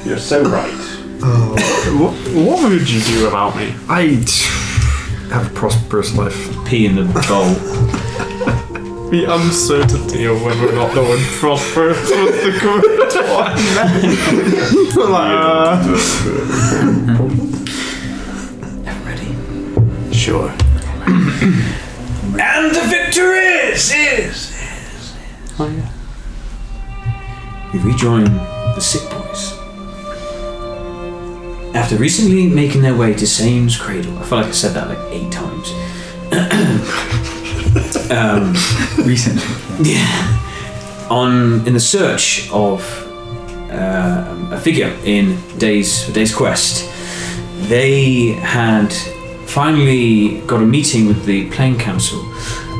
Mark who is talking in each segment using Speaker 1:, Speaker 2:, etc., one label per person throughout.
Speaker 1: You're so right.
Speaker 2: What would you do without me?
Speaker 3: I'd have a prosperous life.
Speaker 4: Pee in the bowl.
Speaker 2: The uncertainty of whether or not the word prosperous was the correct one.
Speaker 4: Ready?
Speaker 1: Sure.
Speaker 4: And the victor is.
Speaker 2: Oh yeah.
Speaker 4: You rejoin the Sik Bois. After recently making their way to Sane's cradle, I feel like I said that like 8 times.
Speaker 5: Recently.
Speaker 4: Yeah. In the search of a figure in Day's quest, they had finally got a meeting with the Plain Council,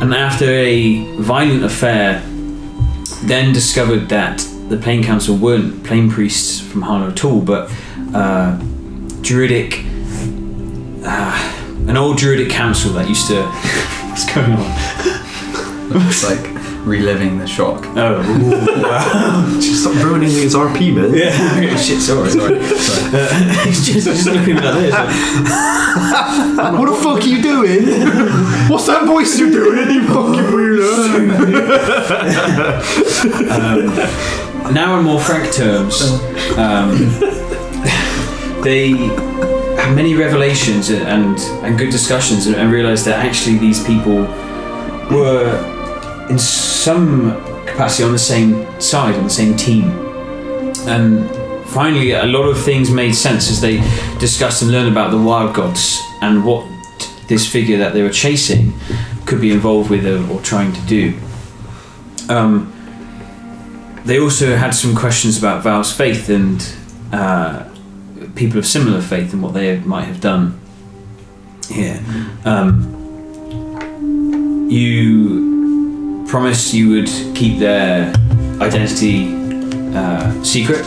Speaker 4: and after a violent affair, then discovered that the Plain Council weren't plain priests from Harlow at all, but druidic, an old druidic council that used to. What's going on?
Speaker 5: It's like reliving the shock.
Speaker 4: Oh, wow.
Speaker 3: Just stop ruining his RP, man.
Speaker 4: Yeah, okay, shit, sorry. He's just looking at this.
Speaker 3: What the fuck are you doing? What's that voice you're doing, you fucking weirdo?
Speaker 4: Now in more frank terms, they had many revelations and good discussions and realised that actually these people were in some capacity on the same side, on the same team. And finally a lot of things made sense as they discussed and learned about the wild gods and what this figure that they were chasing could be involved with or trying to do. They also had some questions about Val's faith and people of similar faith and what they might have done here. You promised you would keep their identity secret.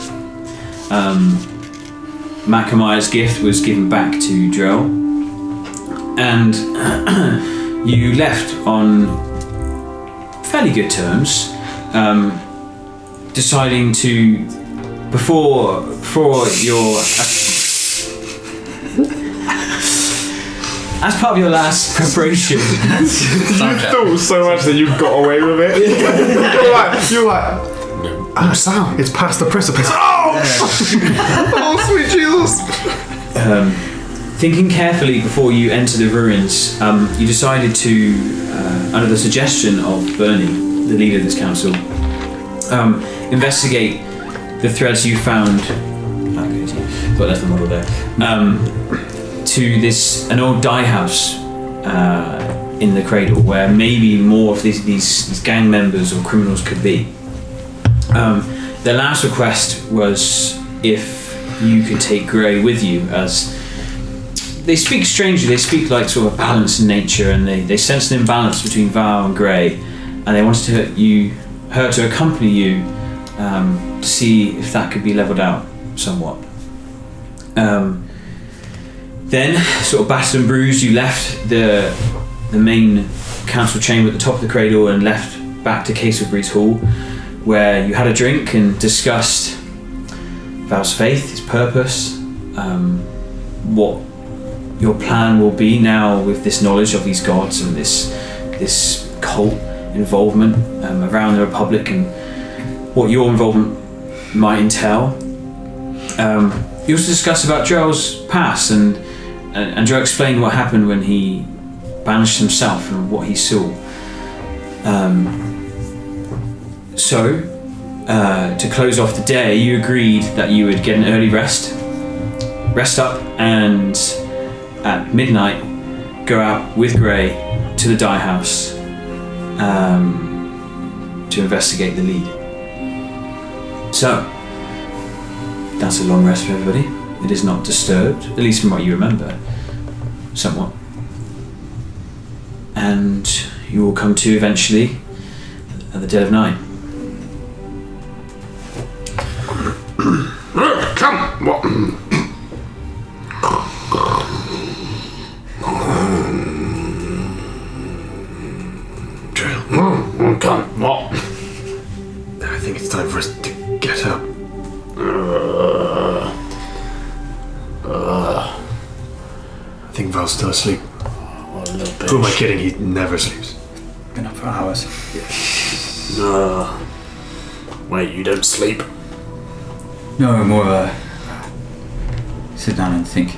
Speaker 4: Macamaya's gift was given back to Drell, and you left on fairly good terms, deciding to before your as part of your last preparation.
Speaker 2: You thought so much that you got away with it. You're like,
Speaker 3: Sam, it's past the precipice. Oh, oh, sweet Jesus.
Speaker 4: Thinking carefully before you enter the ruins, you decided to, under the suggestion of Bernie, the leader of this council, investigate the threads you found. Got left the model there. To an old dye house in the cradle, where maybe more of these gang members or criminals could be. Their last request was if you could take Grey with you, as they speak strangely. They speak like sort of balance in nature, and they sense an imbalance between Val and Grey, and they wanted her to accompany you to see if that could be levelled out somewhat. Then, sort of battered and bruised, you left the main council chamber at the top of the cradle and left back to Castlebreeze Hall, where you had a drink and discussed Val's faith, his purpose, what your plan will be now with this knowledge of these gods and this cult involvement around the Republic, and what your involvement might entail. You also discussed about Drell's past, and Drell explained what happened when he banished himself and what he saw. So, to close off the day, you agreed that you would get an early rest up, and at midnight go out with Grey to the dye house to investigate the lead. So, that's a long rest for everybody. It is not disturbed, at least from what you remember, somewhat. And you will come to eventually at the dead of night.
Speaker 3: Come! What? Come! What? I think it's time for us to get up. Charles still asleep?
Speaker 2: What a little bitch.
Speaker 3: Who am I kidding? He never sleeps.
Speaker 5: Been up for hours.
Speaker 2: Wait, you don't sleep?
Speaker 5: No, more sit down and think.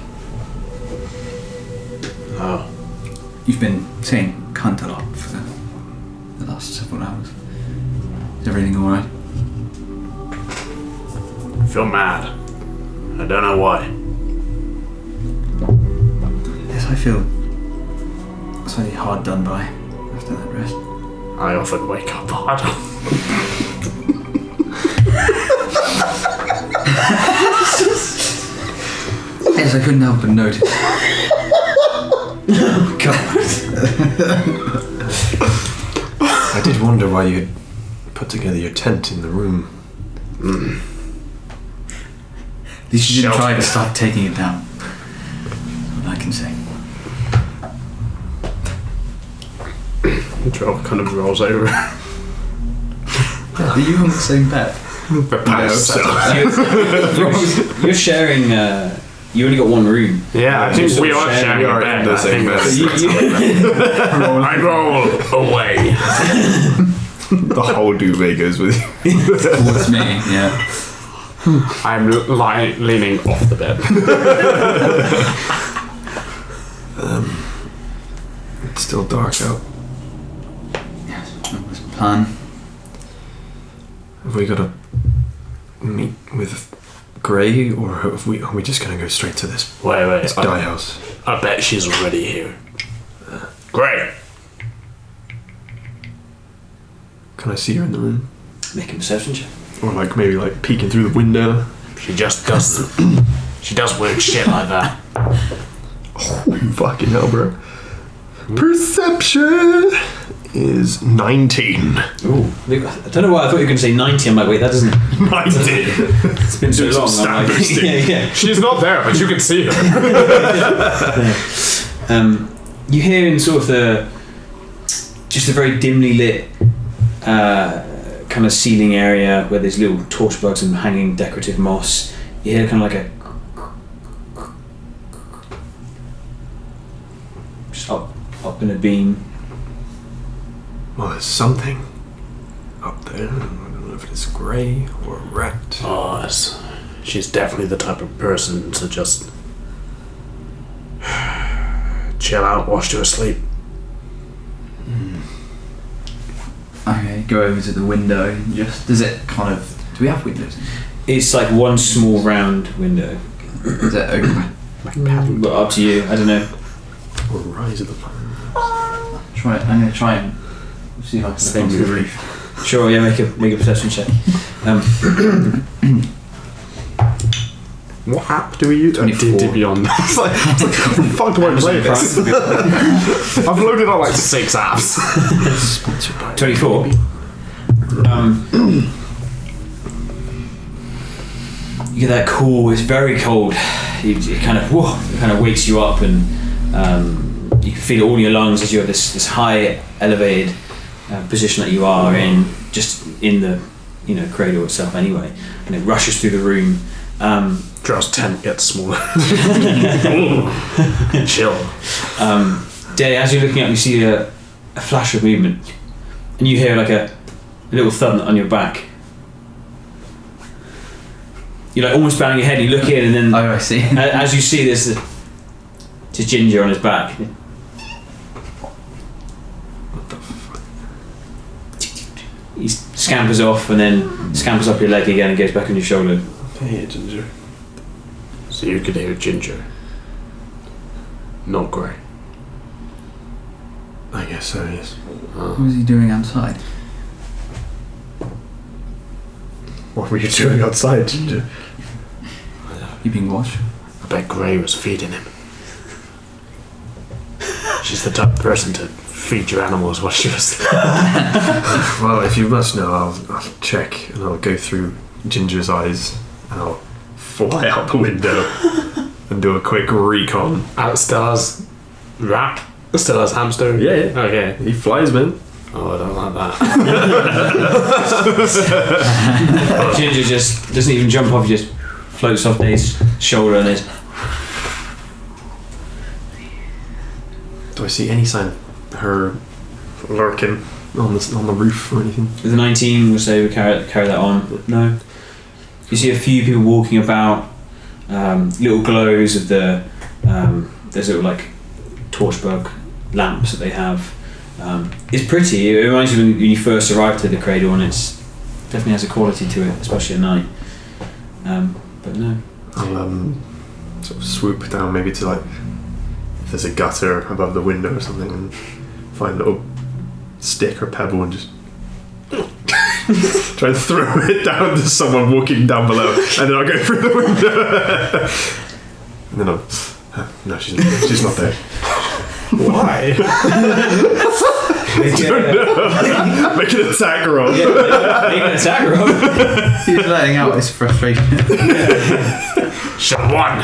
Speaker 2: Oh.
Speaker 5: You've been saying cunt a lot for the last several hours. Is everything alright?
Speaker 2: I feel mad. I don't know why.
Speaker 5: Yes, I feel slightly hard done by after that rest.
Speaker 2: I often wake up hard.
Speaker 5: Yes, I couldn't help but notice.
Speaker 4: Oh, God.
Speaker 3: I did wonder why you had put together your tent in the room.
Speaker 5: At least you didn't try to start taking it down. That's what I can say.
Speaker 2: Joel kind of rolls over.
Speaker 5: Are you on the same bed?
Speaker 4: You're sharing. You only got one room.
Speaker 2: Yeah, I think we are sharing a bed.
Speaker 3: the same bed.
Speaker 2: I roll away.
Speaker 3: The whole duvet goes with you.
Speaker 5: Towards me, yeah.
Speaker 2: I'm leaning off the bed.
Speaker 3: It's still dark out.
Speaker 5: Yes, that was the plan.
Speaker 3: Have we got to meet with Gray, or are we just going to go straight to this
Speaker 2: Wait.
Speaker 3: dye house?
Speaker 2: I bet she's already here. Great.
Speaker 3: Can I see her in the room?
Speaker 4: Make a perception check.
Speaker 3: Or maybe peeking through the window?
Speaker 2: She just does. She does weird shit like that.
Speaker 3: Oh, fucking hell, bro. Perception is 19.
Speaker 4: Ooh. I don't know why I thought you were going to say 90. I'm like, wait, that doesn't.
Speaker 3: 90.
Speaker 4: It's been so
Speaker 3: Do some
Speaker 4: long. I'm like,
Speaker 3: standard
Speaker 4: yeah.
Speaker 2: She's not there, but you can see her.
Speaker 4: You hear in sort of just a very dimly lit kind of ceiling area where there's little torch bugs and hanging decorative moss. You hear kind of like a just up in a beam.
Speaker 3: Well, there's something up there. I don't know if it's Gray or a rat.
Speaker 2: Oh, she's definitely the type of person to just chill out, wash to her sleep.
Speaker 5: Okay, go over to the window and just... Does it kind of... Do we have windows?
Speaker 4: It's like one small round window.
Speaker 5: Is it open?
Speaker 4: But up to you. I don't know.
Speaker 3: Or Rise of the Planet.
Speaker 5: I'm going to try and see if I can
Speaker 2: Same
Speaker 5: find the
Speaker 2: movie.
Speaker 5: roof.
Speaker 4: Sure. Yeah. Make a perception check.
Speaker 2: What app do we use?
Speaker 5: 24.
Speaker 2: D&D Beyond. It's like fuck do I play this? I've loaded on 6 apps.
Speaker 3: Sponsored by
Speaker 4: 24. You get that cool. It's very cold. It kind of wakes you up, and you can feel it all in your lungs as you're at this high elevated position that you are in, just in the cradle itself anyway, and it rushes through the room.
Speaker 2: Drow's tent gets smaller. Chill.
Speaker 4: Day, as you're looking up, you see a flash of movement, and you hear a little thud on your back. You're almost bowing your head, and you look in, and then
Speaker 5: Oh, I see.
Speaker 4: as you see this, it's Ginger on his back. He scampers off and then scampers up your leg again and goes back on your shoulder.
Speaker 3: Hey, Ginger.
Speaker 2: So you could hear Ginger. Not Grey.
Speaker 3: I guess so, yes.
Speaker 5: What was he doing outside?
Speaker 3: What were you doing outside, Ginger?
Speaker 5: Keeping watch?
Speaker 2: I bet Grey was feeding him. She's the type of person to feed your animals while she was
Speaker 3: Well, if you must know, I'll check and I'll go through Ginger's eyes and I'll fly out the window and do a quick recon.
Speaker 2: out. Still has rat. Still has hamster.
Speaker 3: Yeah.
Speaker 2: Okay.
Speaker 3: He flies, man.
Speaker 2: Oh, I don't like that.
Speaker 4: Ginger just doesn't even jump off, he just floats off Dave's shoulder and is.
Speaker 3: Do I see any sign of her lurking on the roof or anything?
Speaker 4: With a 19, we'll say we carry that on. No. You see a few people walking about, little glows of there's little like torchbug lamps that they have. It's pretty. It reminds you when you first arrived to the cradle, and it's definitely has a quality to it, especially at night. But no.
Speaker 3: I'll sort of swoop down maybe to like if there's a gutter above the window or something, and find a little stick or pebble and just try and throw it down to someone walking down below, and then I'll go through the window. And then no, she's not there.
Speaker 2: Why?
Speaker 3: Make an attack roll.
Speaker 4: Make an attack roll.
Speaker 5: He's letting out his frustration.
Speaker 2: Shot 1.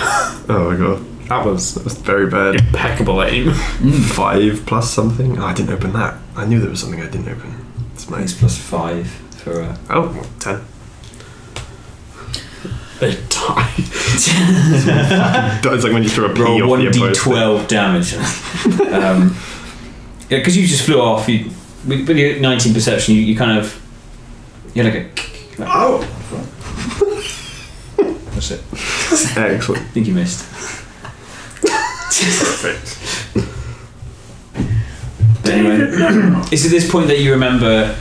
Speaker 3: Oh my god. That was very bad.
Speaker 2: Impeccable aim.
Speaker 3: 5 plus something. Oh, I didn't open that. I knew there was something I didn't open. It's my
Speaker 4: It's +5 for.
Speaker 3: 10.
Speaker 2: They die.
Speaker 3: It's like when you throw a pea
Speaker 4: Roll
Speaker 3: off the opposed.
Speaker 4: 1d12 damage. Yeah, because you just flew off. With your 19 perception, you kind of. You're like a. Oh! That's it.
Speaker 3: Excellent.
Speaker 4: I think you missed.
Speaker 3: Perfect.
Speaker 4: But anyway, it's at this point that you remember.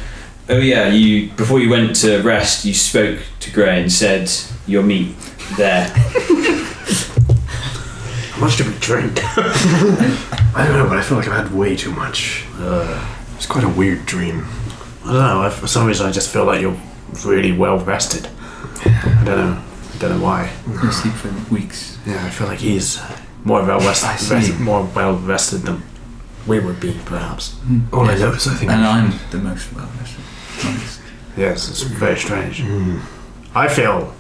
Speaker 4: Oh yeah, you before you went to rest, you spoke to Gray and said you'll meet there.
Speaker 2: How much did we drink?
Speaker 3: I don't know, but I feel like I've had way too much. It's quite a weird dream.
Speaker 2: I don't know. For some reason, I just feel like you're really well rested. I don't know why.
Speaker 5: You sleep for weeks.
Speaker 2: Yeah, I feel like he's more well rested than we would be, perhaps.
Speaker 3: All I know is I think.
Speaker 5: And I'm the most well rested.
Speaker 2: Yes, it's very strange. I feel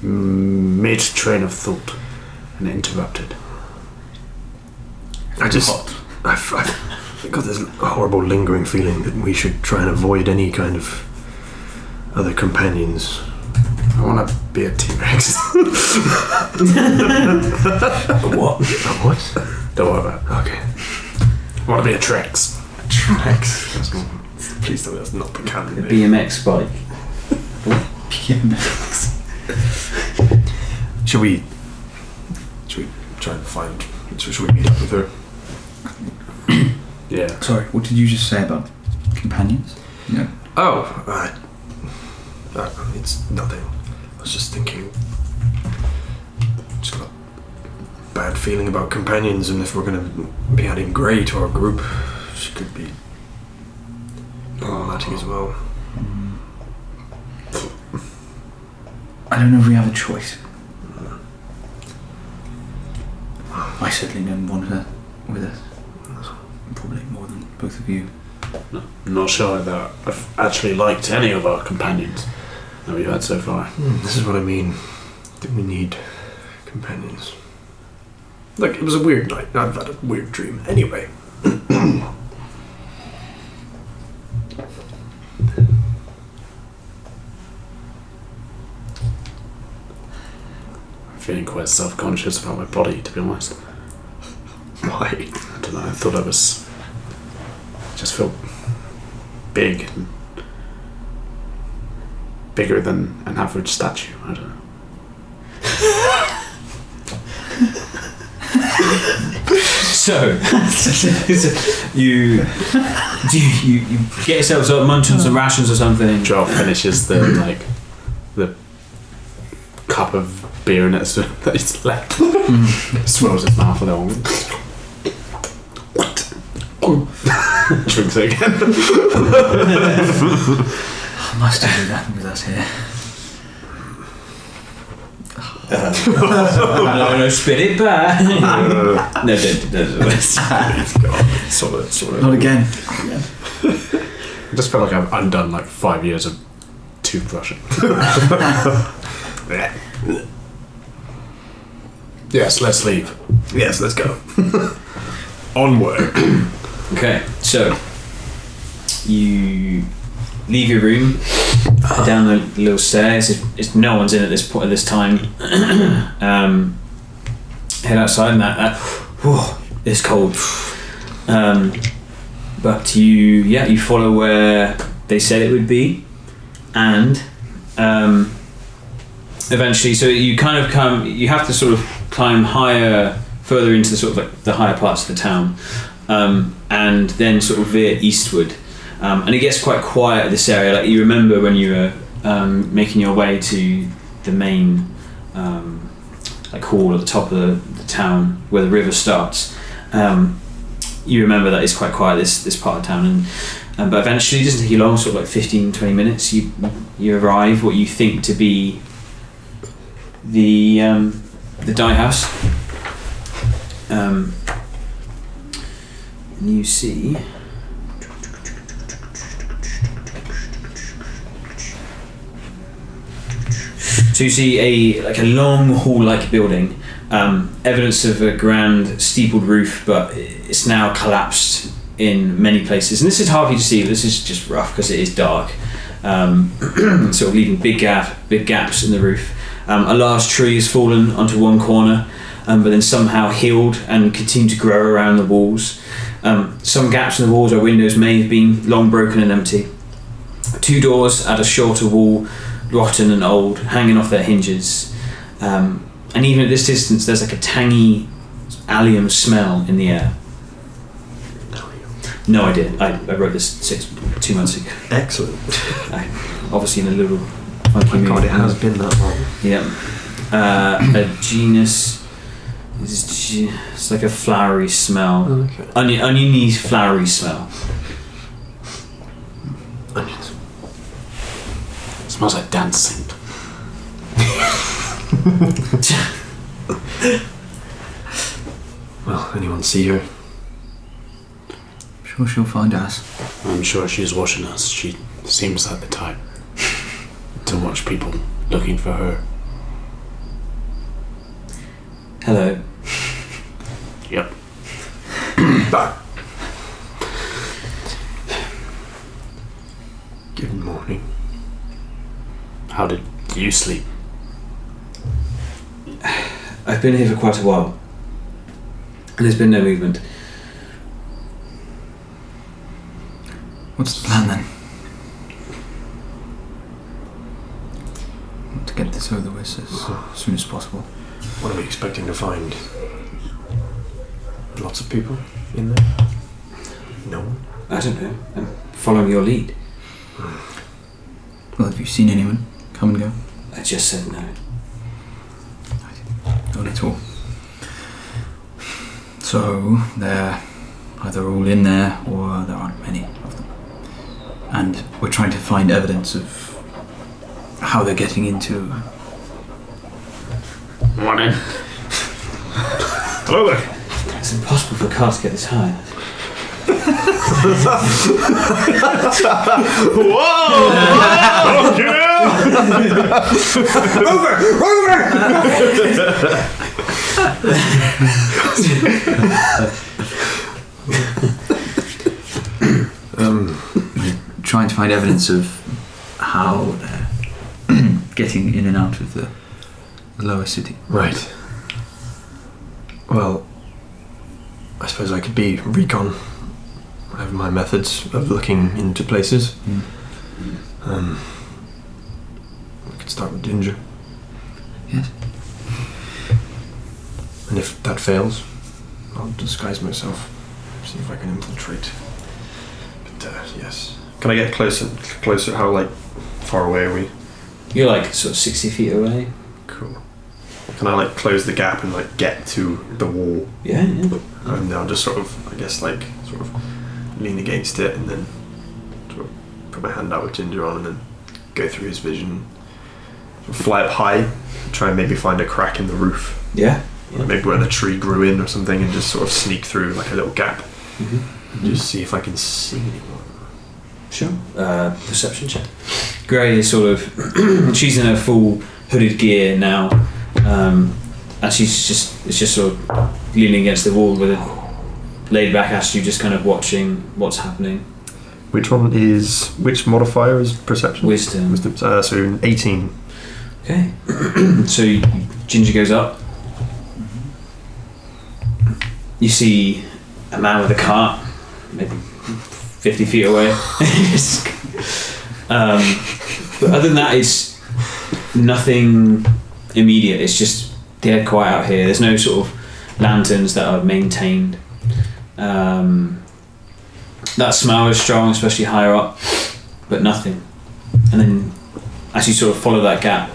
Speaker 2: mid train of thought and interrupted.
Speaker 3: I've got this horrible lingering feeling that we should try and avoid any kind of other companions.
Speaker 2: I want to be a T-Rex.
Speaker 3: What? What?
Speaker 2: Don't worry about it.
Speaker 3: Okay.
Speaker 2: I want to be a Trex.
Speaker 3: Trex. Please tell me that's not the canon.
Speaker 4: A BMX bike.
Speaker 5: BMX.
Speaker 3: Should we try and find? Should we meet up with her?
Speaker 2: Yeah.
Speaker 5: Sorry, what did you just say about companions? No.
Speaker 3: Oh, it's nothing. I was just thinking. Just got a bad feeling about companions, and if we're going to be adding Grey to our group, she could be problematic as well.
Speaker 5: I don't know if we have a choice. I certainly don't want her with us. Probably more than both of you.
Speaker 2: No, I'm not sure that I've actually liked any of our companions that we've had so far.
Speaker 3: This is what I mean. Do we need companions? Look, it was a weird night. I've had a weird dream. Anyway.
Speaker 2: I'm feeling quite self-conscious about my body, to be honest.
Speaker 3: Why?
Speaker 2: I don't know, I thought I was... just felt big and bigger than an average statue. I don't know.
Speaker 4: So you get yourselves up, munch on some rations or something.
Speaker 2: Joel finishes the cup of beer and it's that he's left. Swells his mouth a little. Drinks it again.
Speaker 5: I must have do that with us here.
Speaker 4: No, spit it back. No, don't.
Speaker 2: Sort of.
Speaker 5: Not again.
Speaker 2: I just feel like I've undone like 5 years of toothbrushing. Yes, let's leave.
Speaker 3: Yes, let's go. Onward.
Speaker 4: Okay, so you leave your room, head down the little stairs. It's no one's in at this point at this time. Head outside, and that It's cold. But you follow where they said it would be, and eventually, so you kind of you have to sort of climb further into the sort of like the higher parts of the town, and then sort of veer eastward. And it gets quite quiet at this area. Like you remember when you were making your way to the main like hall at the top of the town where the river starts. You remember that it's quite quiet this part of town, and but eventually it doesn't take you long, sort of like 15-20 minutes. You arrive what you think to be the dye house. And you see. So you see a long hall-like building, evidence of a grand steepled roof, but it's now collapsed in many places. And this is hard for you to see. This is just rough because it is dark, sort of leaving big gaps in the roof. A large tree has fallen onto one corner, but then somehow healed and continued to grow around the walls. Some gaps in the walls where windows may have been long broken and empty. 2 doors at a shorter wall, rotten and old, hanging off their hinges, and even at this distance there's like a tangy allium smell in the air. No idea. I wrote this 2 months ago.
Speaker 3: Excellent.
Speaker 4: Obviously in a little funky mood.
Speaker 3: God, it has been that long.
Speaker 4: Yeah. A genus. It's like a flowery smell.
Speaker 3: Oh, okay.
Speaker 4: Oniony flowery smell.
Speaker 2: Onions. Smells like dancing.
Speaker 3: Well, anyone see her?
Speaker 5: Sure she'll find us.
Speaker 2: I'm sure she's watching us. She seems like the type to watch people looking for her.
Speaker 4: Hello.
Speaker 2: Yep.
Speaker 3: Good morning.
Speaker 2: How did you sleep?
Speaker 4: I've been here for quite a while, and there's been no movement.
Speaker 5: What's the plan then? To get this over with as soon as possible.
Speaker 3: What are we expecting to find? Lots of people in there? No one?
Speaker 4: I don't know. I'm following your lead.
Speaker 5: Well, have you seen anyone come and go?
Speaker 4: I just said no.
Speaker 5: Not at all. So, they're either all in there or there aren't many of them. And we're trying to find evidence of how they're getting into...
Speaker 2: Morning.
Speaker 3: Hello there.
Speaker 4: It's impossible for a car to get this high.
Speaker 3: Whoa!
Speaker 5: Trying to find evidence of how they're getting in and out of the lower city.
Speaker 3: Right. Well, I suppose I could be recon. I have my methods of looking into places. We could start with Ginger.
Speaker 5: Yes.
Speaker 3: And if that fails, I'll disguise myself. See if I can infiltrate. But yes. Can I get closer? How far away are we?
Speaker 4: You're like sort of 60 feet away.
Speaker 3: Cool. Can I close the gap and get to the wall?
Speaker 4: Yeah.
Speaker 3: And I'll just sort of lean against it and then sort of put my hand out with Ginger on and then go through his vision. Sort of fly up high, try and maybe find a crack in the roof.
Speaker 4: Yeah.
Speaker 3: Maybe where the tree grew in or something, and just sort of sneak through a little gap.
Speaker 4: Mm-hmm.
Speaker 3: And just see if I can see anyone.
Speaker 4: Sure. Perception check. Grey is sort of she's in her full hooded gear now, and it's just sort of leaning against the wall with a laid back attitude, just kind of watching what's happening.
Speaker 3: Which modifier is perception?
Speaker 4: Wisdom.
Speaker 3: So 18.
Speaker 4: Okay. So Ginger goes up. You see a man with a cart, maybe 50 feet away. But other than that, it's nothing immediate. It's just dead quiet out here. There's no sort of lanterns that are maintained. That smell is strong, especially higher up, but nothing. And then as you sort of follow that gap,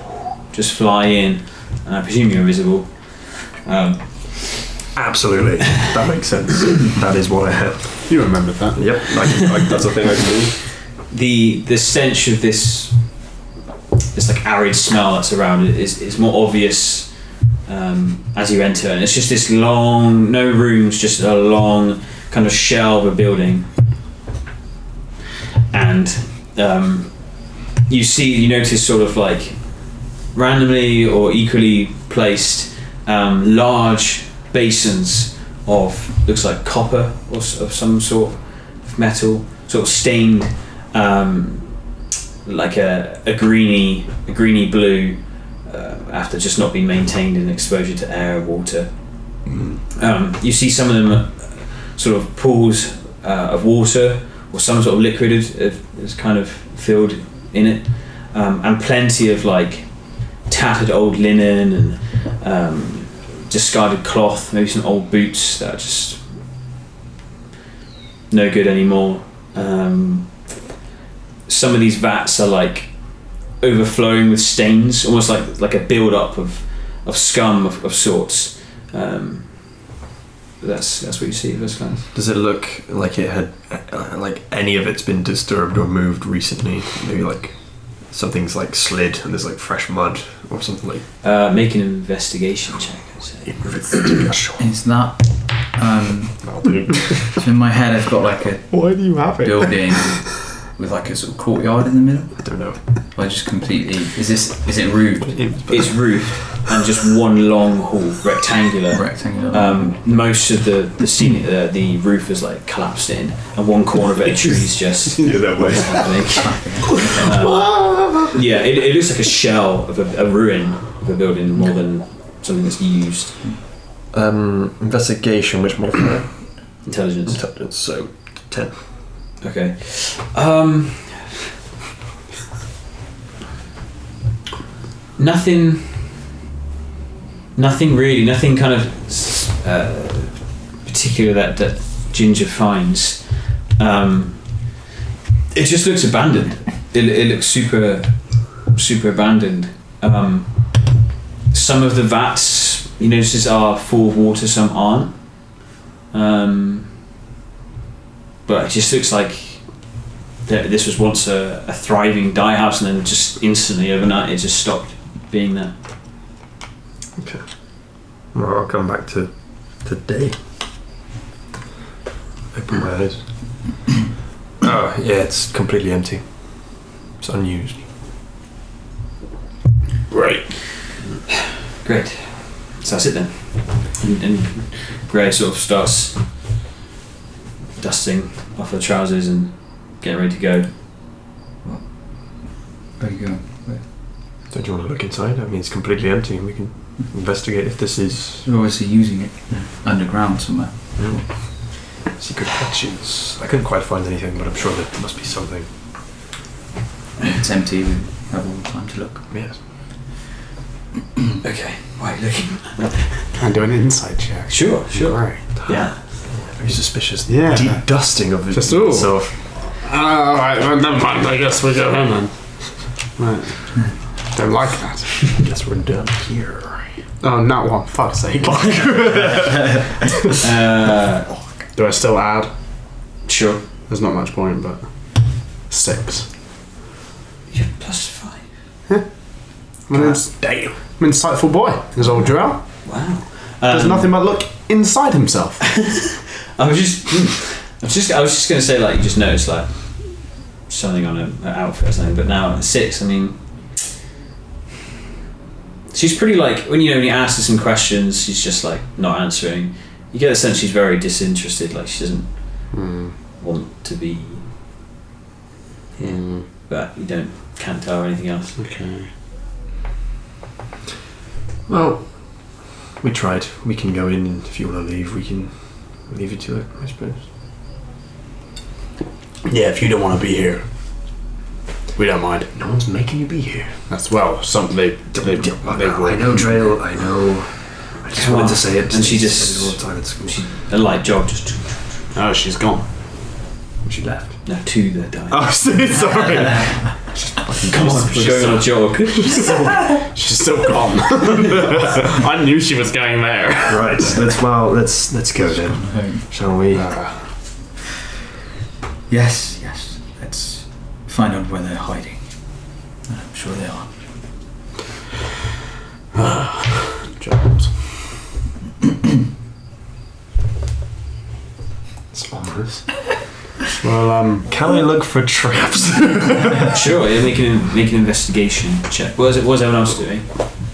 Speaker 4: just fly in, and I presume you're invisible.
Speaker 3: Absolutely. That makes sense. That is what I had.
Speaker 2: You remembered that.
Speaker 3: Yep. That's a thing I can do.
Speaker 4: The stench of this like arid smell that's around it is more obvious as you enter, and it's just this long, no rooms, just a long kind of shell of a building. And you notice sort of like randomly or equally placed large basins of, looks like copper or of some sort of metal, sort of stained like a greeny blue after just not being maintained in exposure to air and water. You see some of them sort of pools of water or some sort of liquid is kind of filled in it, and plenty of like tattered old linen and discarded cloth, maybe some old boots that are just no good anymore. Some of these vats are like overflowing with stains, almost like a build-up of scum of sorts. That's what you see first glance.
Speaker 3: Does it look like it had like any of it's been disturbed or moved recently? Maybe like something's like slid and there's like fresh mud or something like.
Speaker 4: Make an investigation check, I'd say.
Speaker 5: Is that so in my head I've got like a
Speaker 3: Why do you have it?
Speaker 5: building with like a sort of courtyard in the middle?
Speaker 3: I don't know.
Speaker 5: I just completely is it roofed?
Speaker 4: It's roofed and just one long hall, rectangular. Most of the roof is like collapsed in, and one corner of it, a tree's just
Speaker 3: Yeah, that way.
Speaker 4: It looks like a shell of a ruin of a building more than something that's used.
Speaker 3: Investigation, which modifier?
Speaker 4: Intelligence.
Speaker 3: So 10.
Speaker 4: Okay. Nothing really. Nothing kind of particular that Ginger finds. It just looks abandoned. It looks super abandoned. Some of the vats, you notice, are full of water. Some aren't. But it just looks like this was once a thriving dye house, and then just instantly overnight it just stopped being there.
Speaker 3: Okay. Well, I'll come back to today. Open my eyes. Oh, yeah, it's completely empty. It's unused.
Speaker 4: Great. So that's it then. And Gray sort of starts dusting off her trousers and getting ready to go.
Speaker 5: Where are you going?
Speaker 3: Don't you want to look inside? I mean, it's completely empty, and we can investigate if this is
Speaker 5: You're obviously using it underground somewhere.
Speaker 3: secret hatches. I couldn't quite find anything, but I'm sure there must be something.
Speaker 5: If it's empty, we have all the time to look.
Speaker 3: Yes.
Speaker 4: Okay. Why are you looking?
Speaker 2: Can I do an inside check?
Speaker 4: Sure.
Speaker 2: Right.
Speaker 4: Yeah.
Speaker 3: Very suspicious.
Speaker 2: Yeah.
Speaker 3: Deep dusting of
Speaker 2: Just all.
Speaker 3: itself.
Speaker 2: Alright, well, never mind. I guess we go home then. Right. Don't like that.
Speaker 3: I guess we're done here.
Speaker 2: Oh, not one. Fuck's sake. Do I still add?
Speaker 4: Sure.
Speaker 2: There's not much point, but 6.
Speaker 4: You're +5.
Speaker 2: I'm an insightful boy. There's old Joel.
Speaker 4: Wow.
Speaker 2: Does nothing but look inside himself.
Speaker 4: I was just going to say, like, you just noticed like something on an outfit or something, but now at 6, I mean, she's pretty, like, when you ask her some questions, she's just like not answering. You get the sense she's very disinterested, like she doesn't want to be here, but you can't tell her anything else.
Speaker 2: Okay.
Speaker 3: Well, we tried. We can go in, and if you want to leave, we can leave you to it, I suppose.
Speaker 2: Yeah, if you don't want to be here, we don't mind.
Speaker 3: No one's making you be here.
Speaker 2: That's well, something they
Speaker 3: I know, Trail. I know. I just wanted to say it.
Speaker 4: And she
Speaker 3: all
Speaker 4: just
Speaker 3: the time at school.
Speaker 4: a light jog just
Speaker 2: Oh, she's gone.
Speaker 3: She left.
Speaker 4: no to the dive.
Speaker 3: Oh, sorry.
Speaker 4: Come on, we're going on a jog.
Speaker 2: She's still gone. I knew she was going there.
Speaker 3: Right. Let's go then,
Speaker 5: Home.
Speaker 3: shall we?
Speaker 5: Yes. Let's find out where they're hiding. I'm sure they are.
Speaker 2: Jobs.
Speaker 3: It's ominous.
Speaker 2: Well,
Speaker 3: Can I look for traps?
Speaker 4: Sure, yeah, make an investigation check. What was everyone else doing?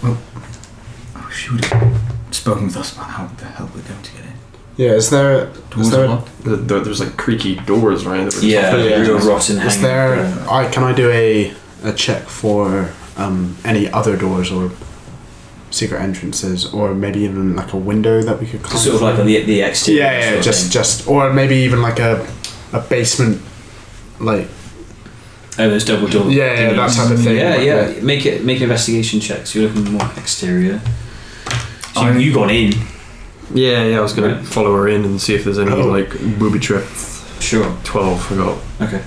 Speaker 5: Oh, she would have spoken with us about how the hell we're going to get in.
Speaker 2: yeah. Is there?
Speaker 5: Doors
Speaker 2: Is there?
Speaker 5: are locked.
Speaker 3: There's like creaky doors, right? That were
Speaker 4: Yeah,
Speaker 3: just-
Speaker 4: real rotten hanging.
Speaker 2: Is there? Can I do a check for any other doors or secret entrances, or maybe even like a window that we could climb?
Speaker 4: Sort of like on the exterior.
Speaker 2: Yeah,
Speaker 4: sort of thing.
Speaker 2: just or maybe even like a basement, like
Speaker 4: Oh, those double door.
Speaker 2: yeah, that type of thing.
Speaker 4: Yeah. Make an investigation check. So you're looking more exterior. So
Speaker 5: I-
Speaker 4: you gone in.
Speaker 3: Yeah, I was gonna
Speaker 4: Right.
Speaker 3: follow her in and see if there's any
Speaker 2: Oh.
Speaker 3: like booby trap.
Speaker 4: Sure.
Speaker 3: 12, forgot.
Speaker 4: Okay.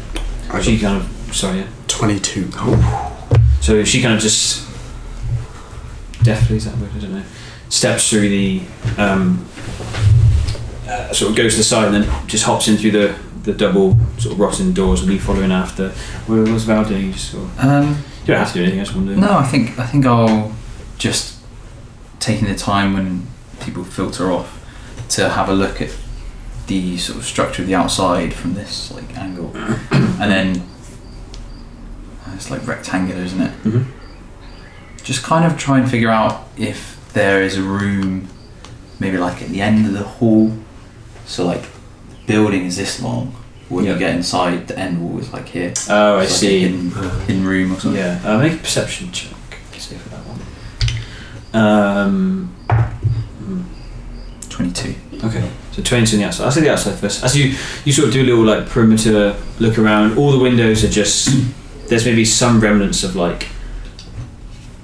Speaker 2: I
Speaker 4: She
Speaker 2: got
Speaker 4: kind of
Speaker 2: 22.
Speaker 4: So she kind of just deftly, is that a word? I don't know. Steps through the sort of goes to the side and then just hops in through the double sort of rotten doors and you following after. What was Val doing? You just sort of, you don't have to do anything. I just want to.
Speaker 5: No, I think I'll just taking the time when people filter off to have a look at the sort of structure of the outside from this like angle, and then it's like rectangular, isn't it?
Speaker 4: Mhm.
Speaker 5: Just kind of try and figure out if there is a room, maybe like at the end of the hall. So like, the building is this long. When
Speaker 4: Yeah.
Speaker 5: you get inside, the end wall is like here.
Speaker 4: Oh, I
Speaker 5: It's like
Speaker 4: see.
Speaker 5: a hidden room or something.
Speaker 4: Yeah, make a perception check. See for that one.
Speaker 5: 22.
Speaker 4: Okay, so 20 on the outside. I'll say the outside first. As you sort of do a little like perimeter look around, all the windows are just, there's maybe some remnants of like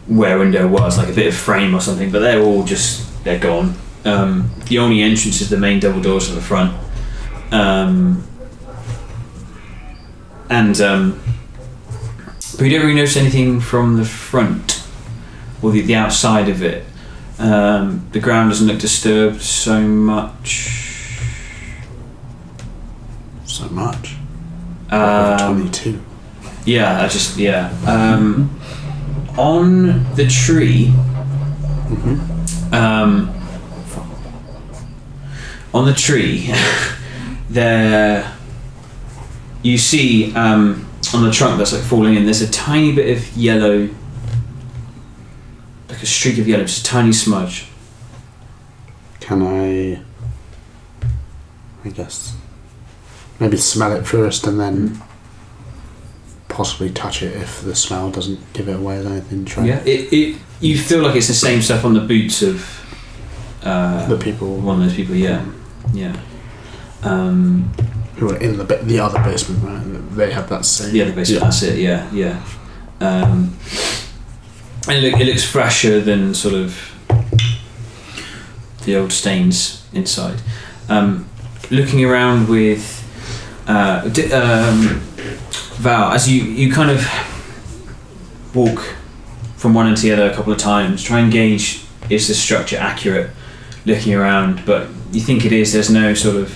Speaker 4: where a window was, like a bit of frame or something, but they're all just, they're gone. The only entrance is the main double doors at the front. But you don't really notice anything from the front or the outside of it. The ground doesn't look disturbed so much.
Speaker 2: So much. 22.
Speaker 4: Yeah, on the tree, on the tree, there you see on the trunk that's like falling in. There's a tiny bit of yellow, like a streak of yellow, just a tiny smudge.
Speaker 2: Can I guess maybe smell it first and then possibly touch it if the smell doesn't give it away as anything. Try
Speaker 4: Yeah, it you feel like it's the same stuff on the boots of
Speaker 2: the people
Speaker 4: one of those people. Yeah.
Speaker 2: who are in the other basement, right? They have that same.
Speaker 4: The other basement. That's it. Yeah. And it looks fresher than sort of the old stains inside. Looking around with Val, as you kind of walk from one end to the other a couple of times, try and gauge, is the structure accurate? Looking around, but you think it is. There's no sort of.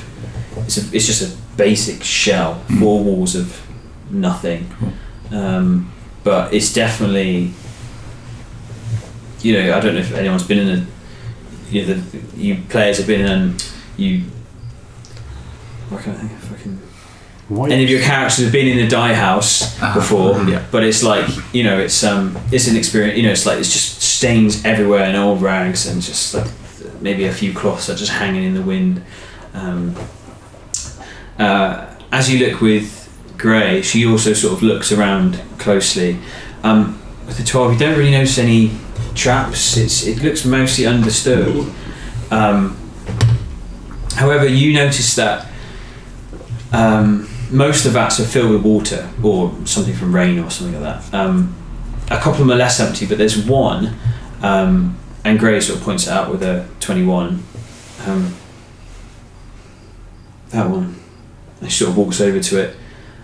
Speaker 4: It's just a basic shell, 4 walls of nothing. But it's definitely. I don't know if anyone's been in a. You players have been in and you. What can I think of fucking. Any of your characters have been in a dye house before, but it's like it's an experience. It's like it's just stains everywhere and old rags and just like maybe a few cloths are just hanging in the wind. As you look with Gray, she also sort of looks around closely. With the 12, you don't really notice any traps. It looks mostly undisturbed. However, you notice that most of the vats are filled with water or something from rain or something like that. A couple of them are less empty, but there's one, and Gray sort of points it out with a 21. That one. And she sort of walks over to it,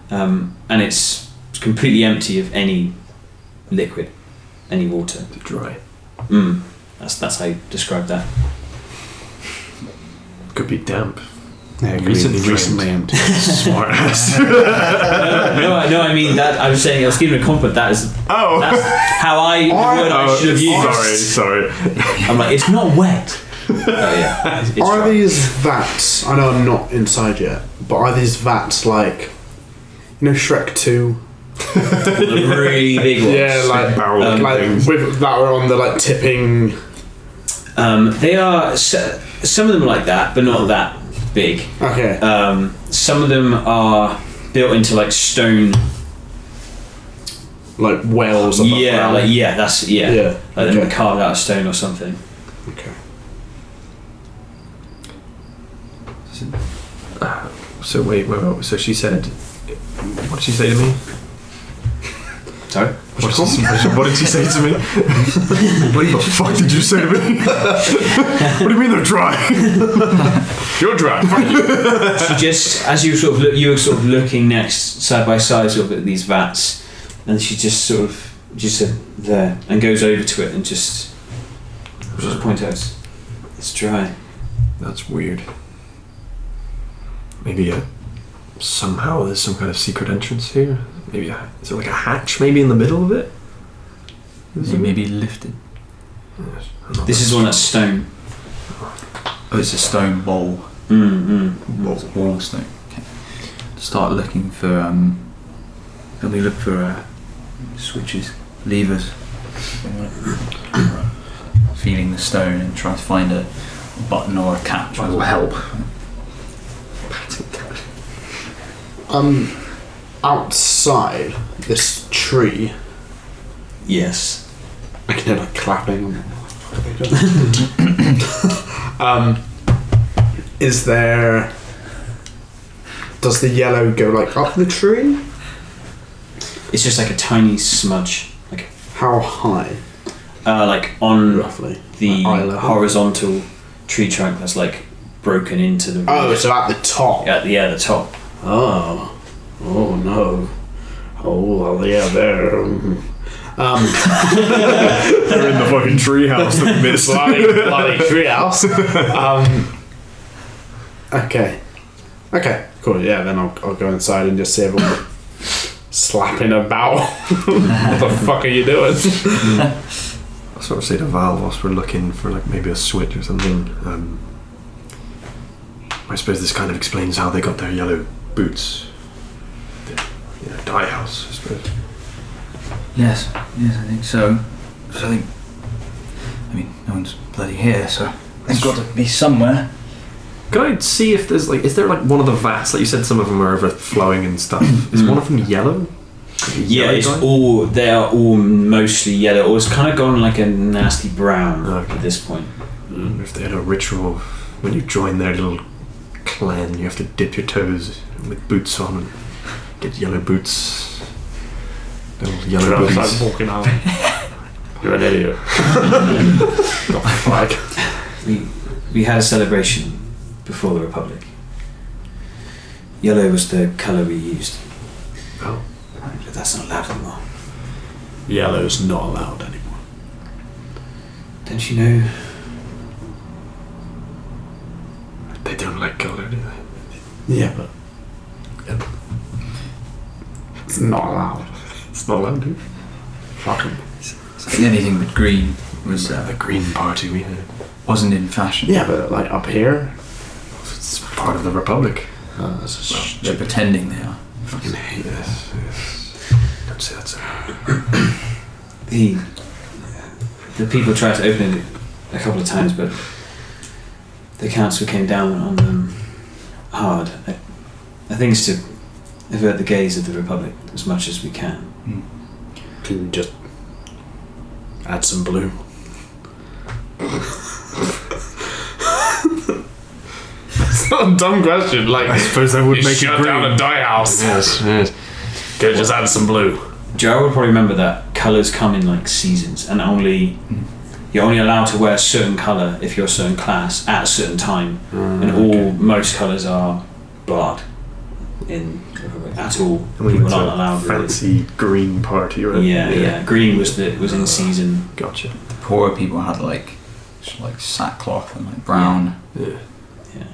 Speaker 4: and it's completely empty of any liquid, any water.
Speaker 3: Dry.
Speaker 4: That's how you describe that.
Speaker 3: Could be damp.
Speaker 2: Yeah, recently empty.
Speaker 3: Smart ass.
Speaker 4: No, I mean that. I was saying I was giving a compliment. That's how I should have used.
Speaker 3: Sorry.
Speaker 4: I'm like, it's not wet. Oh yeah. It's
Speaker 2: Are
Speaker 4: dry.
Speaker 2: these vats? I know I'm not inside yet, but are these vats like, Shrek 2?
Speaker 4: The really big ones?
Speaker 2: Yeah, like
Speaker 3: barrel things.
Speaker 2: with that are on the like tipping.
Speaker 4: They are. Some of them are like that, but not that big.
Speaker 2: Okay.
Speaker 4: Some of them are built into like stone.
Speaker 2: Like wells.
Speaker 4: Yeah, like that's yeah.
Speaker 2: Yeah.
Speaker 4: Like they're carved out of stone or something.
Speaker 2: Okay.
Speaker 3: So wait. So she said, what did she say to me?
Speaker 4: Sorry?
Speaker 3: What did she say to me? What the fuck did you say to me? What do you mean they're dry? You're dry. Fuck you.
Speaker 4: She just, as you sort of look, you were sort of looking next side by side sort of at these vats, and she just sort of said there and goes over to it and just points out it's dry.
Speaker 3: That's weird. Maybe somehow there's some kind of secret entrance here. Maybe is there like a hatch maybe in the middle of it?
Speaker 5: Maybe lifted.
Speaker 4: This is one that's stone.
Speaker 5: Oh, it's a stone bowl. It's a bowl of stone. Okay. Start looking for. Let me look for switches, levers. Feeling the stone and try to find a button or a catch.
Speaker 3: Will help.
Speaker 2: Outside this tree,
Speaker 4: Yes.
Speaker 2: I can hear like clapping. Is there? Does the yellow go like up the tree?
Speaker 4: It's just like a tiny smudge, like
Speaker 2: How high,
Speaker 4: like on
Speaker 2: roughly?
Speaker 4: the
Speaker 2: Eye level?
Speaker 4: horizontal tree trunk that's like broken into the.
Speaker 2: Oh, so at the top.
Speaker 4: At the top.
Speaker 2: Oh no. Oh well, yeah, there.
Speaker 3: They're in the fucking treehouse that missed.
Speaker 2: bloody treehouse. Okay, cool. Yeah, then I'll go inside and just see everyone slapping about. What the fuck are you doing?
Speaker 3: I'll sort of say to Val whilst we're looking for like maybe a switch or something. I suppose this kind of explains how they got their yellow boots. The dye house, I suppose.
Speaker 5: Yes, I think so. I mean, no one's bloody here, so it's got to be somewhere.
Speaker 3: Can I see if there's like, is there like one of the vats, like you said some of them are overflowing and stuff, is one of them yellow?
Speaker 4: Yeah, it's all. They are all mostly yellow, or it's kind of gone like a nasty brown at this point.
Speaker 3: I wonder if they had a ritual when you join their little clan, you have to dip your toes with boots on and get yellow boots. Little yellow booties.
Speaker 2: walking out. You're an idiot.
Speaker 4: We had a celebration before the Republic. Yellow was the colour we used.
Speaker 3: Oh.
Speaker 4: But that's not allowed anymore.
Speaker 2: Yellow's not allowed anymore.
Speaker 4: Don't you know?
Speaker 3: They don't like colour, do they?
Speaker 2: Yeah, but it's not allowed.
Speaker 3: It's not allowed, do
Speaker 2: Fuck 'em.
Speaker 5: Anything but green was
Speaker 3: the Green Party we had.
Speaker 5: wasn't in fashion.
Speaker 2: Yeah, but like up here,
Speaker 3: It's part of the Republic.
Speaker 2: that's
Speaker 5: They're pretending they are.
Speaker 2: fucking hate this.
Speaker 3: Yes. Don't say that's
Speaker 4: The people tried to open it a couple of times, but the council came down on them hard. I think it's to avert the gaze of the Republic as much as we can.
Speaker 2: Can you just add some blue?
Speaker 1: What a dumb question. Like,
Speaker 2: I suppose I would
Speaker 1: you
Speaker 2: make it
Speaker 1: shut down
Speaker 2: green.
Speaker 1: a dye house.
Speaker 3: Yes, yes.
Speaker 1: Could just add some blue.
Speaker 4: Joe would probably remember that colours come in like seasons, and you're only allowed to wear a certain colour if you're a certain class at a certain time, and most colours are blood in at all.
Speaker 3: And we
Speaker 4: People
Speaker 3: went to
Speaker 4: aren't
Speaker 3: a
Speaker 4: allowed. Really.
Speaker 3: fancy green party, right?
Speaker 4: Yeah. Green was in season.
Speaker 3: Gotcha.
Speaker 5: Poorer people had like sackcloth and like brown,
Speaker 3: Yeah.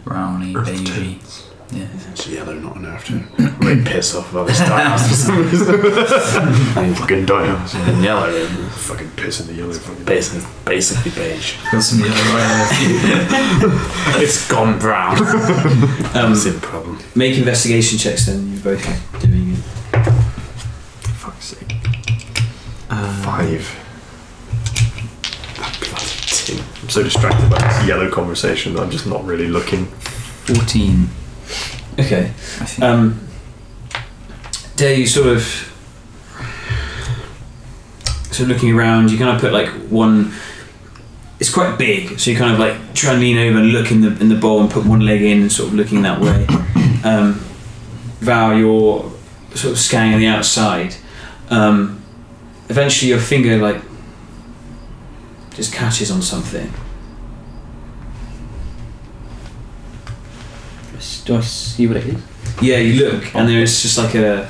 Speaker 5: browny,
Speaker 3: Earth
Speaker 5: beigey.
Speaker 3: tones.
Speaker 5: Yeah.
Speaker 2: It's yellow, not an earth tone. Really piss off about this dye house for some reason.
Speaker 3: Fucking dye house.
Speaker 2: And yellow, and
Speaker 3: Fucking piss in the yellow. Fucking
Speaker 2: basically beige.
Speaker 5: Got some yellow
Speaker 2: It's gone brown. That's the problem.
Speaker 4: Make investigation checks then. You're both doing it.
Speaker 3: fuck's sake. 5.
Speaker 2: That bloody tin.
Speaker 3: I'm so distracted by this yellow conversation that I'm just not really looking.
Speaker 5: 14.
Speaker 4: Okay.
Speaker 5: I think.
Speaker 4: Dare you sort of looking around, you kind of put like one. It's quite big, so you kind of like try and lean over and look in the bowl and put one leg in and sort of looking that way. Val, you're sort of scanning the outside. Eventually, your finger like just catches on something.
Speaker 5: Do I see what it is?
Speaker 4: Yeah, you look, and there's just like a.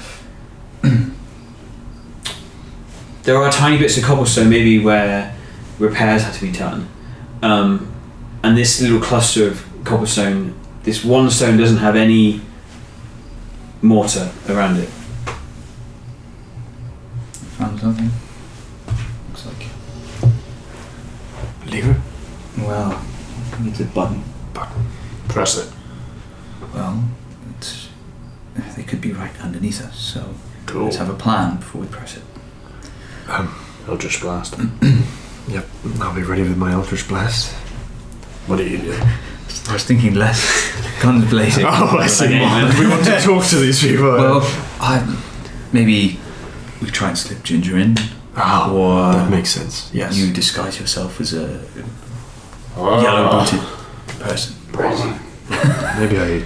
Speaker 4: There are tiny bits of cobblestone, maybe where repairs had to be done, and this little cluster of cobblestone, this one stone doesn't have any mortar around it.
Speaker 5: Found something. Looks like.
Speaker 2: Lever?
Speaker 5: Well, I think it's a button.
Speaker 2: Press it.
Speaker 5: Well, they could be right underneath us, so
Speaker 2: Cool.
Speaker 5: let's have a plan before we press it.
Speaker 2: Eldritch Blast.
Speaker 3: Yep, I'll be ready with my Eldritch Blast.
Speaker 2: What do you do?
Speaker 5: I was thinking less guns blazing.
Speaker 3: Oh, I see.
Speaker 4: Okay, man.
Speaker 3: We want to talk to these people.
Speaker 5: Well, maybe we try and slip Ginger in, or
Speaker 3: that makes sense. Yes.
Speaker 5: you disguise yourself as a yellow-booted person.
Speaker 3: Maybe I.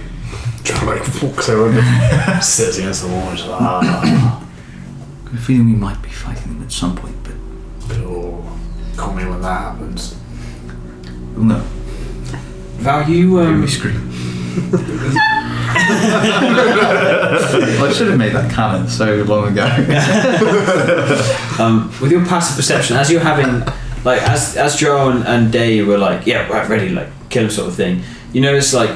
Speaker 2: Trying to like walk over, sits against the wall and just
Speaker 5: I have a feeling we might be fighting them at some point, but
Speaker 2: call me when that happens.
Speaker 5: we'll know.
Speaker 4: Val, you
Speaker 5: Maybe we scream. Well, I should have made that canon so long ago.
Speaker 4: with your passive perception, as you're having, like, as Joe and Day were like, yeah, right, ready, like, kill him sort of thing, you notice, like,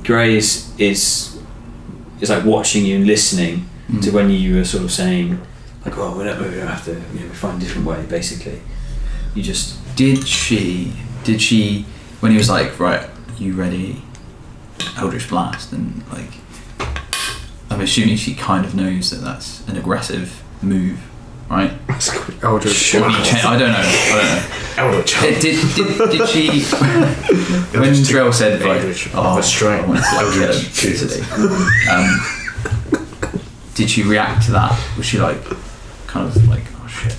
Speaker 4: Gray is like watching you and listening to when you were sort of saying, like, well, we don't have to, find a different way, basically. You just...
Speaker 5: Did she, when he was like, right, you ready, Eldritch Blast, and like, I'm assuming she kind of knows that that's an aggressive move, right?
Speaker 2: Eldritch
Speaker 5: Should we change? I don't know.
Speaker 2: Eldritch.
Speaker 5: Did she, when Drell said, like,
Speaker 2: Restraint.
Speaker 5: I want to get him today, did she react to that? Was she like, kind of like, oh shit,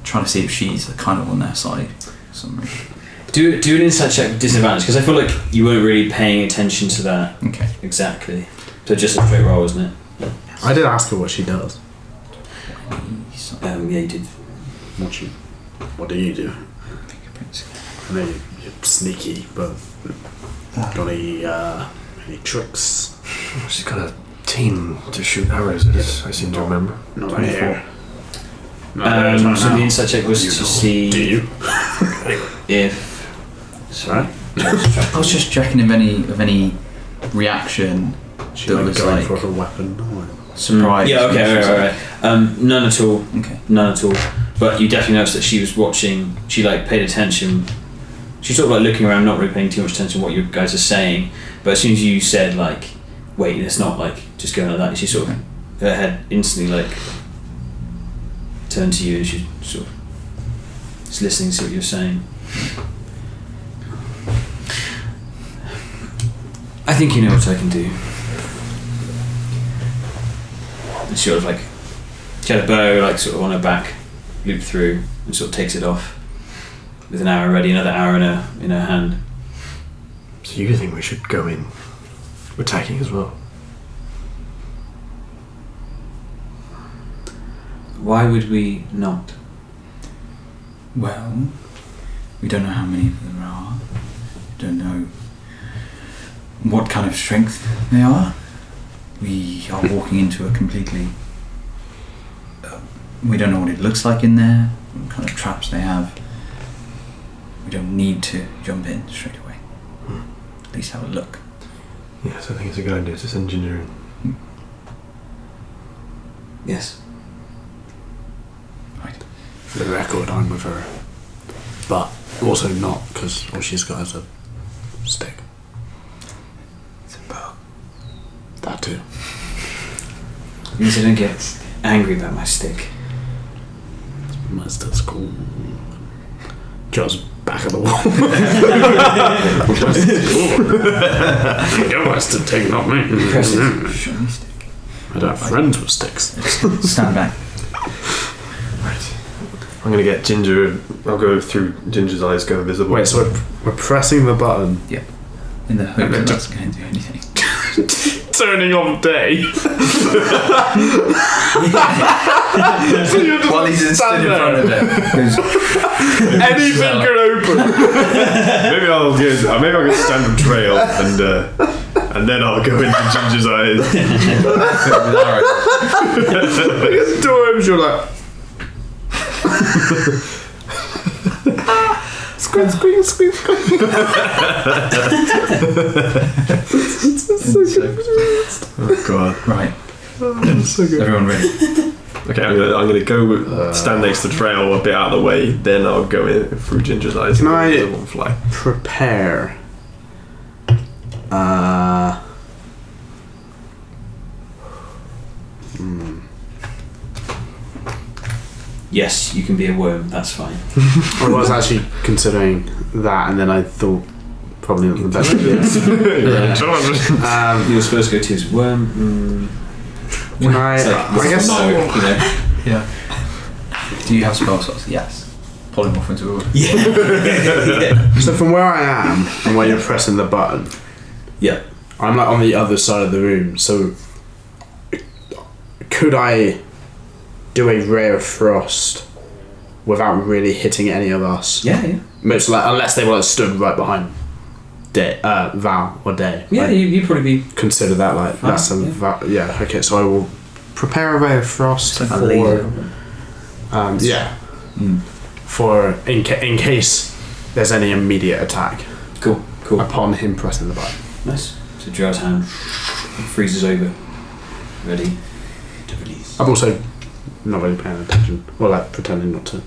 Speaker 5: trying to see if she's kind of on their side for some reason?
Speaker 4: Do an insight check with disadvantage, because I feel like you weren't really paying attention to that
Speaker 5: Okay.
Speaker 4: exactly. So just a straight roll, isn't it?
Speaker 2: I did ask her what she does.
Speaker 4: Yeah, you did.
Speaker 2: What do you do? I know you're sneaky, but got any tricks?
Speaker 3: She's got a team to shoot arrows at us, I seem to remember.
Speaker 2: Not here.
Speaker 4: So the insight check was to see
Speaker 2: Do you?
Speaker 4: if... Sorry?
Speaker 5: I was just checking if any reaction
Speaker 2: She
Speaker 5: that
Speaker 2: might be
Speaker 5: was
Speaker 2: going
Speaker 5: like
Speaker 2: for her weapon. Or...
Speaker 5: surprise.
Speaker 4: Yeah, okay, right. None at all.
Speaker 5: Okay.
Speaker 4: None at all. But you definitely noticed that she was watching, she like paid attention. She's sort of like looking around, not really paying too much attention to what you guys are saying. But as soon as you said like, wait, it's not like just going like that, she sort of, her head instantly like turned to you and she sort of just listening to what you're saying. I think you know what I can do. And sort of like, she had a bow like sort of on her back, looped through, and sort of takes it off with an arrow ready, another arrow in her hand.
Speaker 3: So Do you think we should go in attacking as well?
Speaker 4: Why would we not?
Speaker 5: Well, we don't know how many of them there are. We don't know what kind of strength they are. We are walking into a completely... we don't know what it looks like in there, what kind of traps they have. We don't need to jump in straight away. At least have a look.
Speaker 3: Yes, I think it's a good idea to send Ginger in.
Speaker 4: Yes.
Speaker 5: Right.
Speaker 2: For the record, I'm with her. But also not, because all she's got is a stick.
Speaker 5: It's a bow.
Speaker 2: That too.
Speaker 4: Means I don't get angry about my stick.
Speaker 2: That's cool. Joe's back of the wall.
Speaker 1: Your master take, not me.
Speaker 4: Impressive.
Speaker 5: Show me stick.
Speaker 2: I don't have friends with sticks.
Speaker 5: Stand back.
Speaker 3: Right. I'm gonna get Ginger. I'll go through Ginger's eyes, go invisible.
Speaker 2: Wait, so we're pressing the button.
Speaker 5: In the hope that that's going to do anything.
Speaker 1: Turning on day. So you're just
Speaker 5: While he's stood
Speaker 1: stand
Speaker 5: in
Speaker 1: there.
Speaker 5: front of it.
Speaker 1: Anything can open.
Speaker 3: Maybe I'll go stand on trail and then I'll go into Ginger's eyes.
Speaker 2: It's doors, you're like. Squid, squid, squid, squid.
Speaker 3: Oh god.
Speaker 5: Right.
Speaker 2: So good.
Speaker 5: Everyone ready?
Speaker 3: Okay, I'm gonna go stand next to the trail a bit out of the way. Then I'll go in through Ginger's eyes.
Speaker 2: Can
Speaker 3: and
Speaker 2: I-
Speaker 3: go and fly?
Speaker 2: Prepare.
Speaker 4: Yes, you can be a worm, that's fine.
Speaker 2: I was actually considering that, and then I thought probably not the best idea.
Speaker 4: You were supposed to go to his worm.
Speaker 2: Can I?
Speaker 4: It's like,
Speaker 2: I guess.
Speaker 4: no, you know.
Speaker 5: Yeah. Do you have spell slots? Yes. Polymorph into a wood.
Speaker 4: Yeah.
Speaker 2: So from where I am and where you're pressing the button,
Speaker 4: Yeah.
Speaker 2: I'm like on the other side of the room. So could I do a ray of frost without really hitting any of us?
Speaker 4: Yeah.
Speaker 2: Most like unless they were like stood right behind Day, Val or Day.
Speaker 4: Yeah,
Speaker 2: Like,
Speaker 4: you'd probably be.
Speaker 2: consider that like
Speaker 4: Fine,
Speaker 2: that's a
Speaker 4: yeah.
Speaker 2: yeah. Okay, so I will prepare a ray of frost
Speaker 5: It's like a
Speaker 2: for
Speaker 5: laser.
Speaker 2: for in case there's any immediate attack
Speaker 4: Cool.
Speaker 2: upon him pressing the button.
Speaker 4: Nice. So Joe's hand freezes over. Ready to release.
Speaker 2: I'm also not really paying attention, well, like pretending not to,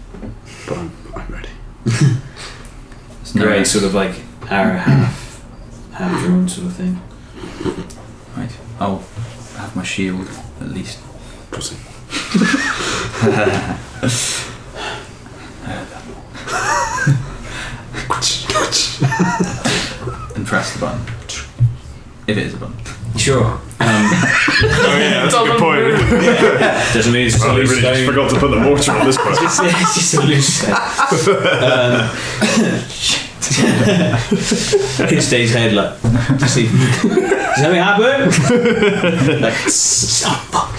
Speaker 2: but I'm ready.
Speaker 5: It's no-
Speaker 4: Great, sort of like arrow half drawn sort of thing.
Speaker 5: Right. I'll have my shield at least.
Speaker 2: Pussy.
Speaker 5: And press the button. If it is a button.
Speaker 4: Sure.
Speaker 3: Oh yeah, that's a good point.
Speaker 4: Doesn't mean it's just a
Speaker 3: I
Speaker 4: loose
Speaker 3: really just
Speaker 4: stone.
Speaker 3: forgot to put the mortar on this one.
Speaker 4: It's just a loose stone. Hits Dave's head like, to see, does something happen? Like, stop, fuck.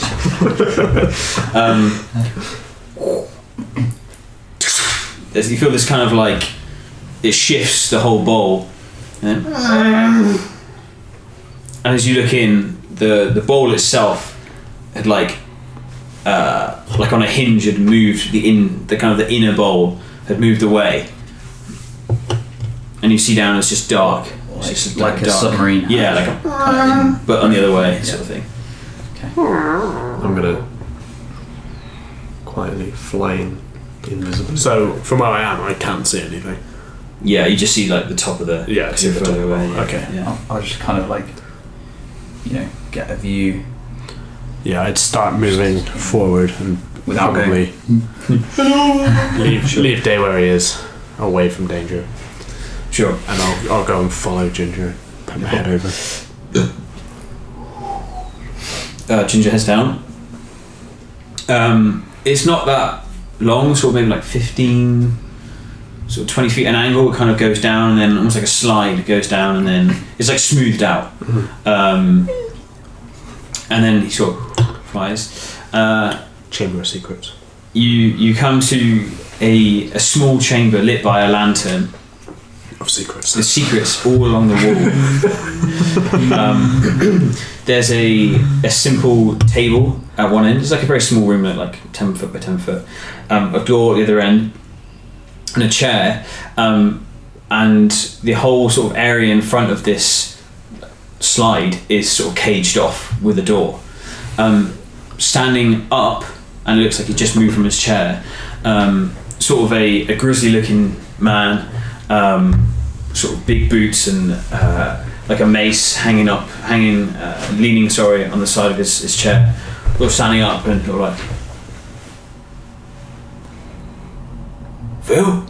Speaker 4: You feel this kind of like, it shifts the whole bowl. And as you look in, the bowl itself had like on a hinge had moved the kind of the inner bowl had moved away, and you see down it's just dark. It's just
Speaker 5: Like a
Speaker 4: dark.
Speaker 5: submarine.
Speaker 4: Yeah, like a, but on the other way sort of thing.
Speaker 3: I'm gonna quietly fly in invisible.
Speaker 2: So from where I am, I can't see anything.
Speaker 4: Yeah, you just see like the top of the
Speaker 2: Yeah, I see the top
Speaker 4: further
Speaker 2: of the
Speaker 4: away.
Speaker 2: bowl.
Speaker 4: Yeah.
Speaker 2: Okay.
Speaker 4: Yeah.
Speaker 5: I'll just kind of like, get a view.
Speaker 2: Yeah, I'd start moving forward and
Speaker 5: Without
Speaker 2: probably leave Day where he is, away from danger,
Speaker 4: Sure.
Speaker 2: and I'll go and follow Ginger, put my head over.
Speaker 4: Ginger heads down. It's not that long, sort of maybe like 15 sort of 20 feet an angle. It kind of goes down, and then almost like a slide goes down, and then it's like smoothed out. And then he sort of flies.
Speaker 2: Chamber of Secrets.
Speaker 4: You come to a small chamber lit by a lantern.
Speaker 2: Of secrets.
Speaker 4: There's secrets all along the wall. There's a simple table at one end. It's like a very small room, like 10 foot by 10 foot. A door at the other end, and a chair. And the whole sort of area in front of this slide is sort of caged off with a door. Standing up, and it looks like he just moved from his chair. Sort of a grisly looking man. Sort of big boots and like a mace leaning on the side of his chair, or standing up and sort of like, Phil?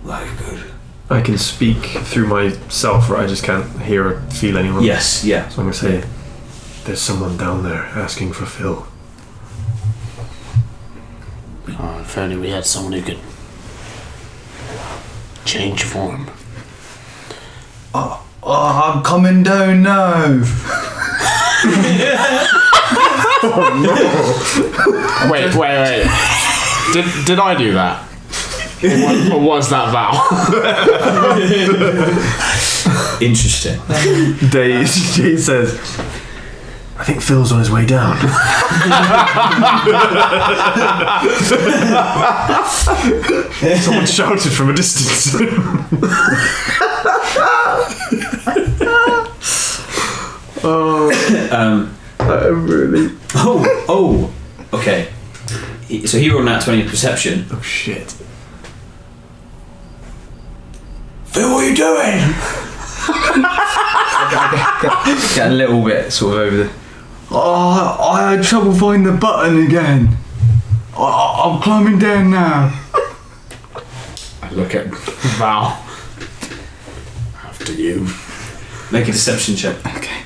Speaker 4: Like good.
Speaker 3: I can speak through myself, right? I just can't hear or feel anyone.
Speaker 4: Yes, yeah.
Speaker 3: So I'm gonna say, there's someone down there asking for Phil.
Speaker 1: Oh, if only we had someone who could change form.
Speaker 5: Oh, I'm coming down now.
Speaker 1: Wait. Did I do that? Or was that Val?
Speaker 4: Interesting.
Speaker 3: Jay says, I think Phil's on his way down. Someone shouted from a distance. Really?
Speaker 4: Oh, okay. So he rolled an 20 perception.
Speaker 3: Oh shit.
Speaker 4: Phil, what are you doing?
Speaker 5: Get a little bit sort of over the. Oh, I had trouble finding the button again. I'm climbing down now.
Speaker 1: I look at Val. After you.
Speaker 4: Make a deception check.
Speaker 5: Okay.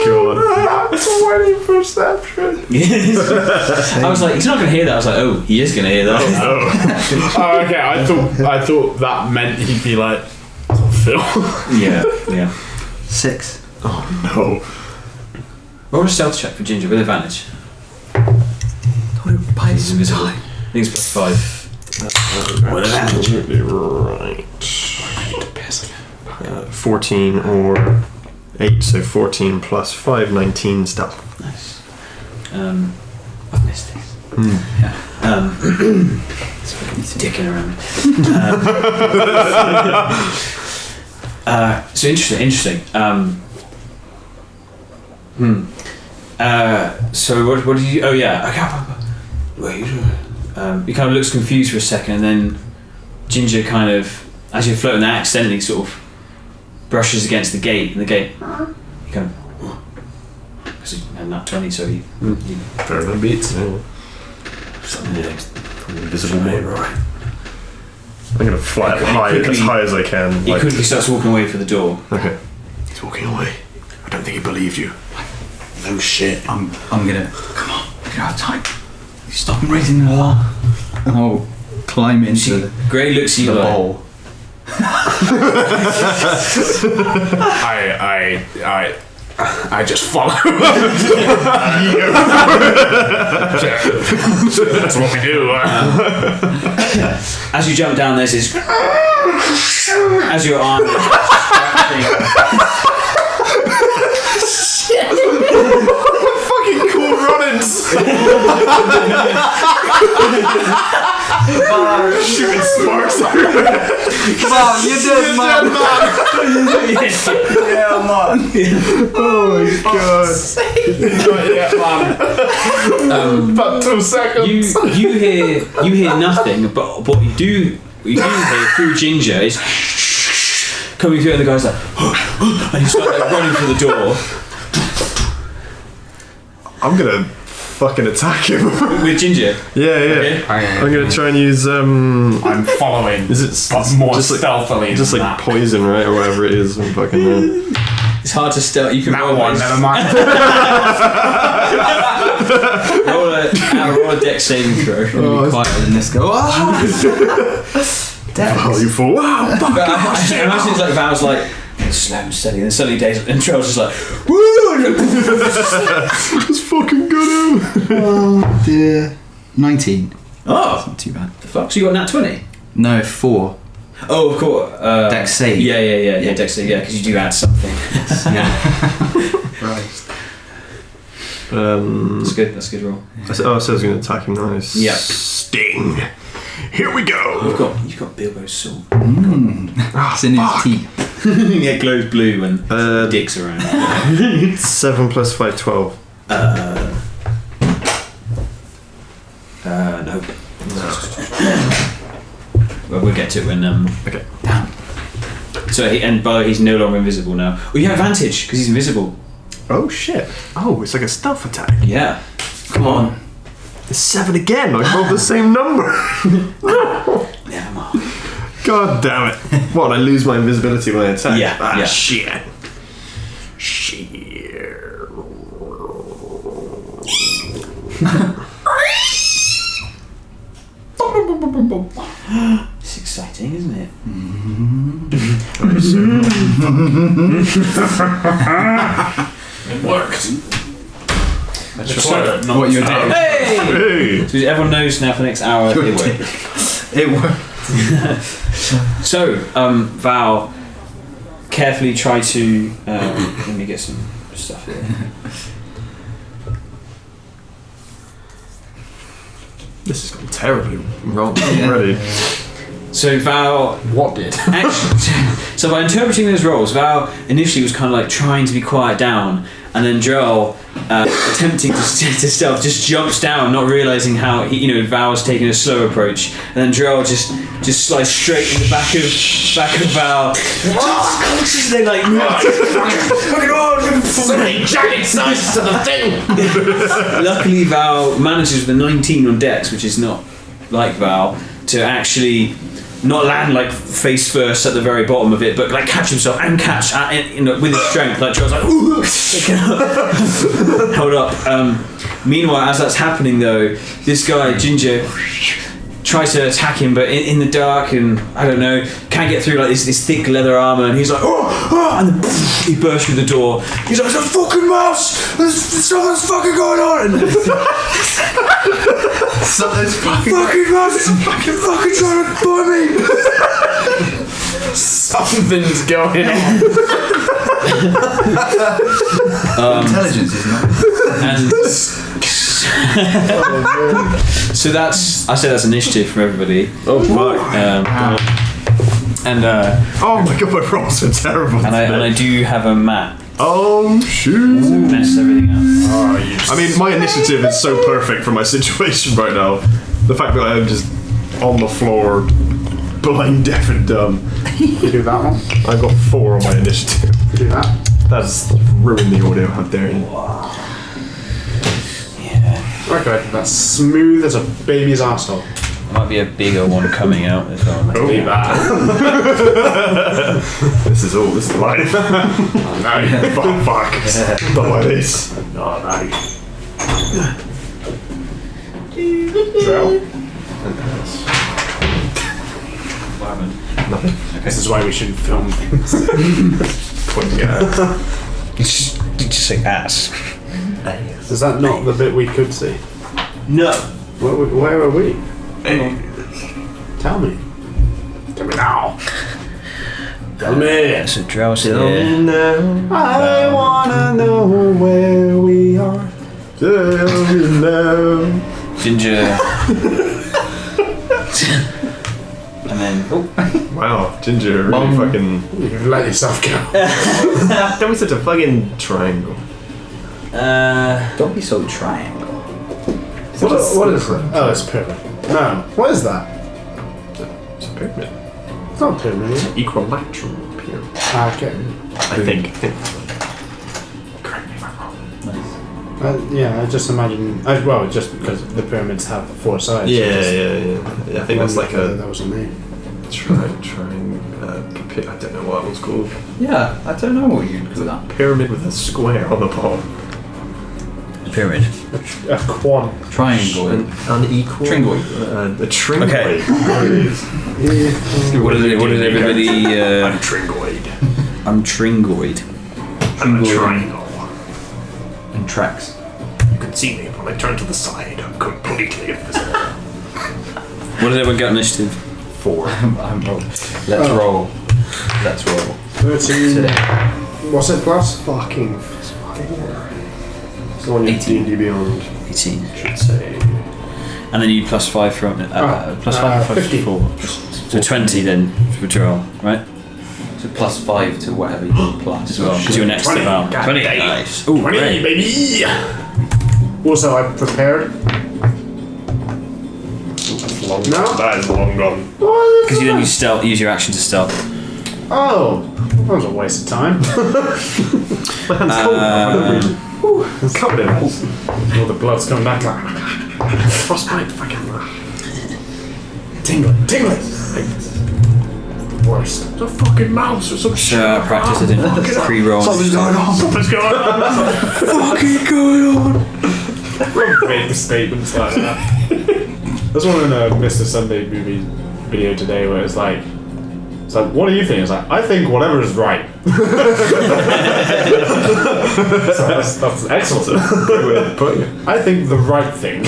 Speaker 3: God. 20 perception.
Speaker 4: I was like, he's not going to hear that. I was like, oh, he is going to hear that.
Speaker 1: Oh, okay. I thought that meant he'd be like, Phil.
Speaker 4: Yeah.
Speaker 5: 6.
Speaker 3: Oh no.
Speaker 4: Roll a stealth check for Ginger with advantage.
Speaker 5: He's
Speaker 4: invisible. I think it's +5.
Speaker 3: Absolutely right. 14 or 8, so 14 plus 5, 19 stealth.
Speaker 4: Nice. I've missed this. It's dicking around. So interesting. So what did you? Oh yeah. Wait. He kind of looks confused for a second, and then Ginger kind of, as you're floating there, accidentally sort of brushes against the gate, and the gate. He kind of, because he had nat 20, so he.
Speaker 3: Fair enough. Beats. Yeah. Invisible man.
Speaker 4: Right.
Speaker 3: I'm gonna fly up as high as I can.
Speaker 4: He quickly starts walking away for the door.
Speaker 3: Okay.
Speaker 2: He's walking away. I don't think he believed you. No shit.
Speaker 5: I'm gonna. Come on, we can have time. Stop raising the alarm. And I'll climb into the
Speaker 4: Gray looks at you like.
Speaker 5: bowl.
Speaker 1: I just follow. That's what we do.
Speaker 4: As you jump down, there's this. As your arm.
Speaker 3: Fucking cool runnings. Shooting sparks.
Speaker 5: Wow, you're dead, man. Yeah, man.
Speaker 3: Oh my god. About 2 seconds.
Speaker 4: You hear nothing, but what you do hear through Ginger is coming through, and the guy's like, and he's like running for the door.
Speaker 3: I'm gonna fucking attack him.
Speaker 4: With Ginger.
Speaker 3: Yeah.
Speaker 4: Okay.
Speaker 3: I'm gonna try and use
Speaker 1: I'm following.
Speaker 3: Is it
Speaker 1: but more
Speaker 3: just like,
Speaker 1: stealthily?
Speaker 3: just
Speaker 1: than
Speaker 3: like
Speaker 1: that.
Speaker 3: poison, right, or whatever it is? I'm fucking.
Speaker 4: It's hard to stealth. You can
Speaker 2: That
Speaker 4: roll
Speaker 2: one,
Speaker 4: those.
Speaker 2: never mind.
Speaker 4: roll a dex saving throw.
Speaker 5: Be quieter than this go.
Speaker 3: Oh, you fool! Wow, fuck.
Speaker 4: But I imagine it's like Val's like slow and steady, and then suddenly Days and Trail's just like, woo!
Speaker 3: Let's fucking get him.
Speaker 5: Oh dear. 19.
Speaker 4: Oh,
Speaker 5: Not too bad.
Speaker 4: the fuck! So you got nat 20?
Speaker 5: No, 4.
Speaker 4: Oh, of course.
Speaker 5: Dex save.
Speaker 4: Yeah, dex save. Yeah, because you do add something.
Speaker 5: Right.
Speaker 4: That's good. That's a good roll.
Speaker 3: So I was going to attack him now.
Speaker 4: Yeah.
Speaker 3: Sting. Here we go.
Speaker 4: You've got Bilbo's sword.
Speaker 5: It's in his teeth.
Speaker 4: Yeah, it glows blue when dicks around.
Speaker 3: 7 plus 5, 12.
Speaker 4: No. Well, we'll get to it when.
Speaker 3: Okay.
Speaker 5: Damn.
Speaker 4: So by the way, he's no longer invisible now. Oh, you have advantage because he's invisible.
Speaker 3: Oh shit. Oh, it's like a stealth attack.
Speaker 4: Yeah.
Speaker 3: Come on. It's 7 again. I rolled the same number.
Speaker 4: Never mind.
Speaker 3: God damn it. What, I lose my invisibility when I attack?
Speaker 4: Yeah.
Speaker 3: Shit.
Speaker 4: It's exciting, isn't it?
Speaker 1: It worked.
Speaker 5: That's just what you're doing.
Speaker 4: Hey!
Speaker 3: Hey.
Speaker 4: So everyone knows now for the next hour it worked.
Speaker 5: It worked.
Speaker 4: So, Val, carefully try to. Let me get some stuff here.
Speaker 3: This has gone terribly wrong already.
Speaker 4: So Val,
Speaker 1: What did?
Speaker 4: actually, so by interpreting those roles, Val initially was kind of like trying to be quiet down, and then Joel, attempting to stealth, just jumps down, not realizing how Val's taking a slow approach, and then Joel just slides straight in the back of Val. They like,
Speaker 1: Somebody jagged sides to the thing!
Speaker 4: luckily Val manages with a 19 on Dex, which is not like Val, to actually not land like face first at the very bottom of it, but like catch himself and catch with his strength. Like Joel's like, ooh, hold up. Meanwhile, as that's happening though, this guy Ginger tries to attack him, but in the dark, and I don't know, can't get through like this thick leather armor, and he's like, and then he bursts through the door. He's like, "It's a fucking mouse! There's something's fucking going on!" And
Speaker 5: Something's
Speaker 4: fucking mouse is fucking trying to bite me.
Speaker 1: Something's going on.
Speaker 5: Intelligence is not.
Speaker 4: And so that's initiative from everybody.
Speaker 3: Oh fuck. Oh my god, my rolls are terrible.
Speaker 4: And I do have a map.
Speaker 3: Oh shoot.
Speaker 4: Mess everything up.
Speaker 3: I mean, my initiative is so perfect for my situation right now. The fact that I am just on the floor, blind, deaf, and dumb.
Speaker 2: You do that one.
Speaker 3: I've got 4 on my initiative.
Speaker 2: You do that.
Speaker 3: That's ruined the audio. How dare you?
Speaker 2: Okay, that's smooth as a baby's arsehole.
Speaker 4: There might be a bigger one coming out as well.
Speaker 1: Leave that.
Speaker 3: This is life. No, fuck. Not like this.
Speaker 1: No, no.
Speaker 2: Drill.
Speaker 3: Nothing.
Speaker 2: This is why we shouldn't film things.
Speaker 3: Pointing at.
Speaker 4: Just say ass.
Speaker 2: Is that not the bit we could see?
Speaker 4: No.
Speaker 2: Where are we? Tell me. Tell me now. Tell me.
Speaker 4: So Drell's
Speaker 3: Tell
Speaker 4: here.
Speaker 3: me now.
Speaker 2: I wanna know where we are.
Speaker 3: Tell me now.
Speaker 4: Ginger. And then
Speaker 3: Wow, Ginger, really fucking.
Speaker 2: You've let yourself go.
Speaker 3: Don't be such a fucking triangle.
Speaker 5: Don't be so triangle.
Speaker 2: What is that? Oh, it's a pyramid. No. What is that?
Speaker 3: It's a pyramid.
Speaker 2: It's not a pyramid, is it?
Speaker 3: Equilateral pyramid.
Speaker 2: Okay.
Speaker 3: I think that's right. Correct me if I'm wrong.
Speaker 2: Yeah, I just imagine. Just because the pyramids have 4 sides.
Speaker 3: Yeah, I think that's like
Speaker 2: that was a name.
Speaker 3: I don't know what it was called.
Speaker 5: Yeah, I don't know what you'd call that.
Speaker 3: Pyramid with a square on the bottom.
Speaker 4: Pyramid.
Speaker 2: A quad.
Speaker 5: Triangle.
Speaker 3: An unequal.
Speaker 5: Tringoid.
Speaker 3: A tringoid.
Speaker 4: Okay. What did everybody?
Speaker 3: I'm tringoid.
Speaker 4: I'm tringoid.
Speaker 3: I'm a triangle.
Speaker 5: And tracks.
Speaker 3: You can see me when I turn to the side. I'm completely invisible.
Speaker 4: What did everyone get initiative?
Speaker 3: 4.
Speaker 5: I'm roll. Let's roll. Let's roll.
Speaker 2: 13. What's it plus?
Speaker 3: Fucking. It's the one you D&D Beyond
Speaker 4: 18.
Speaker 3: should say.
Speaker 4: And then you plus 5 from plus 5 from
Speaker 2: 50.
Speaker 4: 4. So 20 then for Joel, right?
Speaker 5: So plus 5 to whatever you roll plus.
Speaker 4: As well, because you're next to
Speaker 3: 20.
Speaker 4: Val.
Speaker 3: God
Speaker 4: 20.
Speaker 3: damn.
Speaker 4: Nice. Ooh,
Speaker 3: 20,
Speaker 4: great.
Speaker 3: baby!
Speaker 2: Also, I'm prepared.
Speaker 3: Long
Speaker 2: No?
Speaker 3: gone. That is long gone.
Speaker 4: Because you then use your action to stealth.
Speaker 2: Oh, that was a waste of time.
Speaker 3: My hand's cold. It's covered in ice.
Speaker 2: All the blood's coming back like
Speaker 3: Frostbite. Fucking.
Speaker 2: tingling. Worst.
Speaker 3: It's a fucking mouse or some shit.
Speaker 4: Practice it in pre-roll.
Speaker 3: Something's going on. Something's going on.
Speaker 4: fucking going on?
Speaker 2: Big statements like that. There's one in a Mr. Sunday movie video today where it's like, what do you think? It's like, I think whatever is right. So that's excellent.
Speaker 3: Good way of putting it.
Speaker 2: I think the right thing.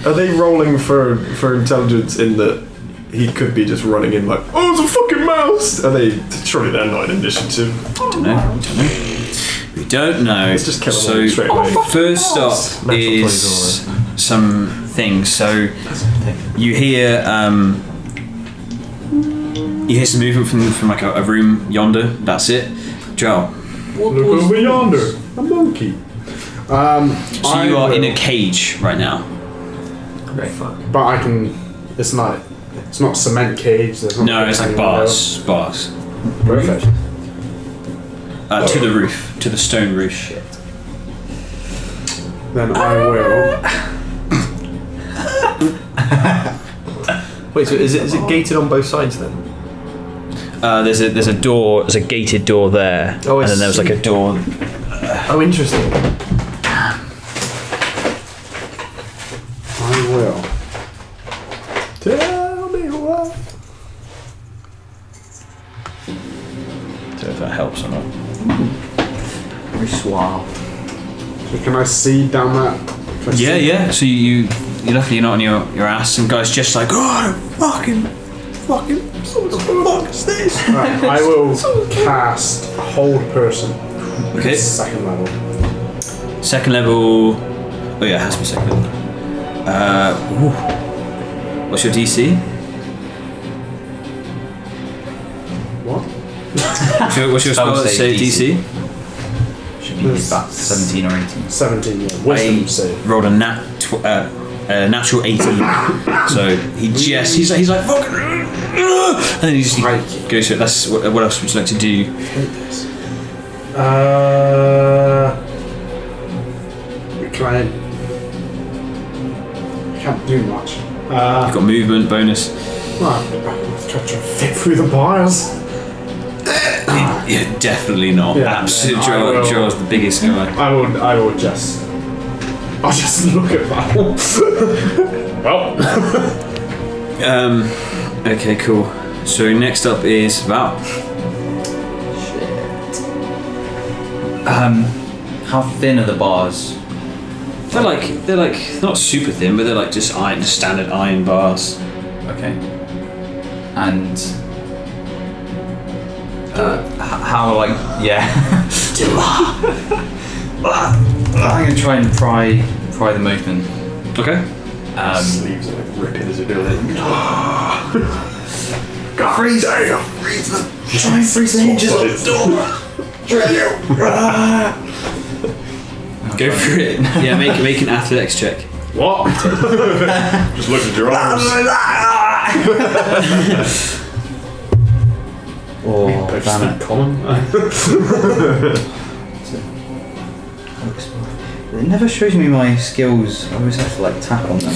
Speaker 3: Are they rolling for intelligence in that he could be just running in like, oh, it's a fucking mouse? Are they? Surely they're not in initiative.
Speaker 4: Don't know. We don't know.
Speaker 3: Let's just kill them
Speaker 4: So
Speaker 3: all straight away.
Speaker 4: first up
Speaker 3: Natural
Speaker 4: is
Speaker 3: 20s
Speaker 4: some things. So you hear some movement from like a room yonder. That's it. Joel.
Speaker 2: Look over yonder, a monkey.
Speaker 4: So you are in a cage right now.
Speaker 3: Great fuck.
Speaker 2: But I can. It's not cement cage. There's not
Speaker 4: No, it's like bars. Bars.
Speaker 2: Perfect.
Speaker 4: To the roof. To the stone roof.
Speaker 2: Then I will.
Speaker 3: Wait, so is it gated on both sides then?
Speaker 4: There's a door. There's a gated door there,
Speaker 3: Oh, I
Speaker 4: and then there was like a door.
Speaker 3: Oh, interesting.
Speaker 2: I will.
Speaker 3: Tell me what.
Speaker 4: Don't know if that helps or not.
Speaker 5: Very suave.
Speaker 2: So can I see down that?
Speaker 4: Yeah. So you're lucky you're not on your ass. Some guy's just like, oh, fucking. What the fuck is this?
Speaker 2: Right, I will cast Hold Person.
Speaker 4: Okay.
Speaker 2: Second level.
Speaker 4: Second level. Oh yeah, it has to be second level. What's your DC?
Speaker 2: What?
Speaker 4: What's your spell save DC?
Speaker 5: Should be about 17 or 18.
Speaker 2: 17, yeah. Wisdom save.
Speaker 4: Rolled a natural 18. So he's like fucking, and then he just goes to it. That's what else would you like to do?
Speaker 2: Can't do much.
Speaker 4: You've got movement bonus.
Speaker 2: Right, try to fit through the bars.
Speaker 4: Yeah, definitely not.
Speaker 2: Yeah,
Speaker 4: Absolute
Speaker 2: then I will-
Speaker 4: Joel's the biggest guy.
Speaker 2: I will just. I'll just look at that. Well.
Speaker 4: Okay, cool. So next up is Val.
Speaker 5: How thin are the bars?
Speaker 4: They're like not super thin, but they're like just standard iron bars.
Speaker 5: Okay. And how I'm gonna try and pry them open.
Speaker 4: Okay.
Speaker 3: Sleeves are like ripping as you do it. God, freeze!
Speaker 5: Try and freeze the hinges of the door.
Speaker 4: Go for it. Yeah, make an athletics check.
Speaker 2: What?
Speaker 3: Just look at your arms.
Speaker 5: Oh, damn it. It never shows me my skills. I always have to tap on them.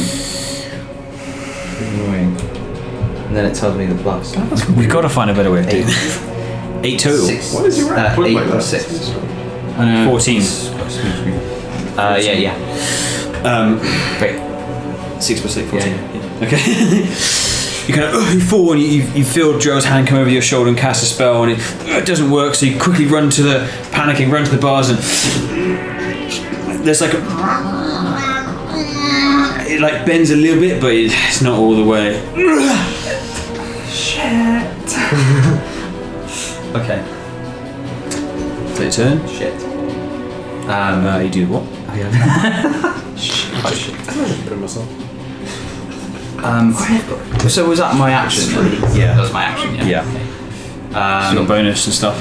Speaker 5: Annoying. and then it tells me the plus.
Speaker 4: We've got to find a better way of doing it. 8 total.
Speaker 5: 6.
Speaker 2: Why is he right? Put it
Speaker 5: 8
Speaker 2: like
Speaker 5: plus
Speaker 2: that.
Speaker 5: 6.
Speaker 4: 14.
Speaker 5: Yeah. Wait.
Speaker 4: 6 plus 8, 14.
Speaker 5: Yeah.
Speaker 4: Okay. You kind of you fall and you feel Joe's hand come over your shoulder and cast a spell, and it doesn't work. So you quickly run to the bars, and there's like it like bends a little bit, but it's not all the way.
Speaker 5: Shit. Okay.
Speaker 4: Is that your turn?
Speaker 5: Shit.
Speaker 4: You do what?
Speaker 5: Shit.
Speaker 2: I just put myself.
Speaker 5: So was that my action?
Speaker 4: Yeah.
Speaker 5: That was my action, yeah.
Speaker 4: Yeah. So you got bonus and stuff.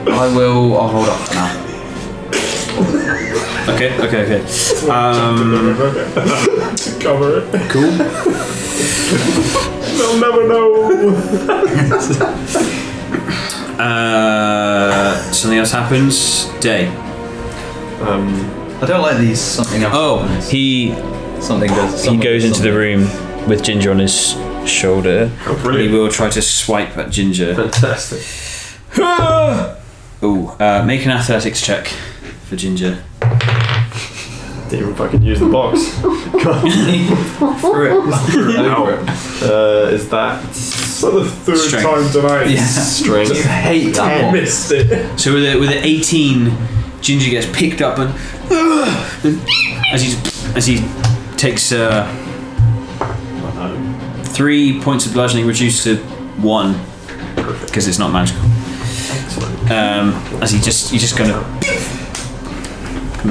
Speaker 5: I'll hold off for now.
Speaker 4: Okay.
Speaker 2: To cover it.
Speaker 4: Cool.
Speaker 2: They'll never know.
Speaker 4: Something else happens. Day.
Speaker 5: I don't like these something else.
Speaker 4: Oh,
Speaker 5: happens.
Speaker 4: he
Speaker 5: Something does.
Speaker 4: he goes into the room with Ginger on his shoulder.
Speaker 2: Oh, brilliant.
Speaker 4: He will try to swipe at Ginger.
Speaker 2: Fantastic.
Speaker 4: Ooh, make an athletics check for Ginger.
Speaker 2: Didn't even fucking use the box.
Speaker 5: Through it.
Speaker 2: Is that for the third
Speaker 4: Strength.
Speaker 2: time tonight?
Speaker 5: Yeah.
Speaker 2: Strength.
Speaker 5: You hate that
Speaker 2: I
Speaker 5: one.
Speaker 2: missed it.
Speaker 4: So with an 18, Ginger gets picked up and as he takes 3 points of bludgeoning reduced to 1 because it's not magical. As he just kind of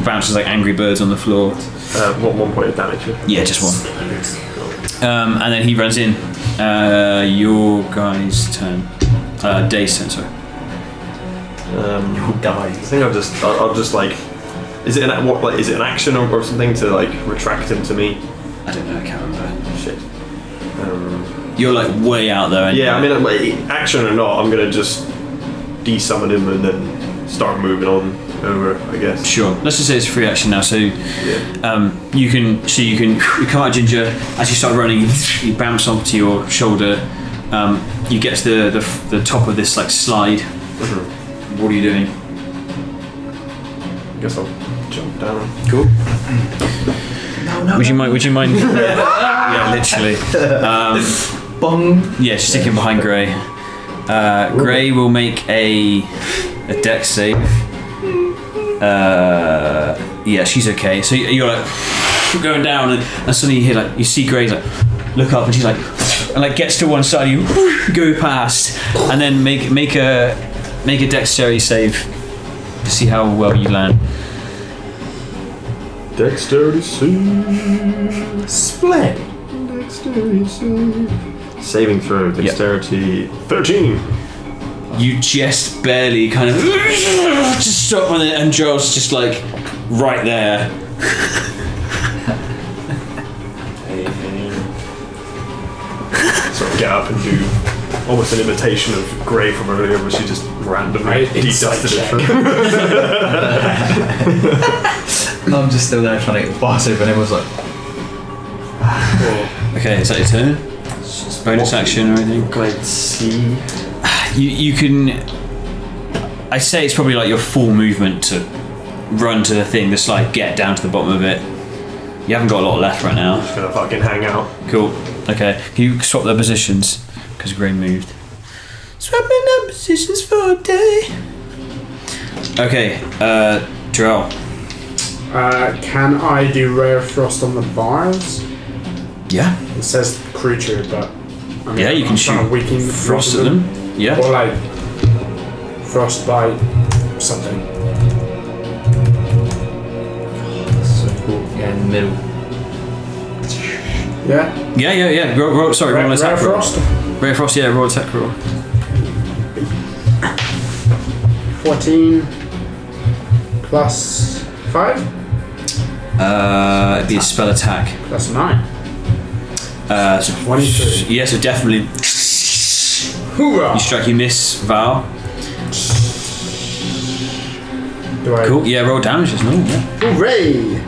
Speaker 4: bounces like angry birds on the floor.
Speaker 2: What 1 point of damage?
Speaker 4: Yeah, just 1. And then he runs in. Your guy's turn. Day's turn, sorry.
Speaker 2: I think I'll just like. Is it an action or something to like retract him to me?
Speaker 4: I don't know, I can't remember.
Speaker 2: Shit.
Speaker 4: You're like way out there.
Speaker 2: Yeah, I mean, action or not, I'm gonna just de-summon him and then start moving on over, I guess.
Speaker 4: Sure. Let's just say it's a free action now. So, you come at Ginger as you start running. You bounce onto your shoulder. You get to the top of this like slide.
Speaker 2: Mm-hmm.
Speaker 4: What are you doing?
Speaker 2: I guess I'll jump down.
Speaker 4: Cool. Would you mind? Yeah, literally.
Speaker 5: Bong.
Speaker 4: Yeah, just sticking behind Grey. Grey will make a dex save. Yeah, she's okay. So you're like going down, and suddenly you hear you see Grey look up, and she's gets to one side. You go past, and then make a dexterity save to see how well you land.
Speaker 2: Dexterity save.
Speaker 5: Split.
Speaker 2: Dexterity save. Saving throw. Dexterity 13.
Speaker 4: You just barely kind of just stop on it, and Joel's just like right there.
Speaker 2: Sort of get up and do almost an imitation of Grey from earlier, where she just randomly de-dusted it.
Speaker 5: I'm just still there trying to get the boss open. Everyone's like,
Speaker 4: Okay, is that your turn? Bonus action or anything?
Speaker 2: Can I see?
Speaker 4: You can. I say it's probably like your full movement to run to the thing, the slide, get down to the bottom of it. You haven't got a lot left right now.
Speaker 2: Just gonna fucking hang out.
Speaker 4: Cool. Okay. Can you swap their positions? Because Grey moved. Swapping up positions for a day. Okay. Drell.
Speaker 1: Can I do Ray of Frost on the bars?
Speaker 4: Yeah.
Speaker 1: It says creature, but I mean,
Speaker 4: Yeah, you can
Speaker 1: I'm trying to weaken
Speaker 4: frost at them. Yeah.
Speaker 1: Or like frostbite something.
Speaker 5: so cool. Yeah, in the middle.
Speaker 1: Yeah.
Speaker 4: Yeah. Roll, sorry, roll an
Speaker 1: Ray
Speaker 4: attack
Speaker 1: of
Speaker 4: roll.
Speaker 1: Frost.
Speaker 4: Ray of Frost, yeah, roll attack roll.
Speaker 1: 14 plus 5
Speaker 4: It'd be a spell attack.
Speaker 1: plus 9.
Speaker 4: So
Speaker 1: 23.
Speaker 4: Yeah, so definitely
Speaker 1: Hoorah!
Speaker 4: you strike, you miss, Val.
Speaker 1: Do I?
Speaker 4: Cool. Yeah, roll damage as normal. Yeah.
Speaker 1: Hooray!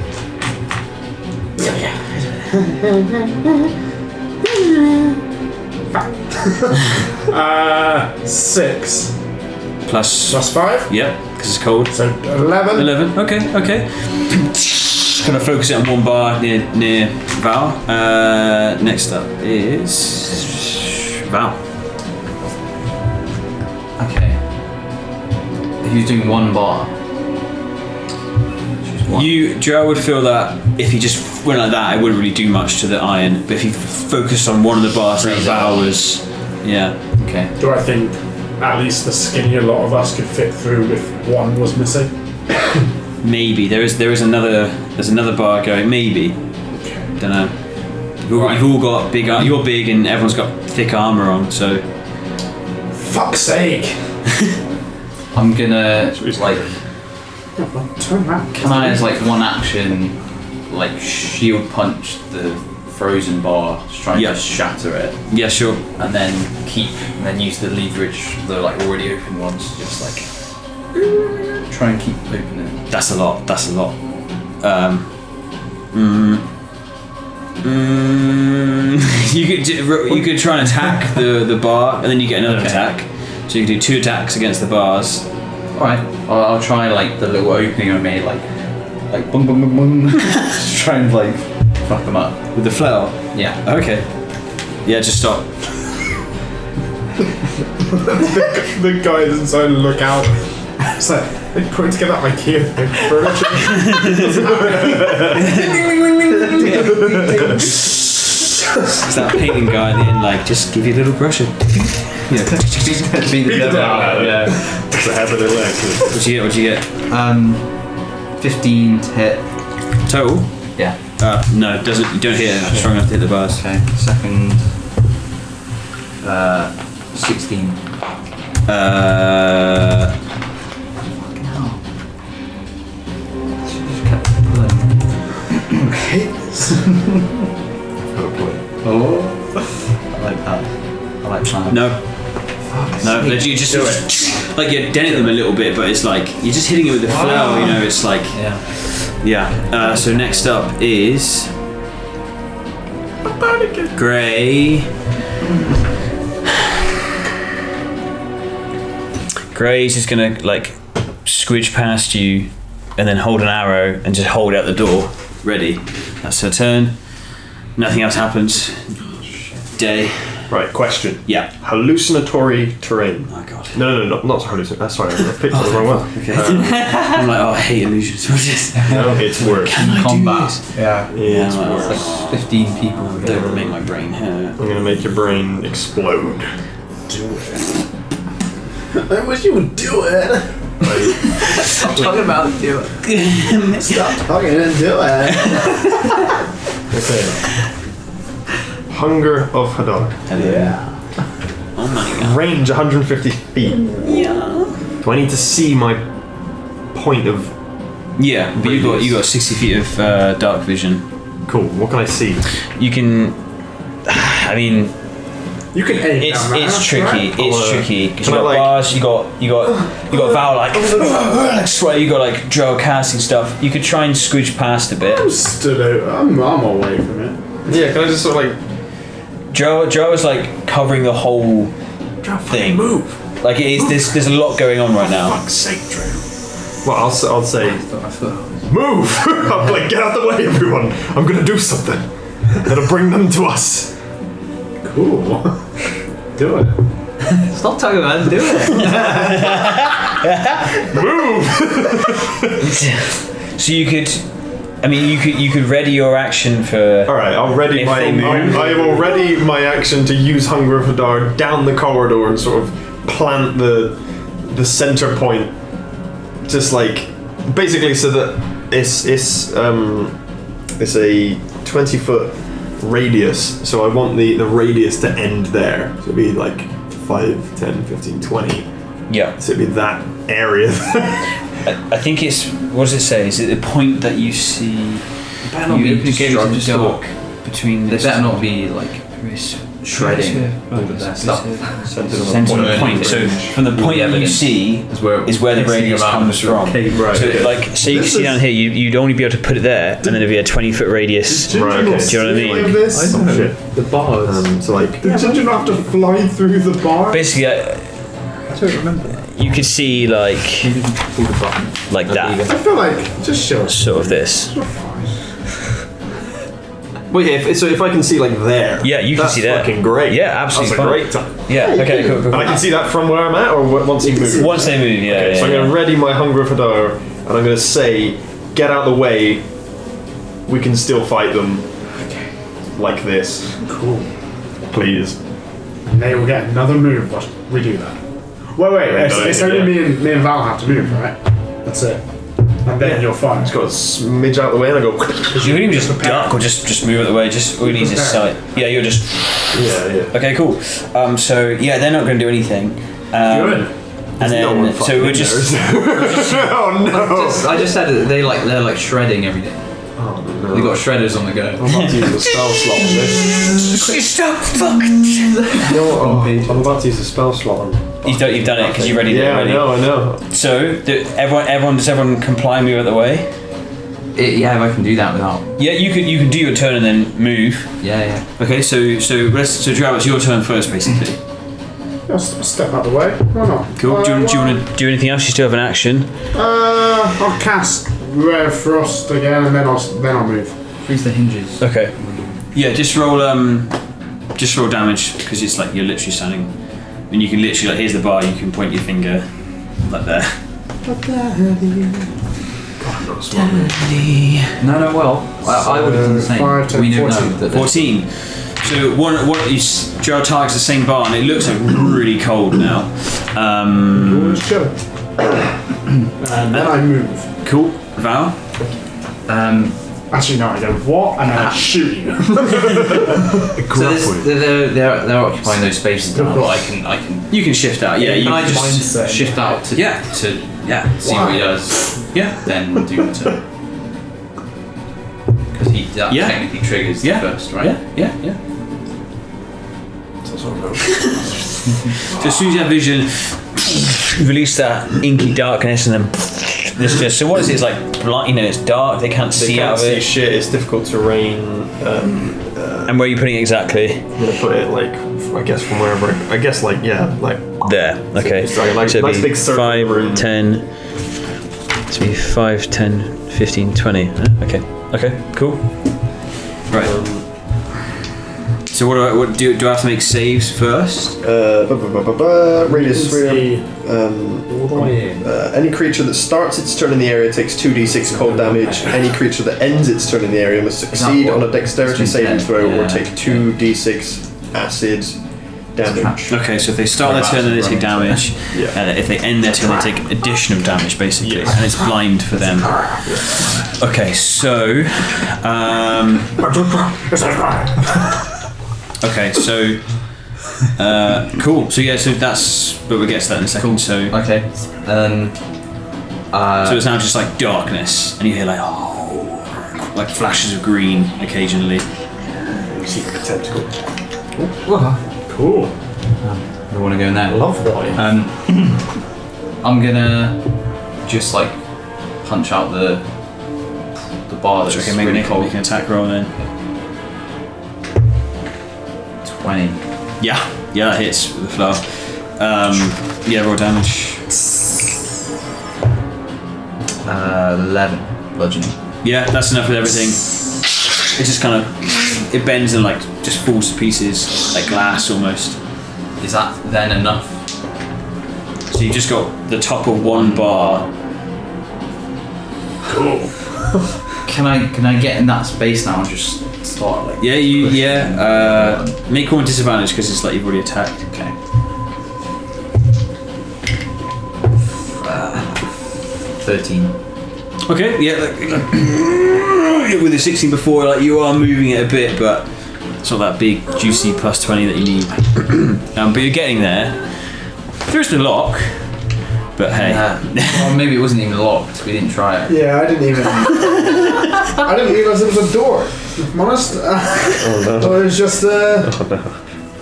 Speaker 2: Six
Speaker 4: Plus.
Speaker 2: plus 5.
Speaker 4: Yep, because it's cold.
Speaker 2: So 11.
Speaker 4: 11. Okay. Kind of focus it on one bar near Val. Next up is Val.
Speaker 5: Okay. If he was doing one bar. Choose one.
Speaker 4: Joe would feel that if he just went like that, it wouldn't really do much to the iron. But if he focused on one of the bars that Val was,
Speaker 5: Okay.
Speaker 2: Do I think at least the skinnier lot of us could fit through if one was missing?
Speaker 4: maybe there's another bar going. Maybe.
Speaker 2: Okay.
Speaker 4: Don't know. You've all got big. You're big, and everyone's got thick armor on. So.
Speaker 2: Fuck's sake!
Speaker 5: I'm gonna like.
Speaker 2: Turn around.
Speaker 5: Can I, as like one action, like shield punch the frozen bar to try and
Speaker 4: Yeah.
Speaker 5: just shatter it,
Speaker 4: Yeah, sure.
Speaker 5: and then use the leverage, the like already open ones, to just like try and keep opening.
Speaker 4: That's a lot. You could try and attack the bar, and then you get another attack. So you can do 2 attacks against the bars.
Speaker 5: All right, I'll try like the little opening I made, like boom, boom, boom, boom. Just try and like fuck them up.
Speaker 4: With the flail?
Speaker 5: Yeah.
Speaker 4: Okay. Yeah, just stop.
Speaker 2: The guys inside look out. It's like they put together IKEA furniture.
Speaker 4: It's that painting guy at the end, like, just give you a little brush of.
Speaker 5: Beat the devil out. Yeah.
Speaker 2: It's a habit of legs.
Speaker 4: What'd you get?
Speaker 5: 15 to hit.
Speaker 4: Total?
Speaker 5: Yeah.
Speaker 4: No, it doesn't. You don't hit it strong enough to hit the bars.
Speaker 5: Okay. Second. 16. Fucking hell. She just kept pulling.
Speaker 2: I hate this.
Speaker 5: Oh. I like that. I like that.
Speaker 4: No. You just like you're denting them a little bit, but it's like you're just hitting it with the flail. You know, it's like yeah. So next up is Gray. Gray's just gonna like squidge past you, and then hold an arrow and just hold out the door, ready. That's her turn. Nothing else happens. Day.
Speaker 3: Right, question.
Speaker 4: Yeah.
Speaker 3: Hallucinatory terrain.
Speaker 4: Oh god.
Speaker 3: No, not hallucinatory. Sorry, I picked the wrong one.
Speaker 4: Okay. I'm like, oh, I hate illusions.
Speaker 3: No, it's worse.
Speaker 4: Can I
Speaker 5: Combat.
Speaker 4: do this?
Speaker 2: Yeah.
Speaker 3: It's
Speaker 4: I'm like,
Speaker 3: worse.
Speaker 5: It's like 15 people.
Speaker 4: Don't make my brain hurt.
Speaker 3: I'm gonna make your brain explode.
Speaker 2: Do it. I wish you would do it.
Speaker 5: Stop talking about it. Do it.
Speaker 2: Stop talking and do it.
Speaker 3: Okay. Hunger of Hadar.
Speaker 2: Yeah.
Speaker 4: Oh my god.
Speaker 3: Range 150 feet.
Speaker 4: Yeah.
Speaker 3: Do I need to see my point of...
Speaker 4: Yeah, but you got 60 feet of dark vision.
Speaker 3: Cool, what can I see?
Speaker 4: You can. I mean,
Speaker 2: You can aim down that,
Speaker 4: it's tricky.
Speaker 2: right?
Speaker 4: It's tricky because you
Speaker 3: Can I,
Speaker 4: got
Speaker 3: like-
Speaker 4: bars. You got Val like sweat. You got like Drow casting stuff. You could try and squidge past a bit.
Speaker 2: I'm stood out. I'm away from it.
Speaker 3: Yeah, can I just sort of like...
Speaker 4: Joe is like covering the whole thing.
Speaker 2: Move.
Speaker 4: Like it is. There's a lot going on right now.
Speaker 2: Fuck's sake, Drew.
Speaker 3: Well, I'll say... Move! I'm like, get out the way, everyone! I'm gonna do something. That'll bring them to us.
Speaker 2: Cool. Do it.
Speaker 5: Stop talking about it. Do it.
Speaker 3: Move!
Speaker 4: So you could. I mean, you could ready your action for.
Speaker 3: Alright, I'll ready
Speaker 4: If
Speaker 3: my...
Speaker 4: they move.
Speaker 3: I will ready my action to use Hunger of Hadar down the corridor and sort of plant the center point. Just like... Basically so that it's a 20-foot radius, so I want the radius to end there. So it'd be like 5, 10, 15, 20.
Speaker 4: Yeah.
Speaker 3: So it'd be that area.
Speaker 4: I think it's. What does it say? Is it the point that you see?
Speaker 5: Better not be
Speaker 4: You go to the
Speaker 5: destructive.
Speaker 4: dark between.
Speaker 5: They
Speaker 4: this
Speaker 5: better not be like shredding all of their stuff.
Speaker 4: Centered on a point. So from the point you see is where the radius comes from.
Speaker 3: Right.
Speaker 4: So
Speaker 3: okay.
Speaker 4: like, so you can see down here, you'd only be able to put it there, and then it'd be a 20-foot radius.
Speaker 3: Right, okay.
Speaker 4: Do you know what I mean?
Speaker 2: This?
Speaker 3: Oh, shit.
Speaker 2: The bars.
Speaker 3: So like,
Speaker 2: Did you not have to fly through the bar?
Speaker 4: Basically,
Speaker 5: I don't remember.
Speaker 4: you could see like
Speaker 5: Pull the button.
Speaker 4: that,
Speaker 2: I feel like just show us.
Speaker 4: sort of this.
Speaker 3: wait, if I can see like there,
Speaker 4: Yeah, you can
Speaker 3: that's
Speaker 4: see there.
Speaker 3: fucking great.
Speaker 4: Yeah, absolutely
Speaker 3: That's a
Speaker 4: fine.
Speaker 3: great time.
Speaker 4: Yeah. Okay. Cool.
Speaker 3: And I can see that from where I'm at, or once you move.
Speaker 4: Once they move, yeah.
Speaker 3: Okay,
Speaker 4: yeah,
Speaker 3: so I'm
Speaker 4: yeah.
Speaker 3: going to ready my Hunger of Hadar, and I'm going to say, get out of the way. We can still fight them. Like this,
Speaker 2: Cool.
Speaker 3: please.
Speaker 2: And they will get another move while we do that. Wait, it's only me and Val have to move, right? That's it. And then you're fine.
Speaker 3: Just got to smidge out the way, and I go.
Speaker 4: You can even just duck or just move out the way. Just all you need is sight. Yeah, you're just.
Speaker 3: Yeah.
Speaker 4: Okay, cool. So yeah, they're not going to do anything.
Speaker 2: Good.
Speaker 4: And then so we're just.
Speaker 3: Oh no!
Speaker 5: I just said that they're like shredding everything.
Speaker 3: Oh no!
Speaker 5: They got shredders on the go.
Speaker 3: I'm about to use a spell slot on this.
Speaker 4: Stop! Fuck!
Speaker 3: I'm about to use a spell slot on.
Speaker 4: You've done it because you're ready.
Speaker 3: Yeah,
Speaker 4: ready.
Speaker 3: I know.
Speaker 4: So does everyone comply and move out the way?
Speaker 5: Yeah, if I can do that without.
Speaker 4: Yeah, you can do your turn and then move.
Speaker 5: Yeah.
Speaker 4: Okay, so Drow, it's your turn first, basically.
Speaker 2: Just step out the way. Why not?
Speaker 4: Cool. Do you want to do anything else? You still have an action.
Speaker 2: I'll cast Rare Frost again, and then I'll move.
Speaker 5: Freeze the hinges.
Speaker 4: Okay. Yeah, just roll damage because it's like you're literally standing, and you can literally like here's the bar. You can point your finger like there.
Speaker 3: God, I'm not smart.
Speaker 5: No. Well, I would have done the same.
Speaker 2: 5, 10,
Speaker 5: we don't
Speaker 2: 14.
Speaker 5: know that.
Speaker 4: 14. So Gerald targets the same bar, and it looks like really cold now.
Speaker 2: Always chill. And then I move.
Speaker 4: Cool. Val.
Speaker 2: Actually, no, I go what? And then I shoot you.
Speaker 5: So they're occupying those spaces now. But I can.
Speaker 4: You can shift out. Yeah.
Speaker 5: Can I just
Speaker 2: mindset.
Speaker 5: shift out to
Speaker 4: Yeah.
Speaker 5: see
Speaker 2: Why?
Speaker 5: what he does?
Speaker 4: Yeah.
Speaker 5: Then do the turn. Because that
Speaker 4: Yeah.
Speaker 5: technically triggers
Speaker 4: Yeah.
Speaker 5: the first, right?
Speaker 4: Yeah. So as soon as you have vision, you release that inky darkness, and then this just. So what is it? It's like blind. It's dark. They can't see out of
Speaker 3: See
Speaker 4: it.
Speaker 3: shit. It's difficult terrain.
Speaker 4: And where are you putting it exactly?
Speaker 3: I'm gonna put it like I guess from wherever. I guess like
Speaker 4: There. Okay.
Speaker 3: It's like
Speaker 4: So
Speaker 3: nice
Speaker 4: it'd
Speaker 3: big
Speaker 4: be
Speaker 3: circle
Speaker 4: 5,
Speaker 3: room.
Speaker 4: 10. It's be 5, 10, 15, 20. Okay. Cool. Right. So what do I have to make saves first?
Speaker 3: Radius sphere.
Speaker 2: All the way in.
Speaker 3: Any creature that starts its turn in the area takes 2d6 cold damage. Any creature that ends its turn in the area must succeed on a dexterity saving throw or take 2d6 acid damage.
Speaker 4: Okay, so if they start their turn, then they take damage.
Speaker 3: Yeah.
Speaker 4: If they end their turn, they take additional damage, basically, and it's blind for them. Okay, so. Okay, so. Cool. So yeah, so that's. But we'll get to that in a second. So.
Speaker 5: Okay.
Speaker 4: So it's now just like darkness, and you hear like like flashes of green occasionally.
Speaker 3: Secret tentacle.
Speaker 2: Cool.
Speaker 5: I want to go in there.
Speaker 2: Love boy.
Speaker 5: I'm gonna just like punch out the bar that's
Speaker 4: Okay,
Speaker 5: really
Speaker 4: make
Speaker 5: cold.
Speaker 4: an attack roll then.
Speaker 5: 20.
Speaker 4: Yeah, that hits with the flower. Yeah, roll damage.
Speaker 5: 11 bludgeoning.
Speaker 4: Yeah, that's enough with everything. It just kind of it bends and like just falls to pieces, like glass almost.
Speaker 5: Is that then enough?
Speaker 4: So you just got the top of one bar.
Speaker 2: Cool.
Speaker 5: Can I get in that space now and just start like?
Speaker 4: Make one disadvantage because it's like you've already attacked.
Speaker 5: Okay. 13.
Speaker 4: Okay, yeah, with the 16 before, like you are moving it a bit, but it's not that big, juicy plus 20 that you need. But you're getting there. There's the lock, but hey.
Speaker 5: Well, maybe it wasn't even locked. We didn't try it.
Speaker 2: Yeah, I didn't realise it was a door. If I'm honest.
Speaker 3: Oh no.
Speaker 2: It was just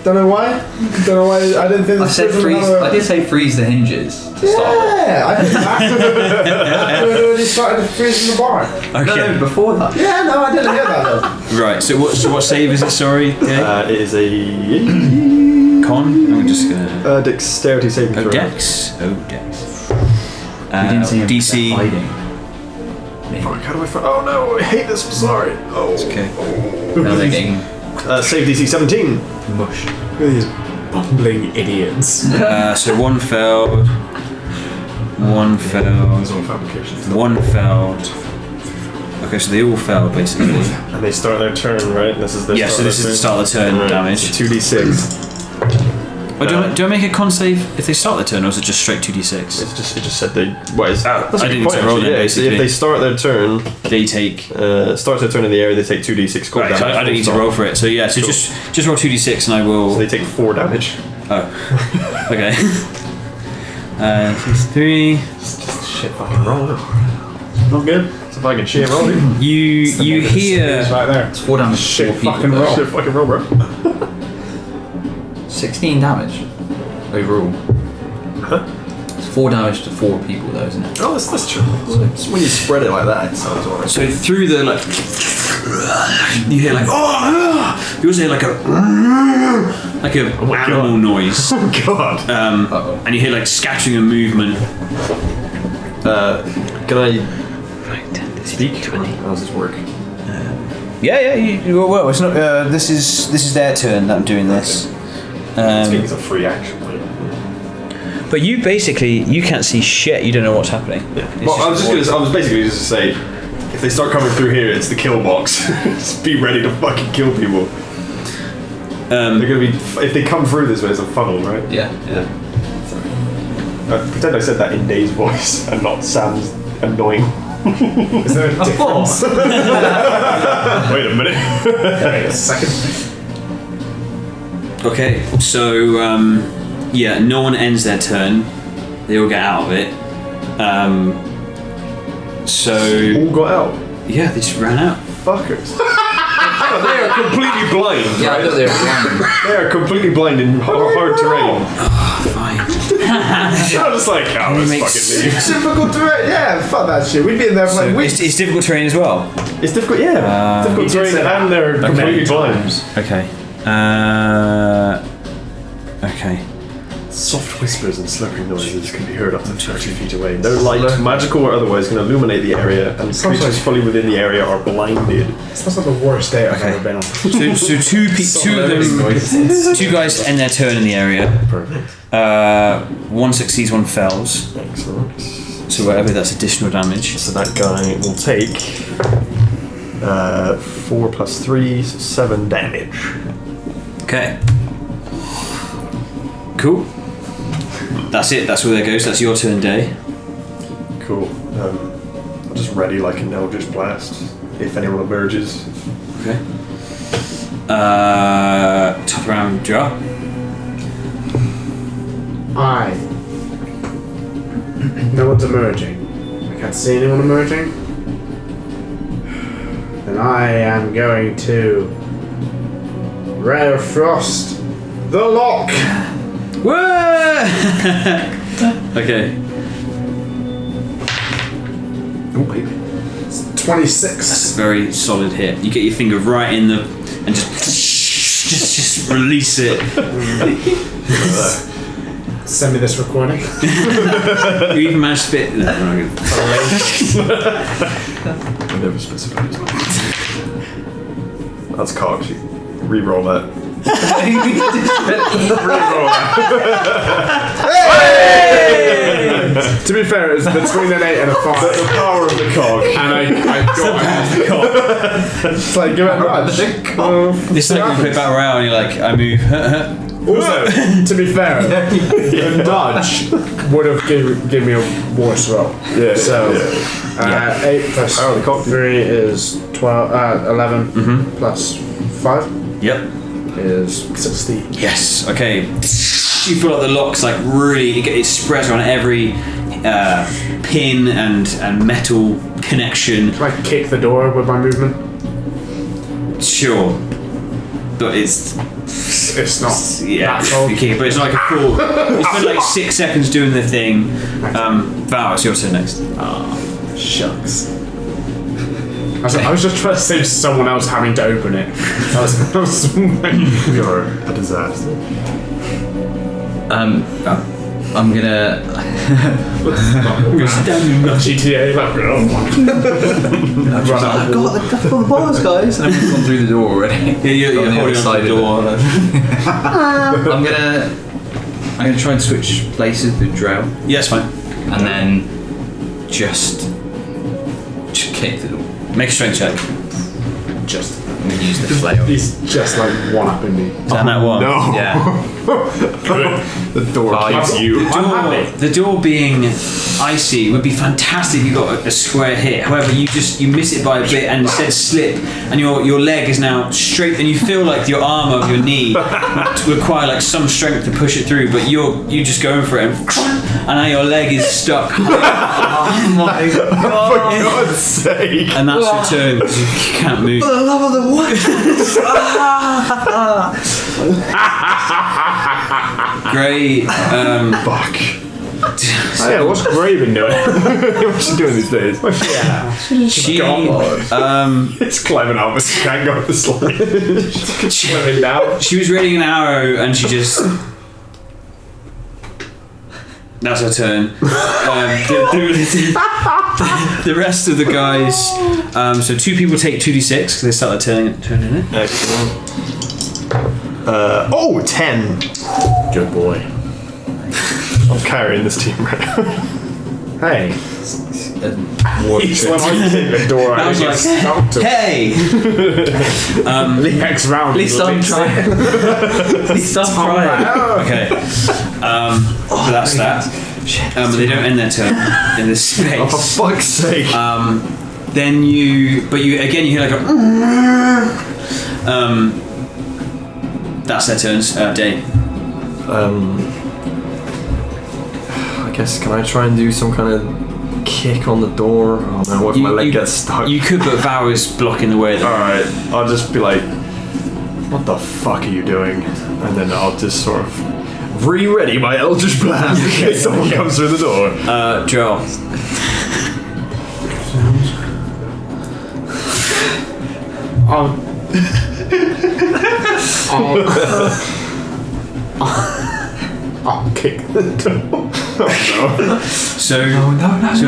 Speaker 2: Don't know why. I didn't think
Speaker 5: I said freeze. I did say freeze the hinges to start with.
Speaker 2: Yeah, I did that. When we started freezing the bar.
Speaker 4: Okay.
Speaker 5: No, before that.
Speaker 2: Yeah, no, I didn't hear that though.
Speaker 4: Right. So what save is it? Sorry.
Speaker 3: It is a
Speaker 4: Con. I'm just gonna.
Speaker 3: dexterity saving throw.
Speaker 4: Dex. Dex.
Speaker 5: We didn't see him
Speaker 4: DC.
Speaker 5: hiding.
Speaker 3: Fuck, how do I oh no, I hate this, I'm sorry. Oh.
Speaker 4: It's okay.
Speaker 5: Now they're getting
Speaker 3: Save DC 17.
Speaker 5: mush.
Speaker 2: Look at these bumbling idiots.
Speaker 4: So one failed. One failed.
Speaker 3: It's all fabrication.
Speaker 4: One failed. Okay, so they all failed basically.
Speaker 3: And they start their turn, right? This is the
Speaker 4: Yeah, so this is the start of the turn damage.
Speaker 3: So 2d6.
Speaker 4: Oh, do I make a con save if they start the turn, or is it just straight 2d6?
Speaker 3: It just said they. What is that? That's a
Speaker 4: I
Speaker 3: good
Speaker 4: didn't
Speaker 3: point,
Speaker 4: roll
Speaker 3: actually,
Speaker 4: it,
Speaker 3: yeah. So if
Speaker 4: basically.
Speaker 3: they start their turn,
Speaker 4: They take.
Speaker 3: starts their turn in the area, they take 2d6 cold
Speaker 4: Right, so
Speaker 3: damage.
Speaker 4: I don't need to roll for it. So yeah, so
Speaker 3: Cool.
Speaker 4: just roll 2d6 and I
Speaker 3: So
Speaker 4: will.
Speaker 3: they take 4 damage.
Speaker 4: Oh, okay. 3.
Speaker 3: Just shit fucking roll. Not good. It's a fucking shit roll.
Speaker 4: You hear.
Speaker 2: It's right there.
Speaker 5: It's 4 damage. to
Speaker 2: Shit
Speaker 5: 4 people.
Speaker 2: fucking roll.
Speaker 3: Shit fucking roll, bro.
Speaker 5: 16 damage overall.
Speaker 3: Huh?
Speaker 5: It's 4 damage to 4 people, though, isn't it?
Speaker 3: Oh, that's true. It's when you spread it like that, it sounds alright.
Speaker 4: So through the like, you hear like you also hear like a animal noise,
Speaker 3: Oh god.
Speaker 4: and you hear like scattering and movement.
Speaker 3: Can I speak? How does this work?
Speaker 4: Yeah. Well, it's not. This is their turn that I'm doing this.
Speaker 3: Speaking's a free action, right?
Speaker 4: But you can't see shit. You don't know what's happening.
Speaker 3: Yeah. Well, I was basically just to say, if they start coming through here, it's the kill box. Just be ready to fucking kill people. They're gonna be if they come through this way, it's a funnel, right?
Speaker 5: Yeah.
Speaker 3: Pretend I said that in Dave's voice and not Sam's annoying.
Speaker 2: Is there a difference?
Speaker 3: Wait a minute.
Speaker 2: Wait a second.
Speaker 4: Okay, so yeah, no one ends their turn. They all get out of it. So
Speaker 3: All got out.
Speaker 4: yeah, they just ran out.
Speaker 3: Fuckers. They are completely blind.
Speaker 5: Yeah, I
Speaker 3: right?
Speaker 5: know they're blind.
Speaker 3: They are completely blind in hard terrain.
Speaker 4: Fine.
Speaker 3: I'm just like, oh, let's fucking leave.
Speaker 2: It's difficult terrain. Yeah, fuck that shit. We'd be in there for like weeks.
Speaker 4: It's difficult terrain as well.
Speaker 3: It's difficult, yeah. Difficult terrain, and they're completely blind.
Speaker 4: Okay. Okay.
Speaker 3: Soft whispers and slurping noises can be heard up to 30 feet away. No light, magical or otherwise, can illuminate the area, and creatures fully within the area are blinded.
Speaker 2: That's not the worst day I've ever been on.
Speaker 4: So two of them, two guys end their turn in the area.
Speaker 3: Perfect.
Speaker 4: One succeeds, one fails.
Speaker 3: Excellent.
Speaker 4: So whatever, that's additional damage.
Speaker 3: So that guy will take 4 plus 3, so 7 damage.
Speaker 4: Okay. Cool. That's it. That's where that goes. That's your turn, Day.
Speaker 3: Cool. I'll just ready like an Eldritch Blast if anyone emerges.
Speaker 4: Okay. Top round draw.
Speaker 2: No one's emerging. I can't see anyone emerging. Then I am going to Ray of Frost the lock.
Speaker 4: Whoa! Okay.
Speaker 3: Oh, baby.
Speaker 2: 26.
Speaker 4: That's a very solid hit. You get your finger right in the and just release it.
Speaker 2: Send me this recording.
Speaker 4: You even managed to fit. No, I'm not
Speaker 3: I never specified. That's cocked. Reroll that.
Speaker 2: To be fair, it was between an 8 and a 5.
Speaker 3: The power of the cog.
Speaker 2: And I got it's like, give it a nudge.
Speaker 4: It's like you play Battle Royale and you're like, I move.
Speaker 2: Also, to be fair, the nudge would have given me a worse roll.
Speaker 3: Yeah.
Speaker 2: So, 8 plus
Speaker 3: Power of the cock.
Speaker 2: 3 is 12, 11 plus 5
Speaker 4: Yep.
Speaker 2: is 16.
Speaker 4: Yes. Okay. You feel like the lock's like really it spreads around every pin and metal connection.
Speaker 2: Can I kick the door with my movement?
Speaker 4: Sure. but it's
Speaker 2: not.
Speaker 4: yeah,
Speaker 2: that cold.
Speaker 4: you kick it, but it's like a full. You spend like 6 seconds doing the thing. Val, it's your turn next.
Speaker 2: Shucks. I was just trying to save someone else having to open it.
Speaker 3: You're a disaster.
Speaker 5: I'm gonna.
Speaker 2: GTA background.
Speaker 5: I've got the bars, guys. And I've gone through the door already.
Speaker 4: Yeah, you're holding on to the door.
Speaker 5: I'm gonna try and switch places with Drell,
Speaker 4: Yes, fine.
Speaker 5: and then just kick the door.
Speaker 4: Make a strength check.
Speaker 2: Just.
Speaker 5: I'm gonna use the flail.
Speaker 2: He's just like one up in me.
Speaker 4: Is that one?
Speaker 3: No.
Speaker 5: Yeah.
Speaker 3: The door keeps you.
Speaker 4: The door being icy would be fantastic if you got a square hit. However, you miss it by a bit and instead slip, and your leg is now straight, and you feel like your arm of your knee would require like some strength to push it through, but you just going for it, and now your leg is stuck.
Speaker 3: Oh my god! For God's sake!
Speaker 4: And that's your turn. You can't move.
Speaker 5: For the love of the what?
Speaker 4: Great.
Speaker 3: Fuck.
Speaker 2: Oh yeah, what's Gray been doing?
Speaker 3: What's she doing these days?
Speaker 2: Yeah.
Speaker 4: She
Speaker 3: It's climbing out, but she can't go up the slide.
Speaker 2: Swimming down.
Speaker 4: she was readying an arrow and she just. That's her turn. The rest of the guys. So 2 people take 2d6 because they start turning it.
Speaker 3: Excellent. 10.
Speaker 2: Good boy.
Speaker 3: I'm carrying this team right now.
Speaker 2: Hey.
Speaker 5: He's
Speaker 2: When I kick the door,
Speaker 4: I
Speaker 2: I
Speaker 4: was
Speaker 2: was
Speaker 4: like,
Speaker 2: stuck to
Speaker 4: hey!
Speaker 2: the next round.
Speaker 5: At least I'm trying. At least I'm trying.
Speaker 4: Okay. So that's that. But they don't end their turn in this space.
Speaker 3: Oh, for fuck's sake.
Speaker 4: Then you hear like a. That's their turns. Day.
Speaker 3: I guess, can I try and do some kind of kick on the door? Oh no, what if my leg gets stuck?
Speaker 4: You could, but Val is blocking the way.
Speaker 3: Alright, I'll just be like, what the fuck are you doing? And then I'll just sort of re-ready my Eldritch Blast in case someone comes through the door.
Speaker 4: Joel.
Speaker 2: I'll kick the door.
Speaker 4: So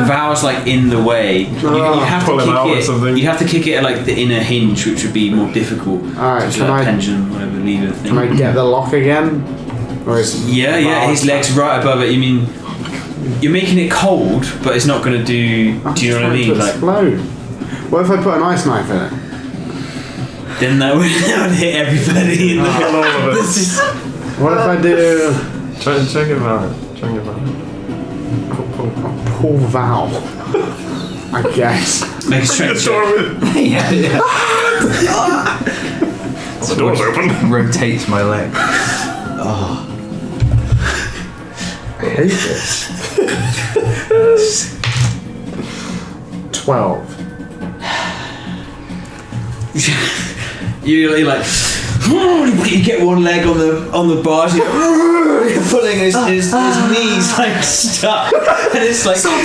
Speaker 4: Val's like in the way. You have to
Speaker 3: pull him out or
Speaker 4: kick
Speaker 3: something.
Speaker 4: it. You have to kick it at like the inner hinge, which would be more difficult.
Speaker 2: Alright,
Speaker 4: So
Speaker 2: can
Speaker 4: like
Speaker 2: I-
Speaker 4: pendulum, whatever lever thing.
Speaker 2: Can I get the lock again? Or is
Speaker 4: Yeah, his leg's right above it. You mean you're making it cold, but it's not going to do. Do you know what I mean? Like,
Speaker 2: explode. What if I put an ice knife in it?
Speaker 4: then that would hit everybody in the.
Speaker 3: Kill all of us.
Speaker 2: What if I do
Speaker 3: Try and get about it.
Speaker 2: pull valve? I guess.
Speaker 4: Make a strength check.
Speaker 5: Yeah.
Speaker 3: The door's open.
Speaker 5: Rotates my leg.
Speaker 2: I hate this. 12.
Speaker 4: You're like you get one leg on the bars, you're pulling his knees like stuck, and it's like stop.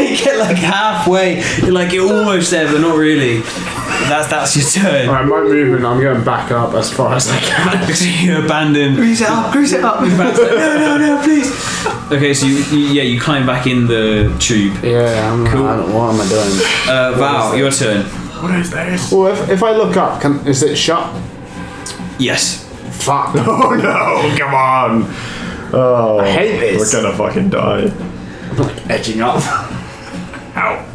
Speaker 4: You get like halfway. You're almost there, but not really. That's your turn.
Speaker 2: Alright, my movement, I'm going back up as far as I can.
Speaker 4: You abandon.
Speaker 5: Grease it up.
Speaker 4: Van's like, no, please. Okay, so you climb back in the tube.
Speaker 2: Yeah,
Speaker 4: Cool.
Speaker 2: what am I doing?
Speaker 4: Val, your turn.
Speaker 3: What is this?
Speaker 2: Well, if I look up, is it shut?
Speaker 4: Yes.
Speaker 2: Fuck.
Speaker 3: Oh no, come on. Oh,
Speaker 2: I hate this.
Speaker 3: We're gonna fucking die.
Speaker 2: I'm like edging up.
Speaker 3: Ow.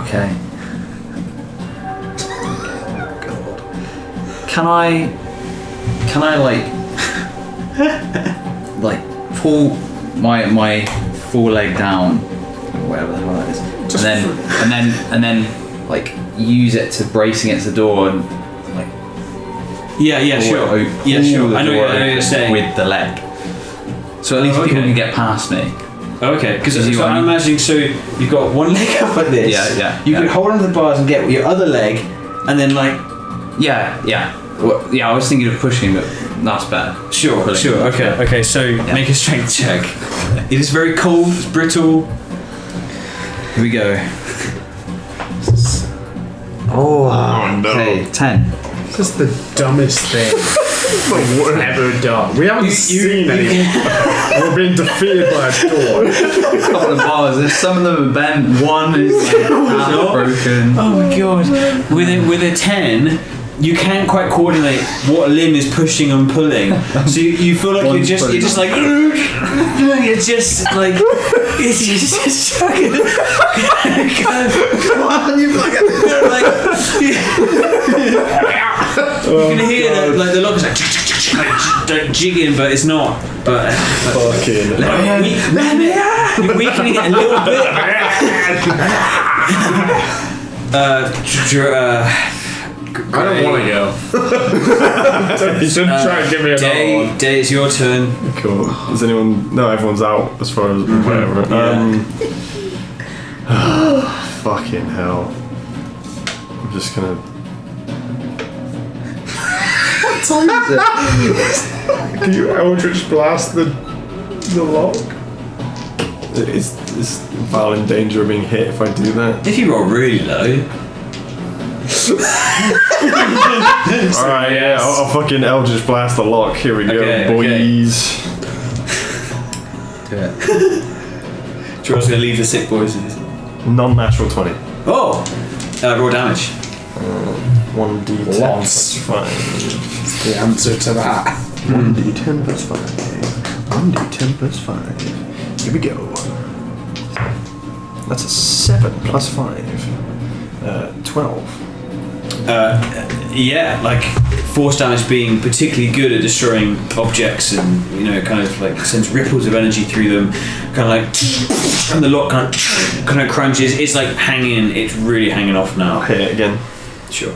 Speaker 5: Okay. Can I like pull my foreleg down, or whatever the hell that is, and then like use it to brace against the door and like
Speaker 4: Yeah, sure.
Speaker 5: pull
Speaker 4: Yeah, sure.
Speaker 5: the
Speaker 4: I know
Speaker 5: door
Speaker 4: what you're
Speaker 5: open
Speaker 4: saying.
Speaker 5: with the leg. So at least people can get past me.
Speaker 4: Okay, because
Speaker 5: You see what I
Speaker 4: I'm
Speaker 5: mean?
Speaker 4: imagining, so you've got one leg up like this.
Speaker 5: Yeah.
Speaker 4: You could hold onto the bars and get your other leg, and then like
Speaker 5: Yeah. Well, yeah, I was thinking of pushing, but that's bad.
Speaker 4: Sure. Okay. So make a strength check. It is very cold. It's brittle. Here we go.
Speaker 3: Oh no.
Speaker 5: Okay, 10.
Speaker 2: This is the dumbest thing we've ever done. We haven't seen anything. We're being defeated by a door.
Speaker 5: A couple of bars. Some of them are bent. One is like half broken.
Speaker 4: Oh my god. With a 10, you can't quite coordinate what limb is pushing and pulling. So you feel like you're just like it's just like come on, you like you can hear like the lock is like jigging, but it's not. But
Speaker 3: Fucking.
Speaker 4: you're weakening it a little bit.
Speaker 2: I don't want to go. You shouldn't try and give me another one.
Speaker 4: Day, it's your turn.
Speaker 3: Cool. Does anyone? No, everyone's out as far as whatever. Fucking hell. I'm just gonna.
Speaker 5: What time is it?
Speaker 2: Can you Eldritch Blast the lock?
Speaker 3: Is Val in danger of being hit if I do that?
Speaker 4: If you roll really low.
Speaker 3: Alright, yeah, I'll fucking Eldritch Blast the lock. Here we go, boys.
Speaker 4: Do it. Joel's gonna leave the Sik Bois.
Speaker 3: Non-natural 20.
Speaker 4: Oh! Raw damage.
Speaker 3: 1d10
Speaker 2: Lots.
Speaker 3: plus 5.
Speaker 2: That's the answer to that.
Speaker 3: 1d10 plus 5. 1d10 plus 5. Here we go. That's a 7 plus 5. 12.
Speaker 4: Yeah, like force damage being particularly good at destroying objects, and kind of like sends ripples of energy through them, kind of like, and the lock kind of crunches. It's like hanging. It's really hanging off now.
Speaker 3: I'll hit it again.
Speaker 4: Sure.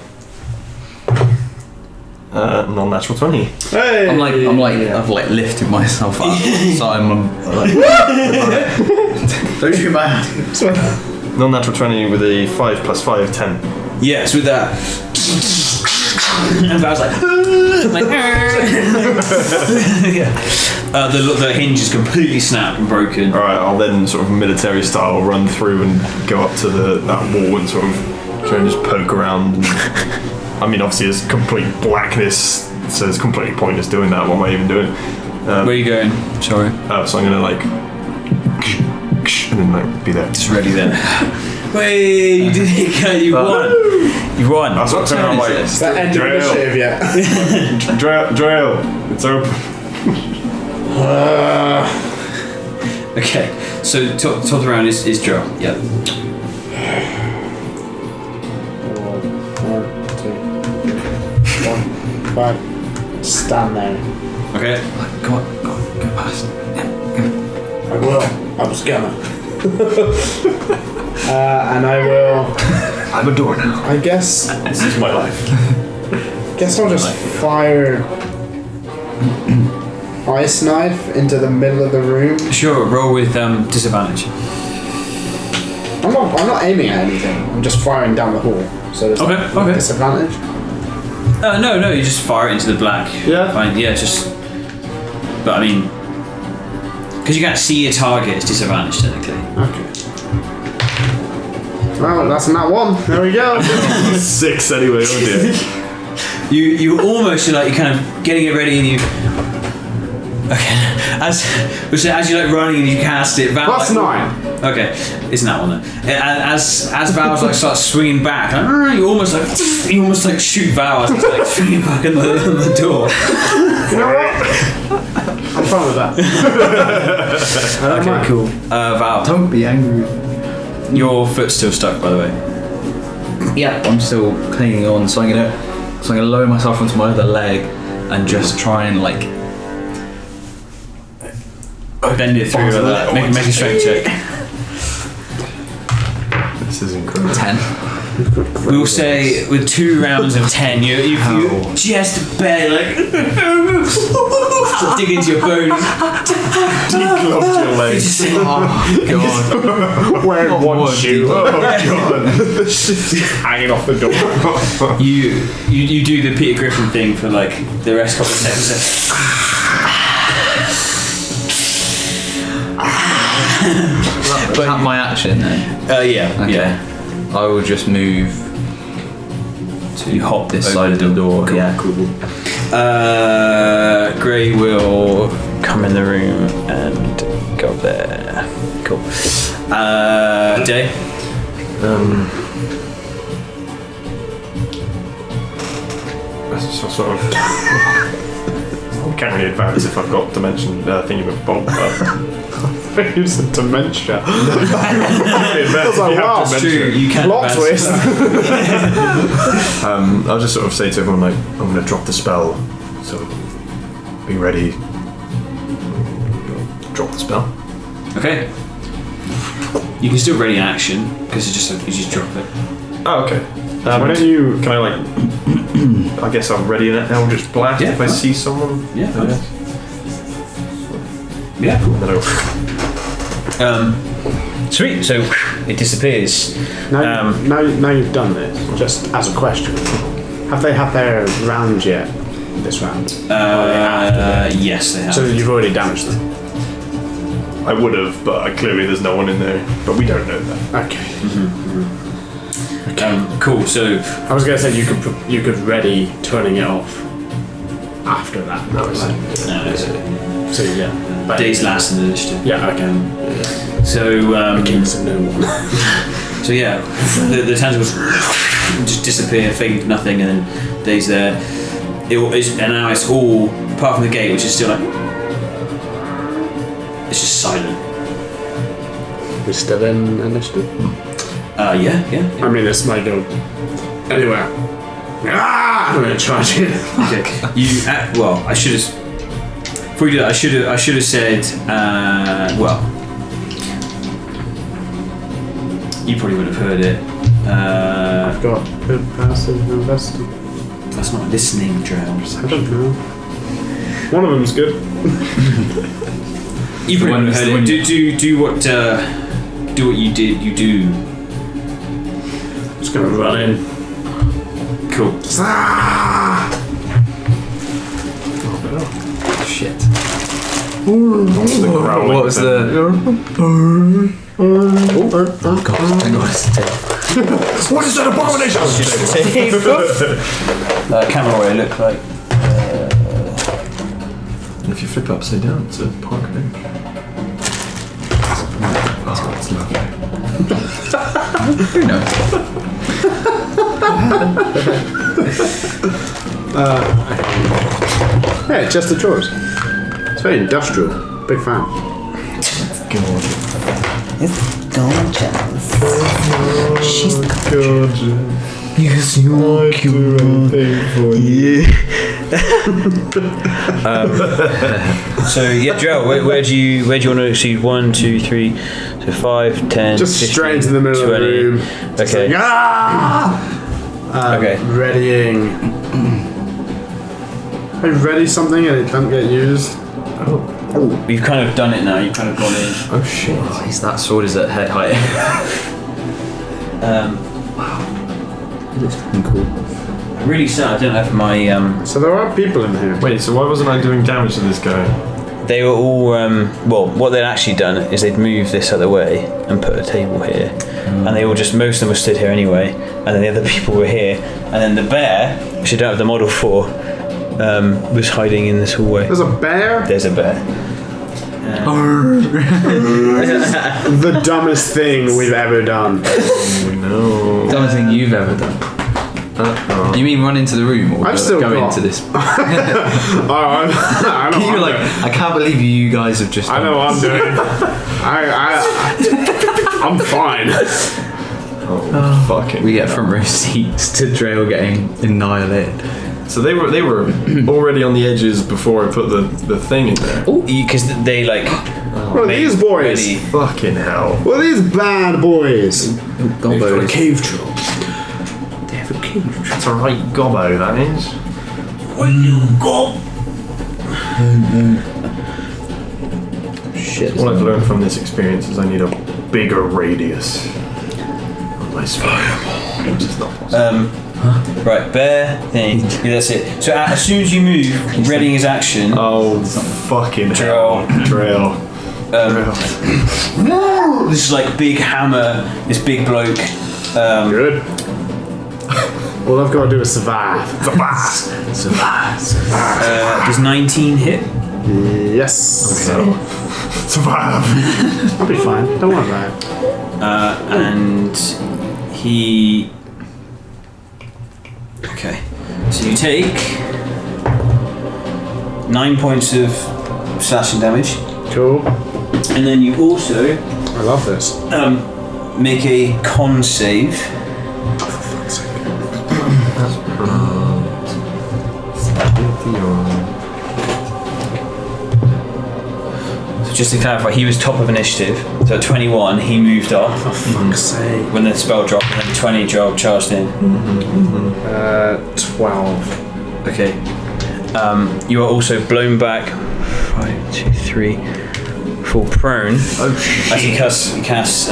Speaker 3: Non-natural 20.
Speaker 2: Hey!
Speaker 5: I've lifted myself up, so I'm like, don't shoot my hand.
Speaker 3: Non-natural 20 with a 5 plus 5, 10.
Speaker 4: Yes, with that. And I was the hinge is completely snapped and broken.
Speaker 3: Alright, I'll then sort of military style run through and go up to that wall and sort of try and just poke around. And, I mean, obviously there's complete blackness, so it's completely pointless doing that. What am I even doing?
Speaker 4: Where are you going? Sorry.
Speaker 3: So I'm gonna like, and then like be there.
Speaker 4: Just ready then. Wait, you did it, you won. You won.
Speaker 3: That's what I'm like.
Speaker 2: Is that end of initiative yet?
Speaker 3: Drill. It's open.
Speaker 4: Okay, so top round is drill. Yep.
Speaker 2: 1, 2, 3, 4, 5. Stand there.
Speaker 4: Okay.
Speaker 5: Go past.
Speaker 2: I will. I was gonna. And I will.
Speaker 3: I'm a door now.
Speaker 2: I guess.
Speaker 3: This is my life.
Speaker 2: Guess I'll just fire ice knife into the middle of the room.
Speaker 4: Sure. Roll with disadvantage.
Speaker 2: I'm not aiming at anything. I'm just firing down the hall. So there's
Speaker 4: Okay.
Speaker 2: disadvantage.
Speaker 4: No. You just fire it into the black.
Speaker 2: Yeah.
Speaker 4: Fine. Yeah. Just. But I mean, because you can't see your target, it's disadvantage technically.
Speaker 2: Okay. Well, that's not one. There we go.
Speaker 3: 6 anyway, oh dear.
Speaker 4: You almost you're kind of getting it ready and you. Okay. As you're like running and you cast it. Val,
Speaker 2: Plus 9.
Speaker 4: Okay, it's not one then. As Val's like starts swinging back, you almost shoot Val as he's like swinging back on the door.
Speaker 2: You know what? I'm fine with that.
Speaker 4: Okay, cool. Val,
Speaker 5: Don't be angry.
Speaker 4: your foot's still stuck, by the way.
Speaker 5: Yeah, I'm still clinging on, so I'm gonna lower myself onto my other leg and just try and like
Speaker 4: Bend it through like that. Make a strength check.
Speaker 3: This is incredible.
Speaker 5: 10.
Speaker 4: We'll say with 2 rounds of 10, you just barely dig into your bones.
Speaker 2: Declubbed your legs.
Speaker 5: God.
Speaker 2: Wearing one shoe.
Speaker 5: Oh,
Speaker 2: God. Hanging off the door.
Speaker 4: You do the Peter Griffin thing for like the rest couple of seconds.
Speaker 5: Is that my action then?
Speaker 4: Yeah.
Speaker 5: Okay.
Speaker 4: Yeah.
Speaker 5: I will just move to
Speaker 4: You hop
Speaker 5: this
Speaker 4: over
Speaker 5: side of the door.
Speaker 4: Cool,
Speaker 5: Yeah.
Speaker 4: cool. Gray will come in the room and go up there. Cool. Day.
Speaker 2: That's sort of. I can't really advance if I've got dimension thingy with Bob. But use the dementia. I was like, wow,
Speaker 4: That's true. You can
Speaker 2: plot
Speaker 4: advance.
Speaker 2: twist.
Speaker 3: I'll just sort of say to everyone like, I'm going to drop the spell, so be ready. Drop the spell.
Speaker 4: Okay. You can still ready an action because you just drop it.
Speaker 3: Oh, okay.
Speaker 2: Why don't you?
Speaker 3: Can I like? I guess I'm ready and I'll just blast
Speaker 4: Yeah,
Speaker 3: if I
Speaker 4: fine.
Speaker 3: see someone.
Speaker 4: Yeah.
Speaker 3: I guess.
Speaker 4: Yeah. Cool.
Speaker 3: And then I'll
Speaker 4: Sweet. So it disappears.
Speaker 2: Now you've done this. Just as a question, have they had their round yet? This round.
Speaker 4: Yes, they have.
Speaker 2: So you've already damaged them.
Speaker 3: I would have, but clearly there's no one in there. But we don't know that.
Speaker 2: Okay.
Speaker 4: Cool. So
Speaker 2: I was gonna say you could ready turning it off after that.
Speaker 3: No, it's
Speaker 2: So yeah. But
Speaker 4: days last in the initiative.
Speaker 2: Yeah. Okay.
Speaker 4: So
Speaker 2: Kings of no one.
Speaker 4: So yeah, the tentacles just disappear, fade to nothing, and then days there. And now it's all apart from the gate, which is still like it's just silent.
Speaker 2: We're still in initiative.
Speaker 4: Yeah.
Speaker 2: I mean, this might go anywhere. Ah! I'm gonna charge you.
Speaker 4: Okay. Well, I should have. Before you do that, I should have said. Well, you probably would have heard it.
Speaker 2: I've got good passive investing.
Speaker 4: That's not listening, Drow.
Speaker 2: I don't know. One of them's good.
Speaker 4: You probably would have heard it. Do what you did. You do.
Speaker 2: Just gonna run in.
Speaker 4: Cool.
Speaker 5: Shit.
Speaker 3: What
Speaker 5: was the? Oh god! Hang on, it's a tail.
Speaker 3: What is that abomination?
Speaker 4: Camera look like.
Speaker 3: And if you flip it upside down, it's a park bench. Oh, it's lovely.
Speaker 5: Who knows?
Speaker 2: Yeah, just the drawers. It's very industrial. Big fan.
Speaker 6: It's gorgeous. She's
Speaker 3: Gorgeous.
Speaker 6: yes, you're cute.
Speaker 4: So yeah, Joe, where do you want to exceed? 1, 2, 3, so 5, 10,
Speaker 2: Just
Speaker 4: 15,
Speaker 2: straight into the middle
Speaker 4: 20.
Speaker 2: of the room.
Speaker 4: Okay. Okay.
Speaker 2: Readying. I ready something and it doesn't get used.
Speaker 4: You've kind of done it now. You've kind of gone in.
Speaker 3: Oh shit.
Speaker 5: That sword is at head height.
Speaker 4: It looks fucking cool. Really sad. I don't have my.
Speaker 2: So there are people in here.
Speaker 3: Wait, so why wasn't I doing damage to this guy?
Speaker 4: They were all. Well, what they'd actually done is they'd moved this other way and put a table here, and they all just most of them were stood here anyway, and then the other people were here, and then the bear, which I don't have the model for, was hiding in this hallway.
Speaker 2: There's a bear?
Speaker 4: There's a bear.
Speaker 2: The dumbest thing we've ever done.
Speaker 3: No.
Speaker 5: Dumbest thing you've ever done. You mean run into the room or
Speaker 2: I've still
Speaker 5: go
Speaker 2: got-
Speaker 5: into this?
Speaker 2: I know.
Speaker 5: You're like, I can't believe you guys have just.
Speaker 2: I know what I'm doing. I'm fine.
Speaker 3: Oh, fucking.
Speaker 5: We get front row seats to Drail getting annihilated.
Speaker 3: So they were already on the edges before I put the thing in there.
Speaker 4: Oh, because they like.
Speaker 2: What are these boys?
Speaker 4: Ready.
Speaker 3: Fucking hell.
Speaker 2: What are these bad boys?
Speaker 5: Gumbo.
Speaker 2: Cave troll.
Speaker 3: That's a right gobbo, that is.
Speaker 6: Shit.
Speaker 3: What I've learned from this experience is I need a bigger radius on my fireball, which is not possible.
Speaker 4: Right, bear thing. Yeah, that's it. So as soon as you move, readying his action.
Speaker 3: Oh, fucking hell. Drill.
Speaker 4: This is like big hammer. This big bloke.
Speaker 1: Good. All I've got to do is survive.
Speaker 3: Survive.
Speaker 4: Does 19 hit?
Speaker 1: Yes.
Speaker 3: Survive.
Speaker 1: I'll be fine. Don't worry about it.
Speaker 4: And he. Okay. So you take 9 points of slashing damage,
Speaker 1: Cool.
Speaker 4: and then you also
Speaker 1: I love this.
Speaker 4: make a con save. So just to clarify, he was top of initiative. So at 21, he moved off.
Speaker 1: For fuck's sake.
Speaker 4: When the spell dropped, and then 20 charged in.
Speaker 1: 12.
Speaker 4: Okay. You are also blown back 5, 2, 3, 4 prone.
Speaker 3: Oh shit.
Speaker 4: As he casts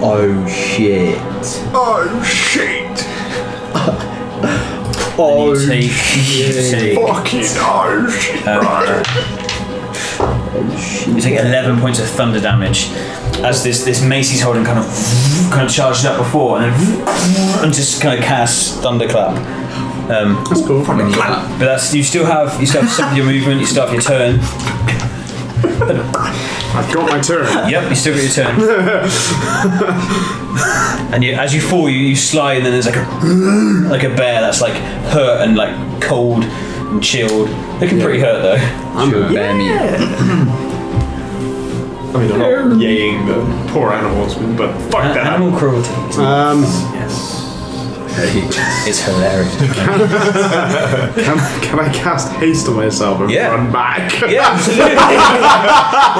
Speaker 6: Oh shit.
Speaker 3: Oh shit.
Speaker 4: and you take
Speaker 3: Fucking oh shit.
Speaker 4: you take 11 points of thunder damage as this mace he's holding kind of charged up before and just kind of casts thunderclap.
Speaker 1: That's cool.
Speaker 4: But that's you still have some of your movement. You still have your turn.
Speaker 1: I've got my turn.
Speaker 4: Yep, you still got your turn. And as you fall, you slide, and then there's like a bear that's like hurt and like cold and chilled. Looking pretty hurt though.
Speaker 6: I'm gonna bear me.
Speaker 3: I mean, I'm not yaying the poor animals, but fuck that.
Speaker 4: Animal cruelty.
Speaker 3: Yes.
Speaker 4: It's hilarious.
Speaker 1: Can I cast haste on myself and
Speaker 4: Yeah.
Speaker 1: run back?
Speaker 4: Yeah, absolutely.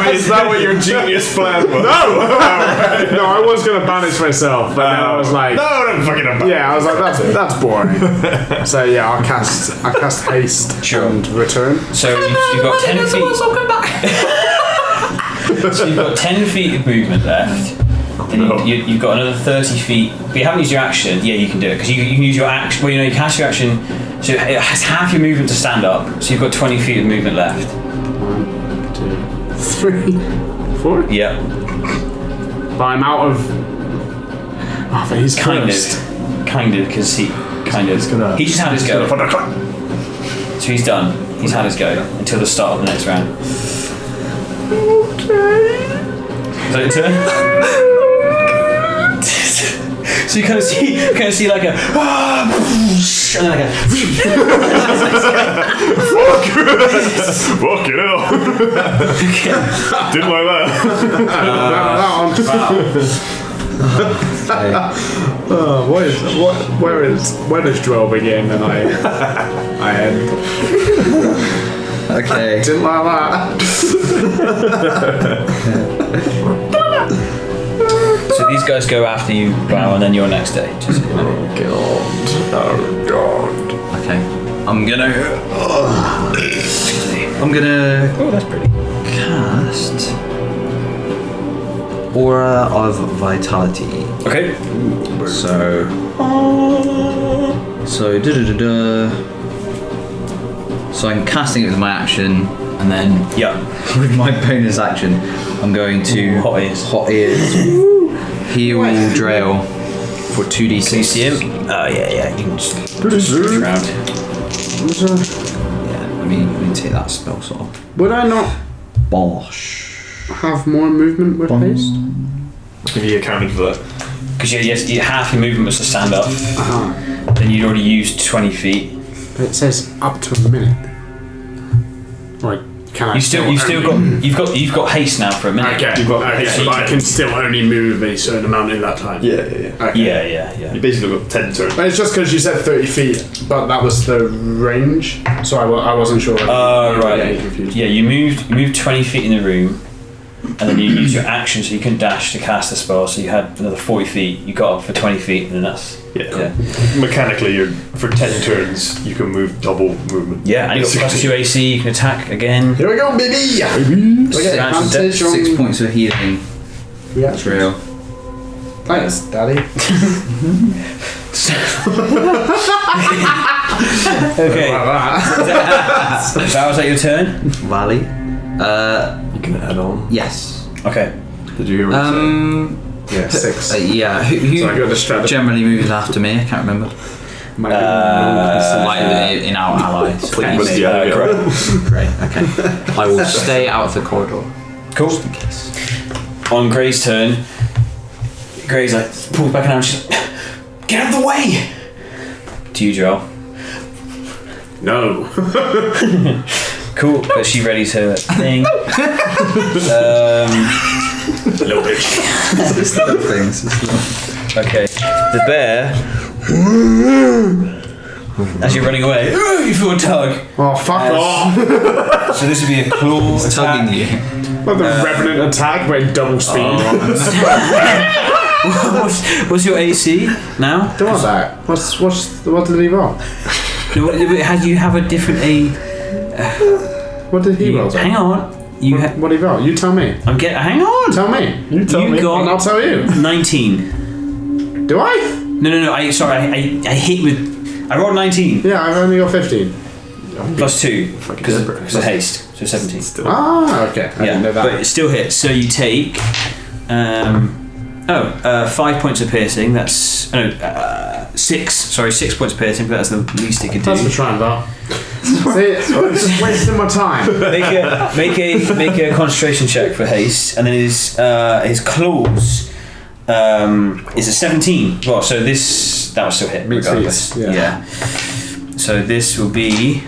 Speaker 3: Wait, is that what your genius plan was?
Speaker 1: No, I was gonna banish myself, but then I was like,
Speaker 3: No, don't fucking about.
Speaker 1: yeah, I was like, that's boring. So yeah, I'll cast haste
Speaker 4: Sure.
Speaker 1: and return.
Speaker 4: So you've got 10 feet. So you've got 10 feet of movement left. And you've got another 30 feet, but you haven't used your action. Yeah, you can do it because you can use your action. Well, you cast your action, so it has half your movement to stand up. So you've got 20 feet of movement left.
Speaker 1: 1, 2, 3, 4.
Speaker 4: Yep,
Speaker 1: But I'm out of. Oh, but he's
Speaker 4: kind
Speaker 1: first.
Speaker 4: of, because he just had his go. So he's done. He's had his go until the start of the next round.
Speaker 1: Okay.
Speaker 4: Is that your turn? So you kind of see like a and then like a
Speaker 3: Fucking hell. Didn't like that.
Speaker 1: Where does Joel begin and I end?
Speaker 6: Okay.
Speaker 1: Didn't like that.
Speaker 4: So these guys go after you, Val, and then you're next day. Just so you know.
Speaker 3: Oh god.
Speaker 6: Okay. I'm gonna.
Speaker 4: Oh, that's pretty.
Speaker 6: Cast Aura of Vitality.
Speaker 4: Okay.
Speaker 6: So So I'm casting it with my action, and then
Speaker 4: Yeah.
Speaker 6: with my bonus action, I'm going to
Speaker 4: Hot ears.
Speaker 6: heal Drail for 2d6.
Speaker 4: Can you see him? Oh yeah. You can just switch around.
Speaker 6: Yeah, let me take that spell slot.
Speaker 1: Would I not
Speaker 6: Bosh.
Speaker 1: have more movement with haste?
Speaker 3: Have you accounted for that?
Speaker 4: Because half your movement was to stand up. Then you'd already used 20 feet.
Speaker 1: But it says up to a minute. Right? Can I?
Speaker 4: You've still got haste now for a minute.
Speaker 1: Okay.
Speaker 3: You've got-
Speaker 1: Okay,
Speaker 3: so
Speaker 1: but I can still only move a certain amount in that time.
Speaker 3: Yeah.
Speaker 1: Okay.
Speaker 4: Yeah.
Speaker 3: You basically got 10 turns.
Speaker 1: But it's just because you said 30 feet, but that was the range, so I wasn't sure.
Speaker 4: Right.
Speaker 1: Getting confused.
Speaker 4: Yeah, you moved 20 feet in the room, and then you use your action, so you can dash to cast a spell. So you had another 40 feet. You got up for 20 feet, and then that's
Speaker 2: Mechanically, for 10 turns, you can move double movement.
Speaker 4: yeah. And you got +2 AC. You can attack again.
Speaker 1: Here we go, baby.
Speaker 6: Six points of healing.
Speaker 1: Yeah.
Speaker 6: That's real.
Speaker 1: Thanks, Daddy.
Speaker 4: Okay. That was that your turn.
Speaker 6: Valley.
Speaker 2: You can add on.
Speaker 6: Yes.
Speaker 4: Okay.
Speaker 2: Did you hear what he
Speaker 1: Yeah, 6.
Speaker 6: Yeah. Who
Speaker 3: So I got distracted.
Speaker 6: generally moves after me? I can't remember. Like in our allies.
Speaker 2: said? Was the other guy.
Speaker 6: Great. Okay. I will stay out of the corridor.
Speaker 4: Cool. On Grey's turn, Grey's like pulls back an arm. She's like, "Get out of the way!" To you, Joel.
Speaker 3: No.
Speaker 4: Cool, but she readies her thing.
Speaker 3: Little bitch.
Speaker 6: It's little things.
Speaker 4: Okay. The bear, as you're running away, you feel a tug.
Speaker 1: Oh, fuck off.
Speaker 4: So this would be a claw
Speaker 6: It's
Speaker 4: attack.
Speaker 6: tugging you.
Speaker 3: Like the Revenant attack by double speed.
Speaker 4: What's your AC now?
Speaker 1: Don't want that. What did he roll?
Speaker 4: No, you have a different A.
Speaker 1: What did he roll? then?
Speaker 4: Hang on. You
Speaker 1: What did he roll? You tell me.
Speaker 4: hang on.
Speaker 1: Tell me.
Speaker 3: You tell
Speaker 4: You
Speaker 3: me.
Speaker 4: got
Speaker 1: And I'll tell you.
Speaker 4: 19.
Speaker 1: Do I?
Speaker 4: No. I hit with. I rolled 19
Speaker 1: Yeah, I've only got 15.
Speaker 4: plus 2
Speaker 2: Fucking
Speaker 4: because
Speaker 2: Emperor.
Speaker 4: of haste, so 17.
Speaker 2: Still.
Speaker 1: Ah, okay. I didn't know that.
Speaker 4: but it still hits. So you take 5 points of piercing. That's 6. Sorry, 6 points of piercing. But that's the least it could
Speaker 1: Thanks for
Speaker 4: do.
Speaker 1: trying, Val. See, it's just wasting my time.
Speaker 4: Make a concentration check for haste, and then his claws is a 17. Well, so that will still hit
Speaker 1: Meets
Speaker 4: regardless.
Speaker 1: hits, yeah.
Speaker 4: So this will be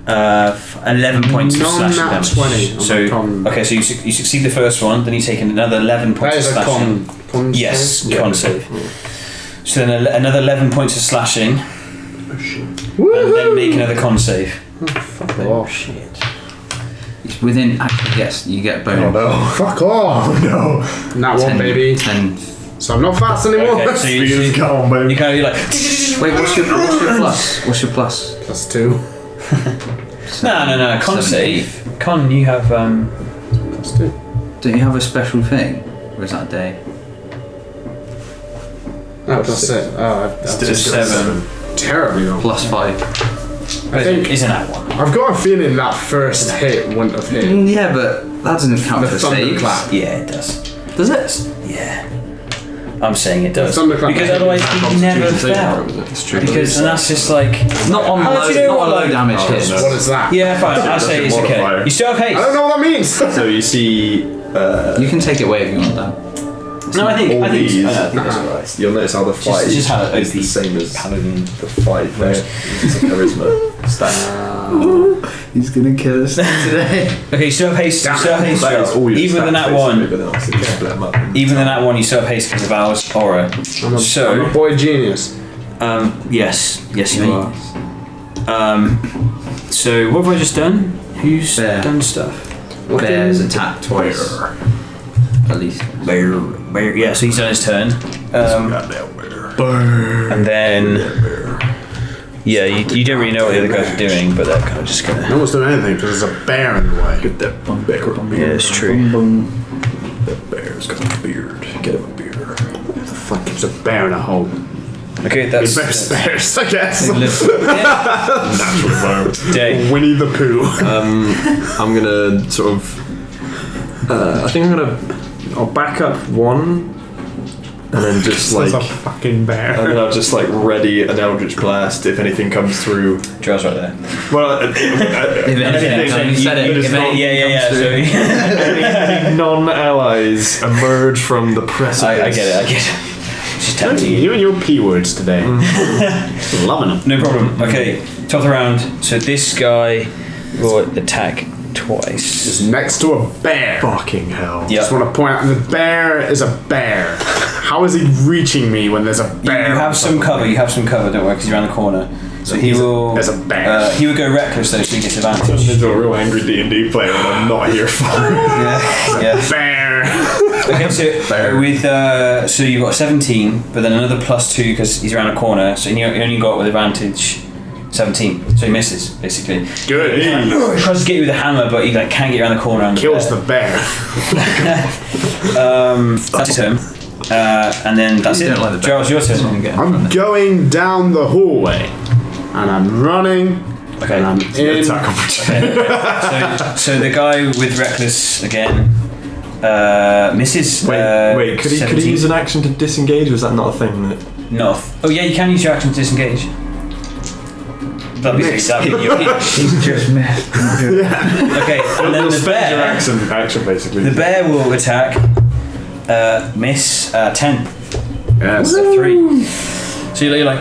Speaker 4: 11 points of slashing
Speaker 1: Non-nat
Speaker 4: damage.
Speaker 1: 20 on the
Speaker 4: So
Speaker 1: con.
Speaker 4: okay, so you succeed the first one, then you take another 11
Speaker 1: That
Speaker 4: points of
Speaker 1: is a
Speaker 4: slashing.
Speaker 1: con.
Speaker 4: Yes,
Speaker 1: save?
Speaker 4: con save. So then another 11 points of slashing, and then make another con save.
Speaker 1: Fuck off.
Speaker 6: It's within actually you get a bonus.
Speaker 2: Oh no.
Speaker 1: Fuck off.
Speaker 2: No.
Speaker 1: That one, baby.
Speaker 6: 10.
Speaker 1: So I'm not fast anymore.
Speaker 4: Okay, so
Speaker 2: Speed
Speaker 4: you
Speaker 2: on, baby.
Speaker 4: kind of like
Speaker 6: Wait, what's your plus? What's your plus?
Speaker 1: +2.
Speaker 4: no con
Speaker 6: 17.
Speaker 4: save. Con, you have
Speaker 1: +2.
Speaker 6: Don't you have a special thing? Or is that a day?
Speaker 1: No, that's it. Oh, I've
Speaker 2: Still
Speaker 1: just
Speaker 4: 7.
Speaker 1: terribly wrong.
Speaker 6: Plus 5.
Speaker 1: I think
Speaker 4: isn't that one?
Speaker 1: I've got a feeling that first hit wouldn't have hit.
Speaker 6: Yeah, but that doesn't count
Speaker 1: The
Speaker 6: for saves.
Speaker 1: thunderclap.
Speaker 4: Yeah, it does.
Speaker 6: Does it?
Speaker 4: Yeah. I'm saying it does.
Speaker 1: Thunderclap.
Speaker 4: Because otherwise he never fell.
Speaker 6: It's true.
Speaker 4: Because then that's just like
Speaker 6: Not on
Speaker 4: How
Speaker 6: low,
Speaker 4: do you know
Speaker 6: not
Speaker 4: what
Speaker 6: on low
Speaker 4: low-
Speaker 6: damage
Speaker 2: Oh,
Speaker 6: hits.
Speaker 2: no.
Speaker 1: What is that?
Speaker 4: yeah, fine. I'll say it's okay.
Speaker 2: Modifier.
Speaker 4: You still have haste.
Speaker 1: I don't know what that means.
Speaker 2: So you see,
Speaker 6: You can take it away if you want that.
Speaker 4: No, I think
Speaker 2: all
Speaker 4: I think
Speaker 2: these.
Speaker 4: that's alright.
Speaker 2: You'll notice how the fight
Speaker 4: It's just how it
Speaker 2: is the
Speaker 4: OP
Speaker 2: same as
Speaker 4: paladin.
Speaker 2: the fight there. It's a charisma stat.
Speaker 6: He's gonna kill us today.
Speaker 4: Okay, you still have haste. You still have haste.
Speaker 2: That is all your
Speaker 4: Even than
Speaker 2: stats,
Speaker 4: that
Speaker 2: basically,
Speaker 4: one.
Speaker 2: but then obviously you split them up.
Speaker 4: Even than that one, you still have haste because of Val's aura.
Speaker 1: I'm
Speaker 4: So
Speaker 1: a boy genius.
Speaker 4: yes, you are. So what have I just done? Who's
Speaker 6: Bear.
Speaker 4: done stuff?
Speaker 6: Bears attack twice. At least.
Speaker 4: Bear. Yeah, so he's done his turn.
Speaker 2: Goddamn bear.
Speaker 4: And then yeah, you don't really know what the other guys are doing, but they're kind of just gonna.
Speaker 1: No one's doing anything because there's a bear in the way.
Speaker 2: Get that bear.
Speaker 4: Yeah, it's true.
Speaker 2: That bear's got a beard. Get him a beard.
Speaker 1: What the fuck keeps a bear in a hole?
Speaker 4: Okay, that's
Speaker 1: Bears, I guess.
Speaker 4: yeah.
Speaker 2: Natural environment.
Speaker 4: Day.
Speaker 1: Winnie the Pooh.
Speaker 2: I'm gonna sort of. I think I'll back up one, and then just
Speaker 1: There's
Speaker 2: like.
Speaker 1: a fucking bear.
Speaker 2: And then I'll just like ready an Eldritch Blast if anything comes through.
Speaker 4: Joel's right there.
Speaker 2: Well,
Speaker 6: If anything, you said it. If anything
Speaker 4: Yeah.
Speaker 6: comes through.
Speaker 4: So
Speaker 2: non-allies emerge from the precipice.
Speaker 4: I get it. Just tempting you.
Speaker 1: You and your P words today. Loving them.
Speaker 4: No problem. Okay, top of the round. So this guy will attack twice.
Speaker 1: Just next to a bear.
Speaker 2: Fucking hell.
Speaker 4: Yeah.
Speaker 1: Just want to point out the bear is a bear. How is he reaching me when there's a bear?
Speaker 4: You have some cover. You have some cover. Don't worry, because you're around the corner. So he will.
Speaker 1: There's a bear.
Speaker 4: He would go reckless though, so he gets advantage.
Speaker 2: There's a real angry D&D player, and I'm not here for it.
Speaker 4: Yeah.
Speaker 1: Bear.
Speaker 4: Okay, so with so you've got 17, but then another +2 because he's around a corner. So you only got with advantage 17. So he misses basically.
Speaker 1: Good.
Speaker 4: He tries to get you with a hammer, but he can't get around the corner. And
Speaker 1: Kills the bear.
Speaker 4: That's his turn. And then that's it.
Speaker 5: don't like the bear.
Speaker 4: Giles, your turn.
Speaker 1: I'm going down the hallway, and I'm running.
Speaker 4: Okay.
Speaker 1: And I'm in.
Speaker 2: Attack opportunity.
Speaker 4: So the guy with reckless again misses.
Speaker 2: Wait, could he
Speaker 4: 17.
Speaker 2: use an action to disengage, or is that not a thing that...
Speaker 4: No. Oh yeah, you can use your action to disengage. That'd be your hit.
Speaker 5: He's just messed.
Speaker 4: Okay, and then the
Speaker 2: Your
Speaker 4: bear.
Speaker 2: action, basically.
Speaker 4: The bear will attack. Miss 10.
Speaker 1: Yes.
Speaker 4: 3. So you're like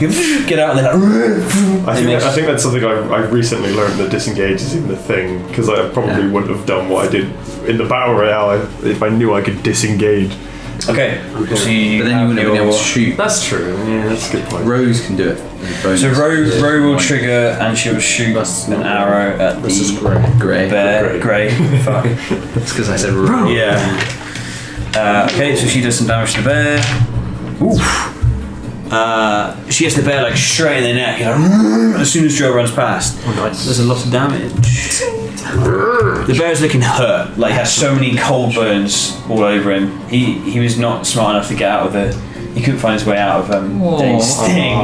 Speaker 4: you get out and then
Speaker 2: I think that's something I've recently learned, that disengage is even a thing, because I probably wouldn't have done what I did in the battle royale if I knew I could disengage.
Speaker 4: Okay. So
Speaker 5: But then you wouldn't have been able to shoot.
Speaker 2: That's true. Yeah, that's a good point.
Speaker 5: Rose can do it.
Speaker 4: So Ro will trigger and she'll shoot an arrow at
Speaker 1: This is
Speaker 4: the
Speaker 1: great.
Speaker 4: bear. Grey. Fuck.
Speaker 5: It's because I said Rose.
Speaker 4: Yeah. Okay, so she does some damage to the bear. Oof. She hits the bear like straight in the neck. You know, as soon as Joe runs past, there's a lot of damage. The bear's looking hurt. Like he has so many cold burns all over him. He was not smart enough to get out of the. He couldn't find his way out of Dane's sting.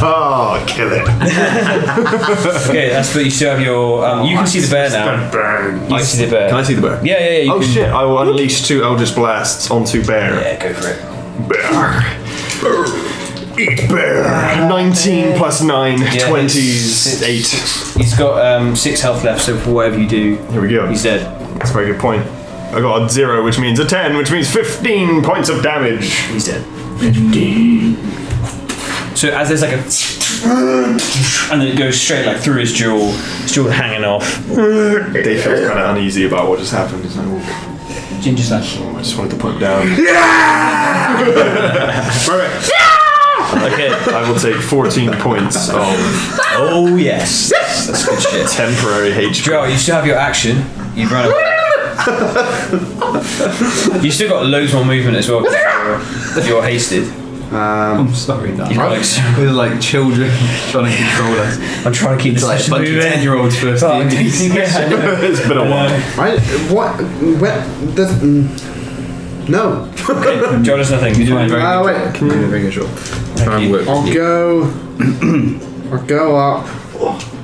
Speaker 3: Oh, kill it.
Speaker 4: Okay, but you still have your. You can see the bear now. You can see the bear.
Speaker 3: Can I see the bear?
Speaker 4: Yeah. You
Speaker 3: Oh
Speaker 4: can,
Speaker 3: shit, I will unleash 2 Eldritch Blasts onto bear.
Speaker 4: Yeah, go for it.
Speaker 3: Bear. Eat bear. 19 plus 9,
Speaker 4: Yeah,
Speaker 3: 28.
Speaker 4: He's got 6 health left, so for whatever you do,
Speaker 3: Here we go.
Speaker 4: he's dead.
Speaker 3: That's a very good point. I got a 0, which means a 10, which means 15 points of damage.
Speaker 4: He's dead. So as there's like a and then it goes straight like through his jaw hanging off.
Speaker 3: Dave feels kind of uneasy about what just happened. He's like, oh,
Speaker 4: Ginger's like,
Speaker 3: I just wanted to put him down.
Speaker 4: okay.
Speaker 3: I will take 14 points of
Speaker 4: Oh yes, that's good shit.
Speaker 3: temporary HP.
Speaker 4: Joe, you still have your action. You run away. You still got loads more movement as well. If you're hasted.
Speaker 5: I'm sorry,
Speaker 4: You've
Speaker 5: Dan.
Speaker 4: got like,
Speaker 5: We're like children trying to control us.
Speaker 4: I'm trying to keep
Speaker 5: It's
Speaker 4: this
Speaker 5: like a
Speaker 4: session
Speaker 5: bunch of
Speaker 4: moving.
Speaker 5: 10-year-olds first
Speaker 4: Fuck.
Speaker 5: D&D.
Speaker 3: It's been a while.
Speaker 1: Right? What? No.
Speaker 4: Joe does nothing.
Speaker 5: You're doing a very good
Speaker 1: wait.
Speaker 5: job. You're doing a very good job. Try and work.
Speaker 1: I'll go. I'll go up.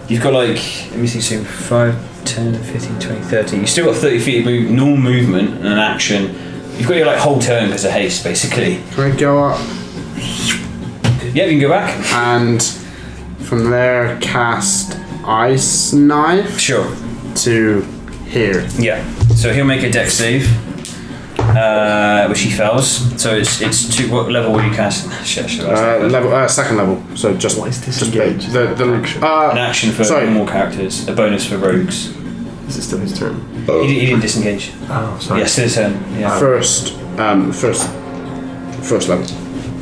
Speaker 4: You've got like, let me see, so 5, 10, 15, 20, 30. You've still got 30 feet of normal movement and an action. You've got your like whole turn because of haste, basically.
Speaker 1: Can I go up
Speaker 4: Yeah, you can go back.
Speaker 1: and from there cast Ice Knife
Speaker 4: Sure.
Speaker 1: to here?
Speaker 4: Yeah. So he'll make a dex save, which he fails. So it's 2. What level will you cast?
Speaker 1: Second level. So just
Speaker 3: disengage?
Speaker 4: an action for
Speaker 1: sorry.
Speaker 4: normal characters, a bonus for rogues.
Speaker 3: Is it still his turn?
Speaker 4: He didn't disengage.
Speaker 3: Oh, sorry.
Speaker 4: Yeah, still his turn. Yeah.
Speaker 1: First level.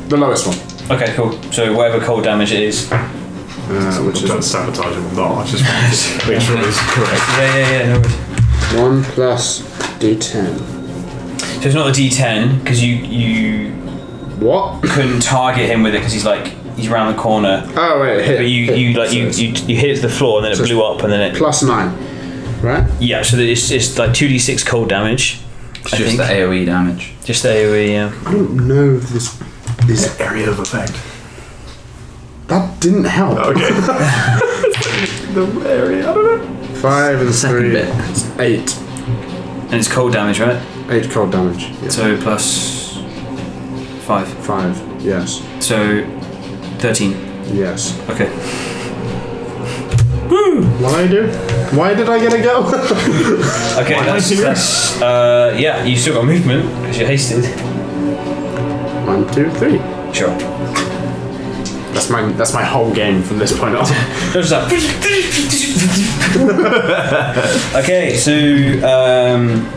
Speaker 1: The lowest one.
Speaker 4: Okay, cool. So whatever cold damage it is.
Speaker 3: I'm
Speaker 1: Which
Speaker 3: trying to
Speaker 1: is
Speaker 3: sabotage him. No, I just wanted to make sure it's correct.
Speaker 4: Yeah. No worries.
Speaker 1: 1 plus D10.
Speaker 4: So it's not the D10 because you
Speaker 1: What?
Speaker 4: couldn't target him with it because he's around the corner.
Speaker 1: Oh wait, hit.
Speaker 4: But you hit it to the floor and then it blew up and then it.
Speaker 1: Plus 9, right?
Speaker 4: Yeah, so it's like 2d6 cold damage.
Speaker 5: It's just the AoE damage.
Speaker 4: Just AoE, yeah.
Speaker 1: I don't know this
Speaker 3: Area of effect.
Speaker 1: That didn't help.
Speaker 3: Okay. The area, I don't know.
Speaker 1: 5 and
Speaker 5: Second
Speaker 1: 3,
Speaker 5: bit.
Speaker 1: it's 8.
Speaker 4: And it's cold damage, right?
Speaker 1: 8 cold damage. Yeah.
Speaker 4: So plus 5.
Speaker 1: 5, yes.
Speaker 4: So 13.
Speaker 1: Yes.
Speaker 4: Okay.
Speaker 1: What did I do? Why did I get a go?
Speaker 4: Okay, that's yeah, you still got movement because you're hasted.
Speaker 1: 1, 2, 3.
Speaker 4: Sure.
Speaker 1: That's my whole game from this point on.
Speaker 4: Just like okay, so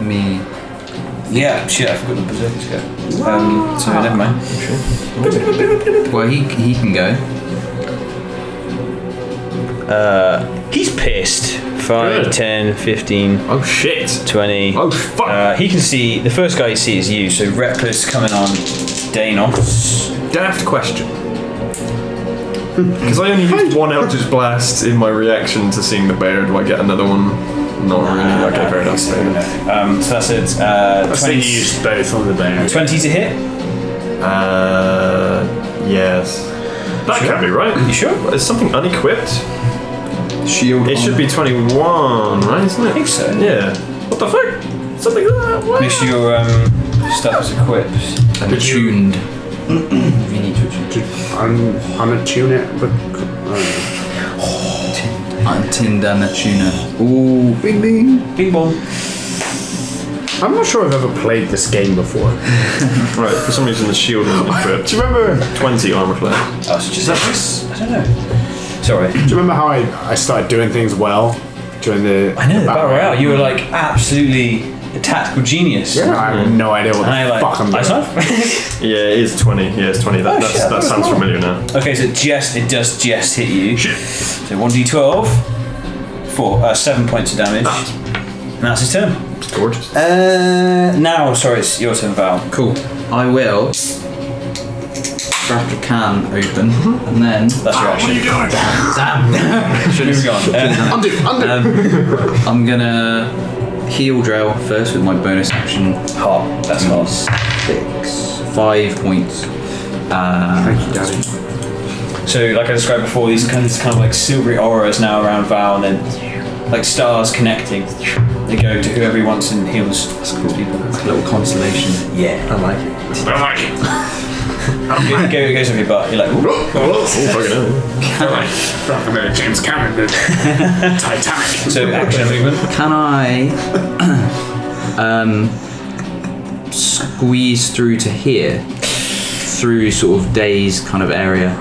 Speaker 5: Me.
Speaker 4: Yeah, shit, I forgot the berserkers go. So never mind.
Speaker 5: Well, he can go.
Speaker 4: He's pissed. 5,
Speaker 3: Good.
Speaker 4: 10, 15,
Speaker 3: Oh shit!
Speaker 4: 20.
Speaker 3: Oh fuck!
Speaker 4: He can see, the first guy he sees is you, so Reckless coming on Danos.
Speaker 3: Daft question. Because I only used one Eldritch Blast in my reaction to seeing the bear. Do I get another one? Not really. Okay, fair enough.
Speaker 4: So that's it.
Speaker 1: I
Speaker 4: 20,
Speaker 1: think you used both on the bear.
Speaker 4: 20 to hit.
Speaker 3: Yes. That
Speaker 4: Sure.
Speaker 3: can't be right.
Speaker 4: You sure?
Speaker 3: Is something unequipped?
Speaker 5: Shield.
Speaker 3: It should be 21, right? Isn't it?
Speaker 4: I think so.
Speaker 3: Yeah. What the fuck? Something like that. What?
Speaker 4: Make sure your stuff is equipped.
Speaker 5: attuned. You need to attune.
Speaker 1: Unattune it, but
Speaker 5: Untinned and attuner. Ooh, bing bing.
Speaker 4: Bing bong.
Speaker 1: I'm not sure I've ever played this game before.
Speaker 3: Right, for some reason the shield isn't equipped.
Speaker 1: Do you remember?
Speaker 3: 20 armor class.
Speaker 4: Oh, so just I don't know. Sorry.
Speaker 1: Do you remember how I started doing things well during the?
Speaker 4: I know, the Battle Royale. You were like absolutely a tactical genius.
Speaker 1: Yeah, I have no idea what
Speaker 4: And I
Speaker 1: the
Speaker 4: like,
Speaker 1: fuck I'm doing.
Speaker 4: ice knife?
Speaker 3: Yeah, it is 20. Yeah, it's 20. That,
Speaker 4: Oh,
Speaker 3: that's,
Speaker 4: shit,
Speaker 3: that sounds familiar now.
Speaker 4: Okay, so it does just hit you.
Speaker 3: Shit.
Speaker 4: So 1d12 for 7 points of damage. And that's his turn.
Speaker 3: It's gorgeous.
Speaker 4: Now, sorry, it's your turn, Val.
Speaker 5: Cool. I will crack a can open and then
Speaker 4: That's your action.
Speaker 5: Moving on.
Speaker 1: Undo.
Speaker 5: I'm gonna heal Drell first with my bonus action.
Speaker 4: Hot. That's hot.
Speaker 5: 5 points.
Speaker 1: Thank you, Daddy.
Speaker 4: So, like I described before, these kind of like silvery auras now around Val, and then like stars connecting. They go to whoever he wants and heals people.
Speaker 5: A little constellation.
Speaker 4: Yeah.
Speaker 5: I like it.
Speaker 4: It goes up your butt. You're like, ooh.
Speaker 3: Oh, fucking hell.
Speaker 1: Fucking James Cameron did. Titanic.
Speaker 4: So action and movement.
Speaker 5: Can I squeeze through to here? Through sort of Day's kind of area.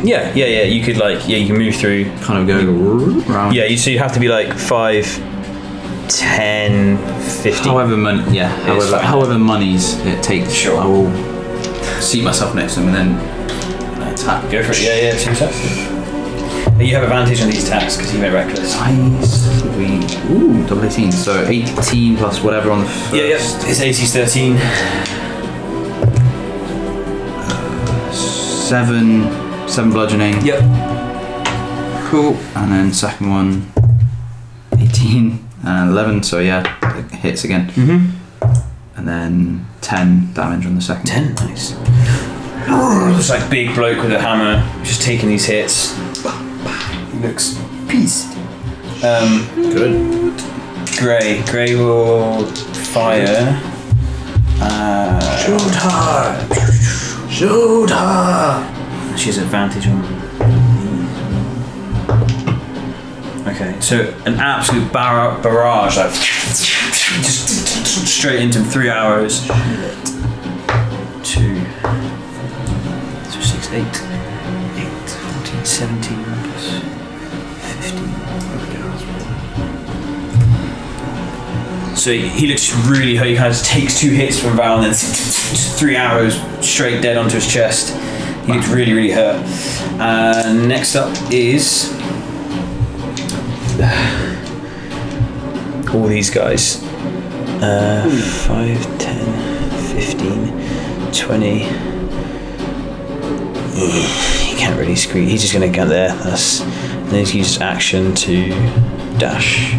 Speaker 4: Yeah. You could you can move through.
Speaker 5: Kind of go around.
Speaker 4: Yeah, so you have to be like 5, 10, 50.
Speaker 5: However however monies it takes,
Speaker 4: Sure.
Speaker 5: I will seat myself next to him and then attack.
Speaker 4: Go for it. Yeah, 2 attacks. You have advantage on these attacks because you made reckless.
Speaker 5: Nice. Ooh, double 18. So 18 plus whatever on the first.
Speaker 4: Yeah. His AC's 13.
Speaker 5: 7 bludgeoning.
Speaker 4: Yep.
Speaker 5: Cool. And then second one, 18 and 11. So yeah, it hits again.
Speaker 4: Mm-hmm.
Speaker 5: And then 10 damage on the second.
Speaker 4: 10, nice. It's like big bloke with a hammer, just taking these hits. He looks pissed.
Speaker 3: Good.
Speaker 4: Grey will fire.
Speaker 1: Shoot her.
Speaker 4: She has advantage on these. Okay, so an absolute barrage, like just straight into him. 3 arrows. 2, so 6, 8, 14, 17 plus 15. So he looks really hurt. He kind of takes 2 hits from Val and then 3 arrows straight dead onto his chest. He looks really, really hurt. Next up is all these guys. 5, 10, 15, 20. He can't really scream. He's just going to get there. And then he's used his action to dash.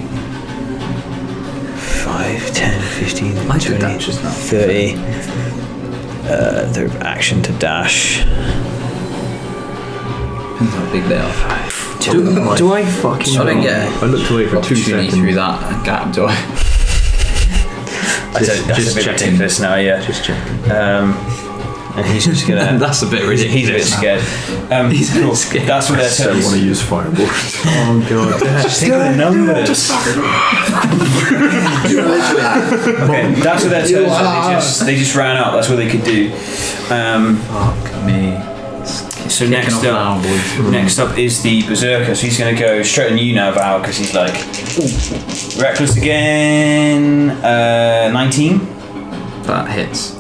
Speaker 4: 5, 10, 15, 20, 30. Their action to dash.
Speaker 5: Depends how big they are.
Speaker 1: Do I fucking?
Speaker 5: I don't get
Speaker 3: I looked away for 2
Speaker 5: opportunity
Speaker 3: seconds.
Speaker 5: through that gap, do I?
Speaker 4: That's a bit
Speaker 3: checking.
Speaker 4: ridiculous now, yeah.
Speaker 3: Just check.
Speaker 4: And he's just gonna.
Speaker 5: That's a bit ridiculous.
Speaker 4: He's a bit scared.
Speaker 5: He's a bit
Speaker 4: Cool.
Speaker 5: scared.
Speaker 4: That's what
Speaker 3: I
Speaker 4: their
Speaker 3: so
Speaker 4: turn
Speaker 3: want to
Speaker 4: is.
Speaker 3: use fireballs.
Speaker 1: Oh god.
Speaker 4: Just think of the numbers. Okay, that's what their turn is. They just ran up. That's what they could do.
Speaker 5: Fuck me.
Speaker 4: So next up is the Berserker. So he's going to go straight on you now, Val, because he's like reckless again. 19.
Speaker 5: That hits.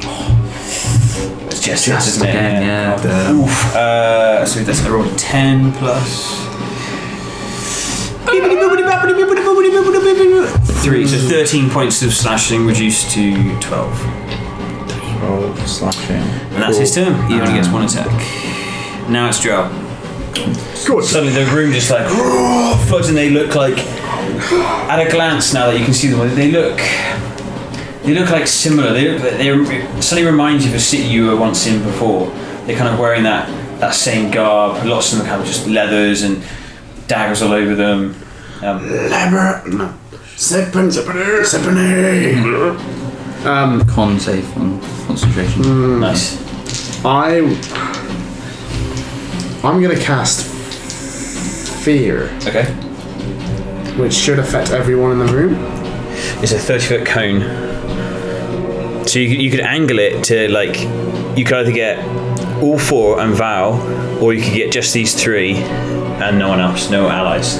Speaker 4: It's just isn't it?
Speaker 5: again, yeah.
Speaker 4: Oof. So that's a roll of 10 plus. 3, so 13 points of slashing reduced to 12.
Speaker 6: 12 slashing.
Speaker 4: And that's his turn. He only gets one attack. Now it's Joe.
Speaker 3: Good.
Speaker 4: Suddenly the room just like floods, and they look like, at a glance now that you can see them, they look like similar. They suddenly remind you of a city you were once in before. They're kind of wearing that same garb. Lots of them have just leathers and daggers all over them.
Speaker 5: Con save on concentration.
Speaker 4: Nice.
Speaker 1: I'm gonna cast Fear,
Speaker 4: Okay.
Speaker 1: which should affect everyone in the room.
Speaker 4: It's a 30-foot cone. So you could angle it to, like, you could either get all 4 and Val, or you could get just these 3 and no one else, no allies.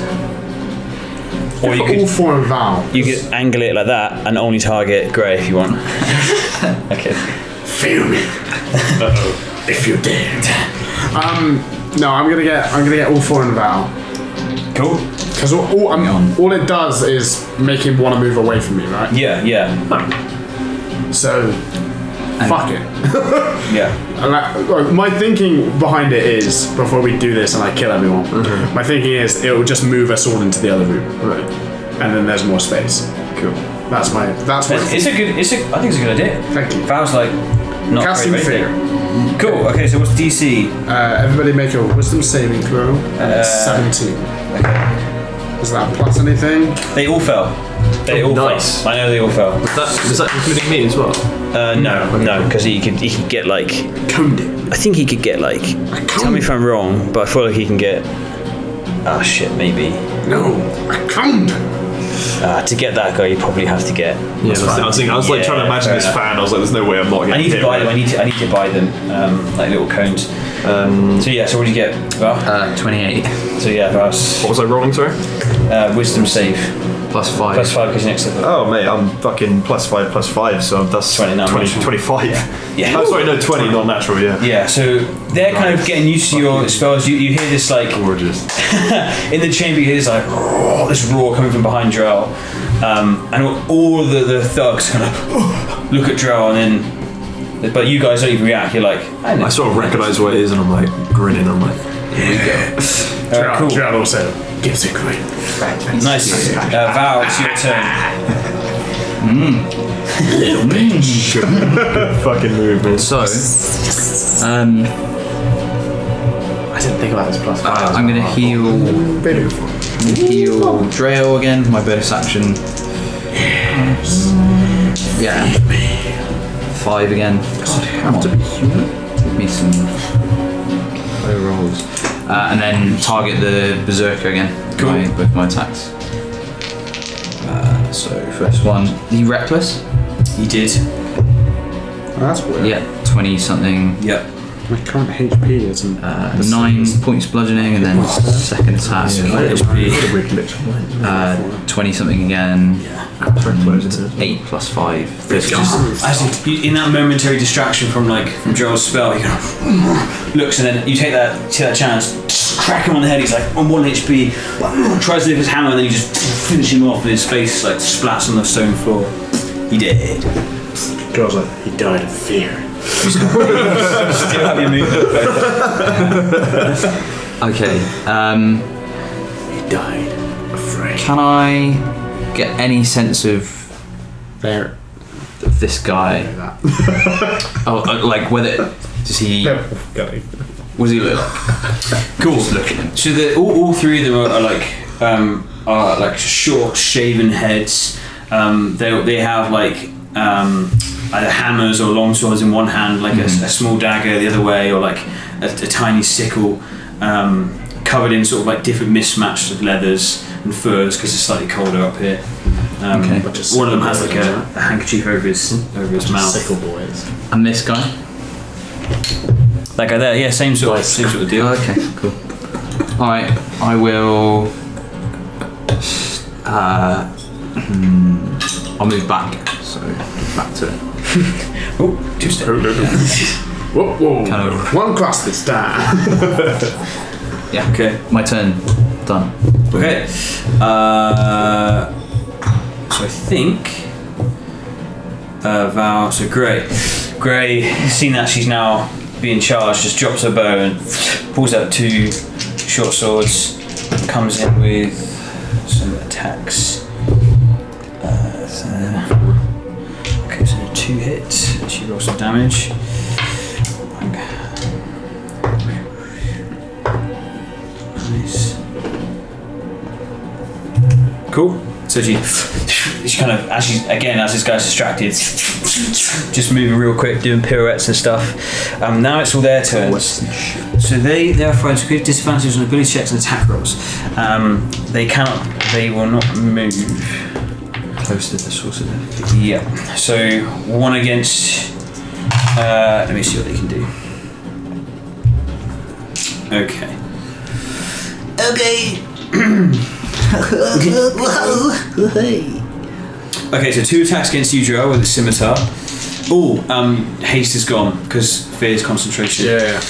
Speaker 4: Or you
Speaker 1: all
Speaker 4: could
Speaker 1: 4 and Val.
Speaker 4: you could angle it like that and only target Grey if you want. Okay.
Speaker 1: Fear me. If you dare. No, I'm gonna get all 4 and Val.
Speaker 4: Cool.
Speaker 1: Because all it does is make him want to move away from me, right?
Speaker 4: Yeah.
Speaker 1: So, fuck it.
Speaker 4: Yeah.
Speaker 1: And my thinking behind it is, before we do this and I kill everyone, my thinking is it will just move us all into the other room,
Speaker 3: Right.
Speaker 1: and then there's more space.
Speaker 3: Cool.
Speaker 1: That's my.
Speaker 4: I think it's a good idea.
Speaker 1: Thank you.
Speaker 4: Val's like not
Speaker 1: Casting
Speaker 4: very
Speaker 1: Fear.
Speaker 4: Cool. Okay, so what's DC?
Speaker 1: Everybody make a Wisdom saving throw. 17. Is that plus anything?
Speaker 4: They all fell. They all
Speaker 3: nice.
Speaker 4: fell. I know they all fell.
Speaker 3: Is that including me as well?
Speaker 4: No, because he could get like.
Speaker 1: Coned it.
Speaker 4: I think he could get like. Tell me if I'm wrong, but I feel like he can get. Oh shit, maybe.
Speaker 1: No, I coned.
Speaker 4: To get that guy, you probably have to get.
Speaker 3: Yeah, I was trying to imagine this fan. I was like, there's no way I'm not getting
Speaker 4: I need to
Speaker 3: hit,
Speaker 4: buy
Speaker 3: right?
Speaker 4: them. I need to buy them, like little cones. So yeah, so what do you get? Val?
Speaker 5: 28
Speaker 4: So yeah, Val's
Speaker 3: What was I rolling, sorry?
Speaker 4: wisdom save
Speaker 5: plus 5.
Speaker 4: plus 5 because next level.
Speaker 3: Oh, mate, I'm fucking +5, so that's
Speaker 4: 29,
Speaker 3: 25.
Speaker 4: Yeah.
Speaker 3: Oh, sorry, no, 20, not natural, yeah.
Speaker 4: Yeah, so they're kind of getting used to your spells. You hear this like
Speaker 3: Gorgeous.
Speaker 4: in the chamber. You hear this like this roar coming from behind Drell, and all the thugs kind of look at Drell, and then but you guys don't even react. You're like,
Speaker 3: I sort of recognise what it is, and I'm like grinning. I'm like, here we go.
Speaker 4: cool.
Speaker 1: Gerard also gives a grin.
Speaker 4: Nice. Val, it's your turn.
Speaker 1: Little bitch.
Speaker 3: Fucking move, man.
Speaker 5: So,
Speaker 1: I didn't think about this plus 5.
Speaker 5: I'm gonna heal Drail again, my bonus action. Yeah. 5 again. Come on. Give me some low rolls. And then target the Berserker again.
Speaker 4: Cool.
Speaker 5: Both my attacks. So first one, the Reckless.
Speaker 4: You did.
Speaker 1: That's weird.
Speaker 5: Yeah, 20 something.
Speaker 4: Yep.
Speaker 1: My current HP isn't.
Speaker 5: 9 points bludgeoning, and then second attack.
Speaker 3: Weird glitch.
Speaker 5: 20 something again.
Speaker 3: Sorry, what is it?
Speaker 5: 8 plus 5. 30.
Speaker 4: Actually, in that momentary distraction from Joel's spell, he kind of looks, and then you take that chance, crack him on the head. He's like on 1 HP, tries to lift his hammer, and then you just finish him off, and his face like splats on the stone floor. He did.
Speaker 1: Joel's like, he died of fear.
Speaker 4: Still have your movement.
Speaker 5: Okay.
Speaker 1: He died afraid.
Speaker 5: Can I get any sense of
Speaker 1: There.
Speaker 5: this guy? Like whether does he? What does he look like?
Speaker 4: Cool.
Speaker 5: Just look at him.
Speaker 4: So all 3 of them are like short, shaven heads. They have like either hammers or long swords in one hand, like a small dagger the other way, or like a tiny sickle, covered in sort of like different mismatched of leathers and furs because it's slightly colder up here.
Speaker 5: Okay.
Speaker 4: One of them has like a handkerchief over his mouth.
Speaker 1: Sickle boys.
Speaker 5: And this guy?
Speaker 4: That guy there, yeah, same sort of deal.
Speaker 5: Oh, okay, cool. All right, I will. I'll move back. So back to it.
Speaker 4: two-step.
Speaker 1: Whoa, whoa.
Speaker 5: Kind of-
Speaker 1: One cross this time.
Speaker 5: Yeah.
Speaker 4: Okay.
Speaker 5: My turn. Done.
Speaker 4: Okay. So I think Val. So Gray, seeing that she's now being charged, just drops her bow and pulls out 2 short swords. Comes in with some attacks. Okay, so 2 hits. She rolls some damage. Nice. Cool. So she kind of, as this guy's distracted, just moving real quick, doing pirouettes and stuff. Now it's all their turns. So they are fighting with disadvantages on ability checks and attack rolls. They will not move
Speaker 5: Close to the source of it.
Speaker 4: Yeah. So 1 against. Let me see what they can do. Okay. Okay, so 2 attacks against you, Joel, with a scimitar. Oh, haste is gone because fear's concentration.
Speaker 1: Yeah.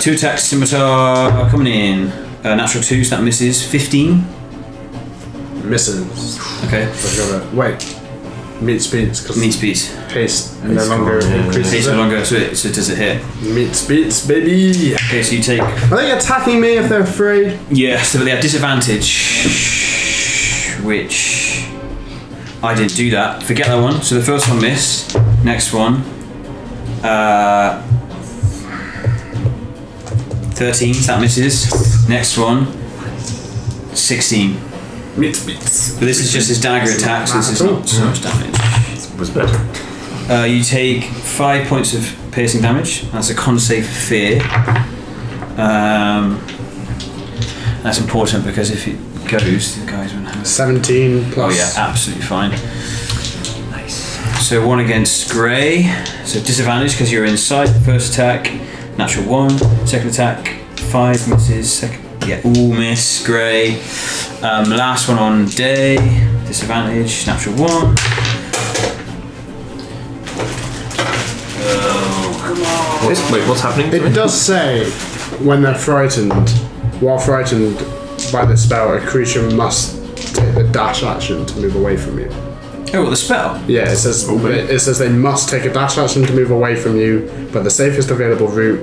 Speaker 4: 2 attacks, scimitar coming in. Natural 2, so that misses. 15.
Speaker 1: Misses.
Speaker 4: Okay.
Speaker 1: Wait. Meat speeds. Cause
Speaker 4: Meat speeds.
Speaker 1: haste no longer increases.
Speaker 4: Haste
Speaker 1: it.
Speaker 4: no longer, so does it hit?
Speaker 1: Meat speeds, baby.
Speaker 4: Okay, so you take.
Speaker 1: Are they attacking me if they're afraid?
Speaker 4: Yeah, so they have disadvantage, which I didn't do that. Forget that one. So the first one missed. Next one, 13. So that misses. Next one, 16.
Speaker 1: Meat speeds.
Speaker 4: But this is just his dagger attack, so this is not so much damage.
Speaker 3: Was better.
Speaker 4: You take 5 points of piercing damage. That's a con save for fear. That's important because if it goes, the guys won't have.
Speaker 1: 17 plus.
Speaker 4: Oh yeah, absolutely fine. Nice. So 1 against Grey. So disadvantage because you're inside. First attack, natural 1. Second attack, 5 misses. Second, yeah, all miss. Grey. Last one on Day. Disadvantage, natural 1.
Speaker 3: Wait, what's happening to me?
Speaker 1: It does say when they're frightened, while frightened by the spell, a creature must take the dash action to move away from you.
Speaker 4: Oh, well, the spell.
Speaker 1: Yeah, it says they must take a dash action to move away from you, but the safest available route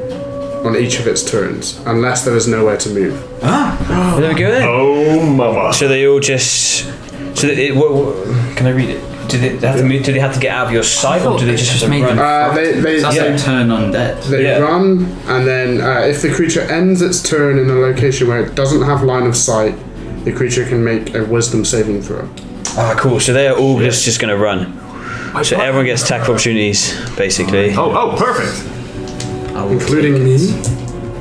Speaker 1: on each of its turns, unless there is nowhere to move.
Speaker 4: Well, there we go then.
Speaker 2: Oh, mama.
Speaker 4: So they all just. So can I read it? Do they have to move? Do they have to get out of your sight, or do they just have to
Speaker 5: made
Speaker 4: run?
Speaker 5: That's
Speaker 1: They
Speaker 5: like turn undead.
Speaker 4: Yeah.
Speaker 1: run, and then if the creature ends its turn in a location where it doesn't have line of sight, the creature can make a wisdom saving throw.
Speaker 4: Ah, cool. So they're all just going to run. So everyone gets attack opportunities, basically.
Speaker 3: Oh, perfect.
Speaker 1: Including me.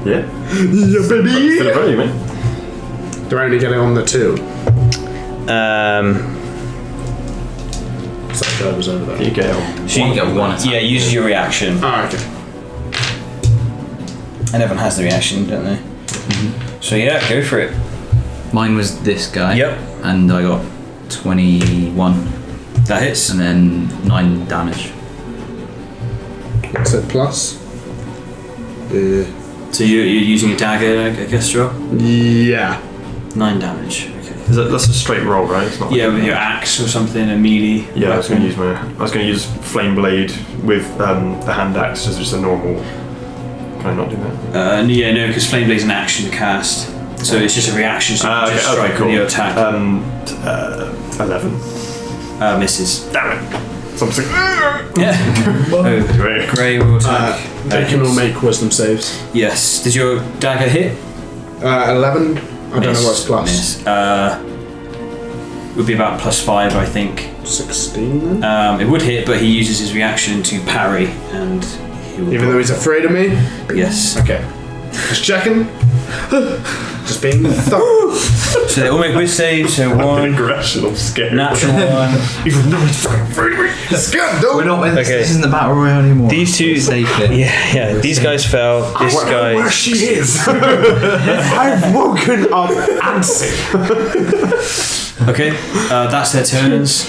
Speaker 3: Yeah.
Speaker 1: Yeah, baby!
Speaker 3: Bit of value, man.
Speaker 1: Do I only get it on the 2? So that was over there.
Speaker 3: You go.
Speaker 4: So you
Speaker 5: get 1 attack.
Speaker 4: Yeah, use your reaction.
Speaker 1: Ah, okay.
Speaker 4: And everyone has the reaction, don't they? So yeah, go for it.
Speaker 5: Mine was this guy.
Speaker 4: Yep.
Speaker 5: And I got 21.
Speaker 4: That hits.
Speaker 5: And then 9 damage.
Speaker 1: What's it plus?
Speaker 4: So you're using a dagger, I guess, Joe?
Speaker 1: Yeah.
Speaker 4: 9 damage. Okay.
Speaker 3: That's a straight roll, right? It's not
Speaker 4: Yeah,
Speaker 3: like
Speaker 4: with your axe or something, a melee.
Speaker 3: Yeah, I was going to use flame blade with the hand axe as just a normal. Can I not do that?
Speaker 4: Yeah, no, because flame blade's an action to cast, so it's just a reaction. So you just strike with your attack.
Speaker 3: 11.
Speaker 4: Misses.
Speaker 3: Damn it. Something.
Speaker 4: Yeah. Grey will attack.
Speaker 1: They can all make wisdom saves.
Speaker 4: Yes. Did your dagger hit?
Speaker 1: 11. I don't know what's plus.
Speaker 4: Miss. Would be about +5, I think.
Speaker 1: 16 then?
Speaker 4: It would hit, but he uses his reaction to parry, and he will.
Speaker 1: Even though he's afraid of me?
Speaker 4: Yes.
Speaker 1: Okay. Just checking. Just being thorough.
Speaker 4: So they all make whiz saves. So 1
Speaker 2: Aggression, I'm scared.
Speaker 4: natural 1.
Speaker 2: Even though he's fucking afraid of me.
Speaker 1: It's good, though.
Speaker 5: We're not.
Speaker 4: Okay.
Speaker 5: This isn't the battle royale anymore.
Speaker 4: These two.
Speaker 5: Safe here.
Speaker 4: Yeah. These guys fell. This guy.
Speaker 1: Where she is. I've woken up antsy.
Speaker 4: Okay. That's their turns.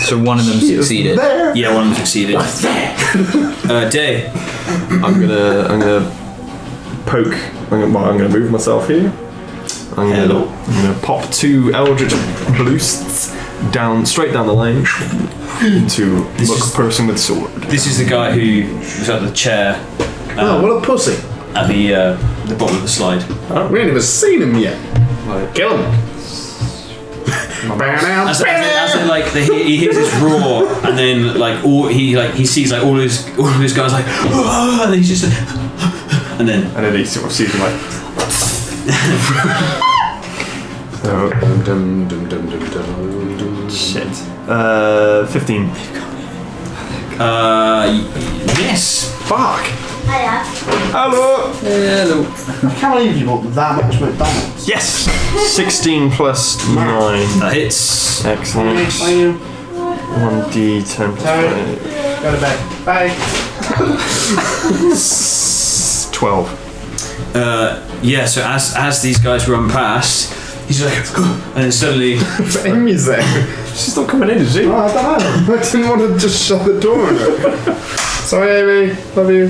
Speaker 6: So one of them succeeded.
Speaker 4: Yeah, one of them succeeded. Day.
Speaker 3: I'm gonna poke. I'm gonna move myself here. I'm gonna pop 2 Eldritch Boosts straight down the lane into the person with sword.
Speaker 4: This is the guy who was at the chair
Speaker 1: Oh, what a pussy.
Speaker 4: at the bottom of the slide.
Speaker 1: We ain't even seen him yet. Kill him.
Speaker 4: As in, like he hears this roar, and then like he sees like all his guys like, "Ah," and then he's just like, and then
Speaker 3: he sort of sees him like. Shit. 15.
Speaker 4: Yes.
Speaker 3: Fuck.
Speaker 7: Hiya.
Speaker 3: Hello.
Speaker 6: Hello.
Speaker 1: I can't believe you bought that much McDonald's.
Speaker 3: Yes. 16 plus 9.
Speaker 4: That hits.
Speaker 3: Excellent. 1d10 plus 5.
Speaker 1: Go to bed. Bye.
Speaker 3: 12.
Speaker 4: Yeah. So as these guys run past, he's like, and then suddenly,
Speaker 1: Amy's there.
Speaker 3: She's not coming in, is she?
Speaker 1: Oh, I don't know. I didn't want to just shut the door on her. Sorry, Amy. Love you.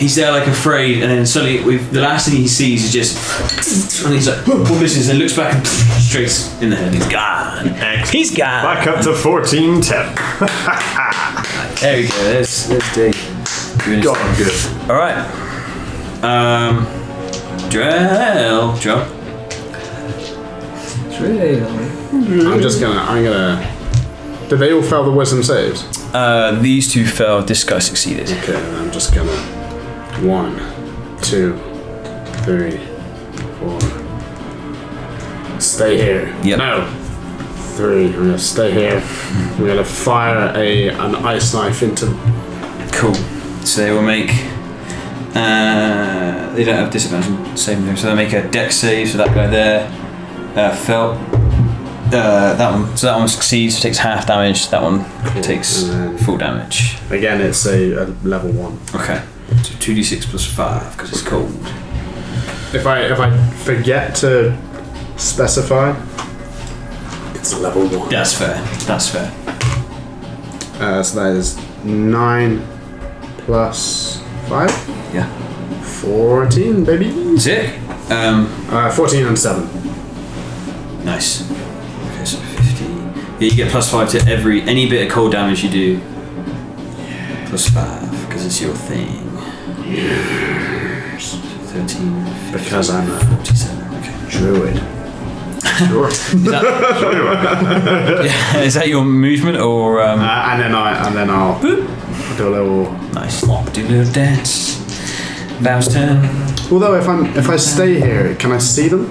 Speaker 4: he's there like afraid, and then suddenly the last thing he sees is just, and he's like, what business? And looks back and straight in the head. He's gone. He's gone.
Speaker 3: Back up to 14-10.
Speaker 4: There we go. There's D.
Speaker 3: God, I'm good.
Speaker 4: All right. Drell.
Speaker 1: I'm gonna. Did they all fail the wisdom saves?
Speaker 4: These two failed. This guy succeeded.
Speaker 1: Okay, then I'm just gonna. 1, 2, 3, 4. Stay here.
Speaker 4: Yep.
Speaker 1: No. 3. I'm gonna stay here. We're gonna fire an ice knife into.
Speaker 4: Cool. So they will make. They don't have disadvantage saving throw, so they make a dex save. So that guy there fell. That one. So that one succeeds. Takes half damage. That one takes full damage.
Speaker 1: Again, it's a level 1.
Speaker 4: Okay. So 2d6 plus 5 because it's cold.
Speaker 1: If I forget to specify, it's a level 1.
Speaker 4: That's fair.
Speaker 1: So that is 9 plus 5.
Speaker 4: Yeah.
Speaker 1: 14, baby.
Speaker 4: Sick.
Speaker 1: 14 and 7.
Speaker 4: Nice. Okay, so 15. Yeah, you get plus 5 to any bit of cold damage you do. Plus 5 because it's your thing.
Speaker 1: Yes.
Speaker 4: 13. 15,
Speaker 1: Because I'm a
Speaker 4: 47. Okay.
Speaker 1: druid.
Speaker 3: Sure.
Speaker 4: Is that your movement or?
Speaker 1: And then I'll do a little.
Speaker 4: Nice. Do a little dance. Vow's turn.
Speaker 1: Although if I stay here, can I see them?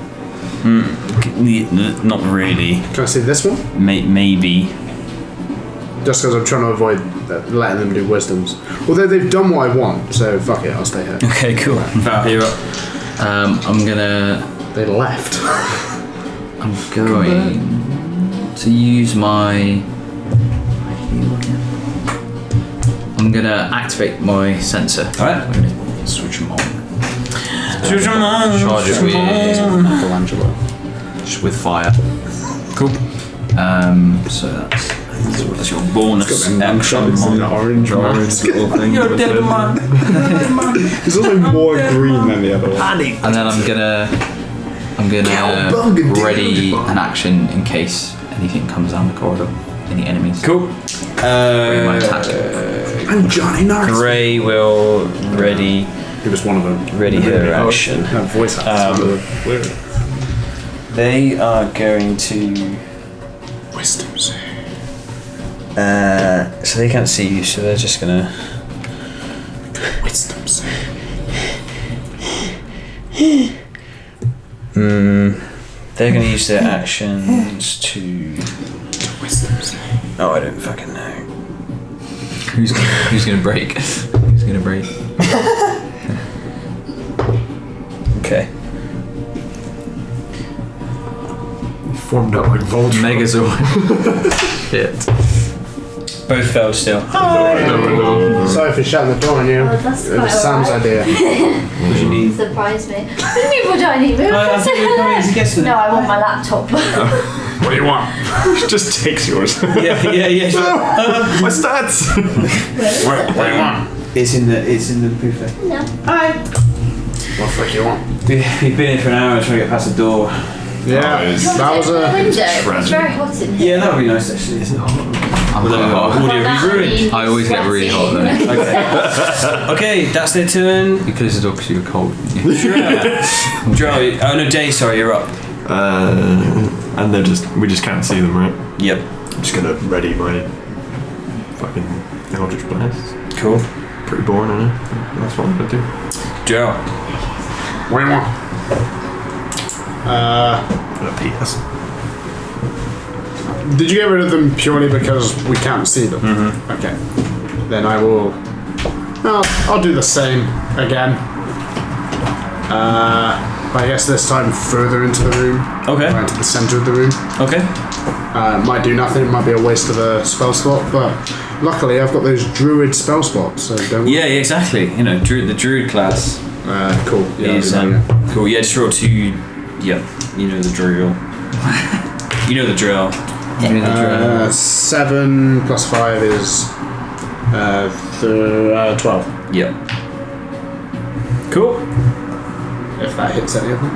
Speaker 4: Not really.
Speaker 1: Can I see this one?
Speaker 4: Maybe.
Speaker 1: Just because I'm trying to avoid letting them do wisdoms. Although they've done what I want, so fuck it, I'll stay here.
Speaker 4: Okay, cool. Val, you're up.
Speaker 6: I'm gonna.
Speaker 1: They left.
Speaker 6: I'm going to use my. I'm gonna activate my sensor.
Speaker 4: Alright.
Speaker 6: I'm gonna switch them on.
Speaker 4: Switch 'em on.
Speaker 6: Charge it with
Speaker 1: Michelangelo.
Speaker 6: just with fire.
Speaker 4: Cool.
Speaker 6: So
Speaker 4: That's your bonus action.
Speaker 1: Orange
Speaker 6: little thing.
Speaker 4: You're dead man.
Speaker 1: It's also more green than the other one.
Speaker 6: And then I'm gonna ready an action in case anything comes down the corridor. Any enemies?
Speaker 4: Cool.
Speaker 6: Ready my attack.
Speaker 1: I'm Johnny Knoxville.
Speaker 4: Gray will ready
Speaker 1: He was one of them.
Speaker 4: her action.
Speaker 1: That voice actor. Weird.
Speaker 4: They are going to.
Speaker 1: Wisdom save.
Speaker 4: So they can't see you, so they're just gonna.
Speaker 1: Wisdom save.
Speaker 4: They're gonna use their actions to.
Speaker 1: Wisdom save.
Speaker 4: Oh, I don't fucking know.
Speaker 6: Who's gonna break? Who's gonna break?
Speaker 4: Okay.
Speaker 3: Formed up like Voltron.
Speaker 6: Megazord. Shit.
Speaker 4: Both failed still.
Speaker 1: Sorry for shutting the door on you.
Speaker 7: Oh, that's
Speaker 1: It was
Speaker 7: quite
Speaker 1: Sam's
Speaker 7: alright.
Speaker 1: idea.
Speaker 4: What do you need?
Speaker 7: Surprise me. What do you mean, what do I need?
Speaker 4: I thought you were coming to guess
Speaker 7: No, I want my laptop.
Speaker 1: What do you want?
Speaker 3: Just takes yours.
Speaker 4: Yeah. He's like,
Speaker 3: My stats.
Speaker 1: What do you want?
Speaker 4: it's in the buffet.
Speaker 7: No.
Speaker 4: Hi.
Speaker 1: What the fuck you want?
Speaker 4: We've been here for an hour trying to get past the door.
Speaker 1: Yeah,
Speaker 3: it's-
Speaker 1: that was
Speaker 7: the window. It's
Speaker 3: tragic.
Speaker 7: very hot in here.
Speaker 4: Yeah, that would be nice actually. Isn't it hot?
Speaker 5: I'm
Speaker 4: Well,
Speaker 5: hot.
Speaker 4: audio be ruined.
Speaker 5: I always get really hot though.
Speaker 4: Okay. Okay, that's their turn.
Speaker 5: You closed the door because you were cold. didn't you?
Speaker 4: Joe, oh no, Day, sorry, you're up.
Speaker 3: And we just can't see them, right?
Speaker 4: Yep.
Speaker 3: I'm just gonna ready my fucking Eldritch Blast.
Speaker 4: Cool.
Speaker 3: Pretty boring, I know. That's what I'm gonna do.
Speaker 4: Joe.
Speaker 1: What do you want?
Speaker 3: PS.
Speaker 1: Did you get rid of them purely because we can't see them? Mm-hmm. Okay. Then I will. I'll do the same again. But I guess this time further into the room.
Speaker 4: Okay.
Speaker 1: Right into the center of the room.
Speaker 4: Okay.
Speaker 1: Might do nothing. Might be a waste of a spell slot, but luckily I've got those druid spell spots, so don't.
Speaker 4: Yeah, exactly. You know, the druid class
Speaker 1: Cool. Yeah,
Speaker 4: is
Speaker 1: I'll do that,
Speaker 4: cool. Yeah, just roll 2. Yep. You know the drill. You know the drill.
Speaker 1: yeah. 7 plus 5 is 12.
Speaker 4: Yep. Cool.
Speaker 1: If that hits any of them.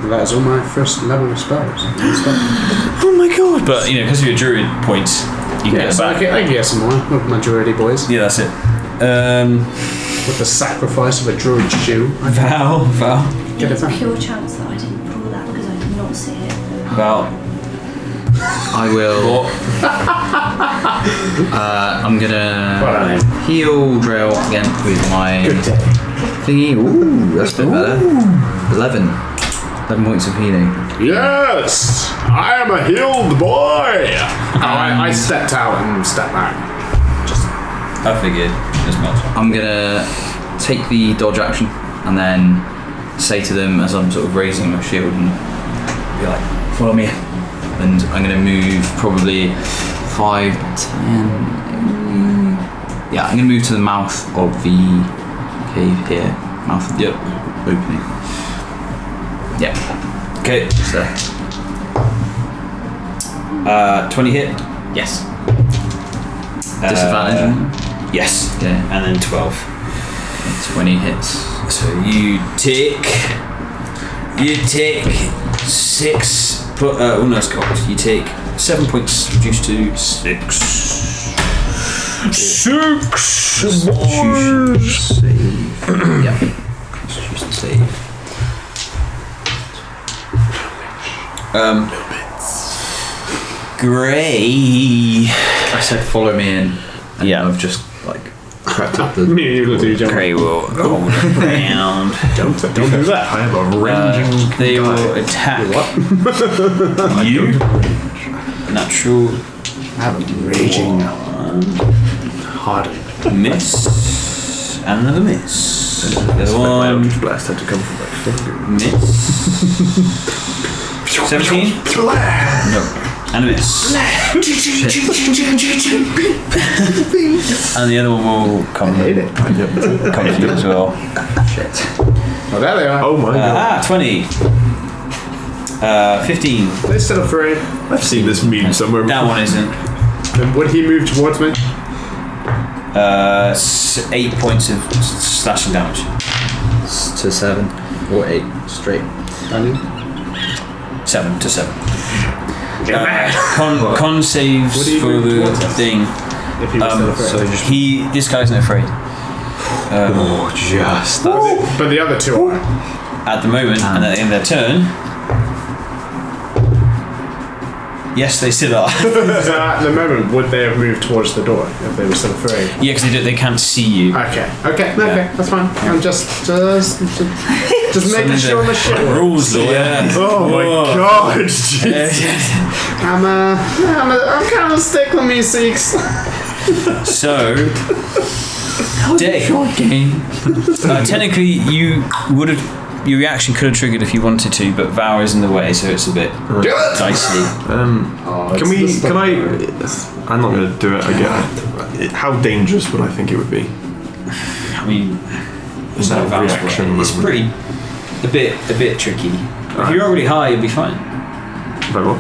Speaker 1: That is all my first level spells.
Speaker 4: Oh my god! But you know, because of your druid points, you can
Speaker 1: Yeah,
Speaker 4: get
Speaker 1: so I
Speaker 4: back.
Speaker 1: can get some more of my druidy boys.
Speaker 4: Yeah, that's it.
Speaker 1: With the sacrifice of a druid shoe. I
Speaker 4: Val.
Speaker 1: get it
Speaker 7: There's a
Speaker 1: back.
Speaker 7: pure chance that I didn't pull that because I did not see it.
Speaker 4: Well,
Speaker 5: I will. I'm gonna heal Drill again with my thingy. Ooh, that's a bit better. 11 points of healing.
Speaker 1: Yes! I am a healed boy! I stepped out and stepped back.
Speaker 4: I figured as much.
Speaker 5: I'm gonna take the dodge action and then say to them as I'm sort of raising my shield and be like, follow me. And I'm gonna move probably 5, 10. Yeah, I'm gonna move to the mouth of the cave here. Mouth of the opening. Yeah.
Speaker 4: Okay.
Speaker 5: So
Speaker 4: 20 hit.
Speaker 5: yes. Disadvantage.
Speaker 4: Yes.
Speaker 5: Yeah.
Speaker 4: And then 12.
Speaker 5: 20 hits.
Speaker 4: So you take 6. Oh no, it's cocked. You take 7 points reduced to 6. 6
Speaker 5: Constitution save. Yeah. Constitution save.
Speaker 4: Grey.
Speaker 5: I said follow me in. And
Speaker 4: Yeah.
Speaker 5: I've just like crept up the.
Speaker 1: Me and you will do jump.
Speaker 4: Grey will hold around.
Speaker 1: Don't do that.
Speaker 3: I have a ranging.
Speaker 4: They will attack you. Natural
Speaker 1: I have a raging hard.
Speaker 4: miss. And another miss. The other
Speaker 3: My
Speaker 4: one
Speaker 3: Eldritch Blast had to come from my finger.
Speaker 4: miss. 17? No. And a miss. And the other one will come to you as well.
Speaker 1: Oh, there they are.
Speaker 3: Oh my god.
Speaker 4: 20. 15.
Speaker 1: They're still afraid.
Speaker 3: I've seen this meme somewhere
Speaker 4: That
Speaker 3: before.
Speaker 4: one isn't.
Speaker 1: Then would he move towards me?
Speaker 4: 8 points of slashing damage.
Speaker 5: To 7 or 8 straight.
Speaker 1: Daniel?
Speaker 4: 7 to 7. Con saves
Speaker 1: Would he
Speaker 4: for
Speaker 1: move
Speaker 4: the
Speaker 1: towards us?
Speaker 4: thing.
Speaker 1: If he was still afraid.
Speaker 4: This guy's not afraid.
Speaker 5: Oh, just.
Speaker 1: But the other two are.
Speaker 4: At the moment, and at the end of their turn. Yes, they still are.
Speaker 1: So at the moment, would they have moved towards the door if they were still afraid?
Speaker 4: Yeah, because they can't see you.
Speaker 1: Okay, that's fine. I'm just making
Speaker 4: Some
Speaker 1: sure
Speaker 4: of
Speaker 1: the
Speaker 4: the
Speaker 1: shit works.
Speaker 4: rules, lawyer.
Speaker 3: Oh my god. Jesus.
Speaker 1: I'm kind of stick with me, Siks.
Speaker 4: So, Day. Technically, you would have. Your reaction could have triggered if you wanted to, but Vow is in the way, so it's a bit dicey.
Speaker 3: Can I? I'm not going to do it again. How dangerous would I think it would be?
Speaker 4: I mean,
Speaker 3: Is that
Speaker 4: Vow's
Speaker 3: reaction?
Speaker 4: way. It's pretty, a bit tricky. If you're already high, you'll be fine.
Speaker 3: Very well.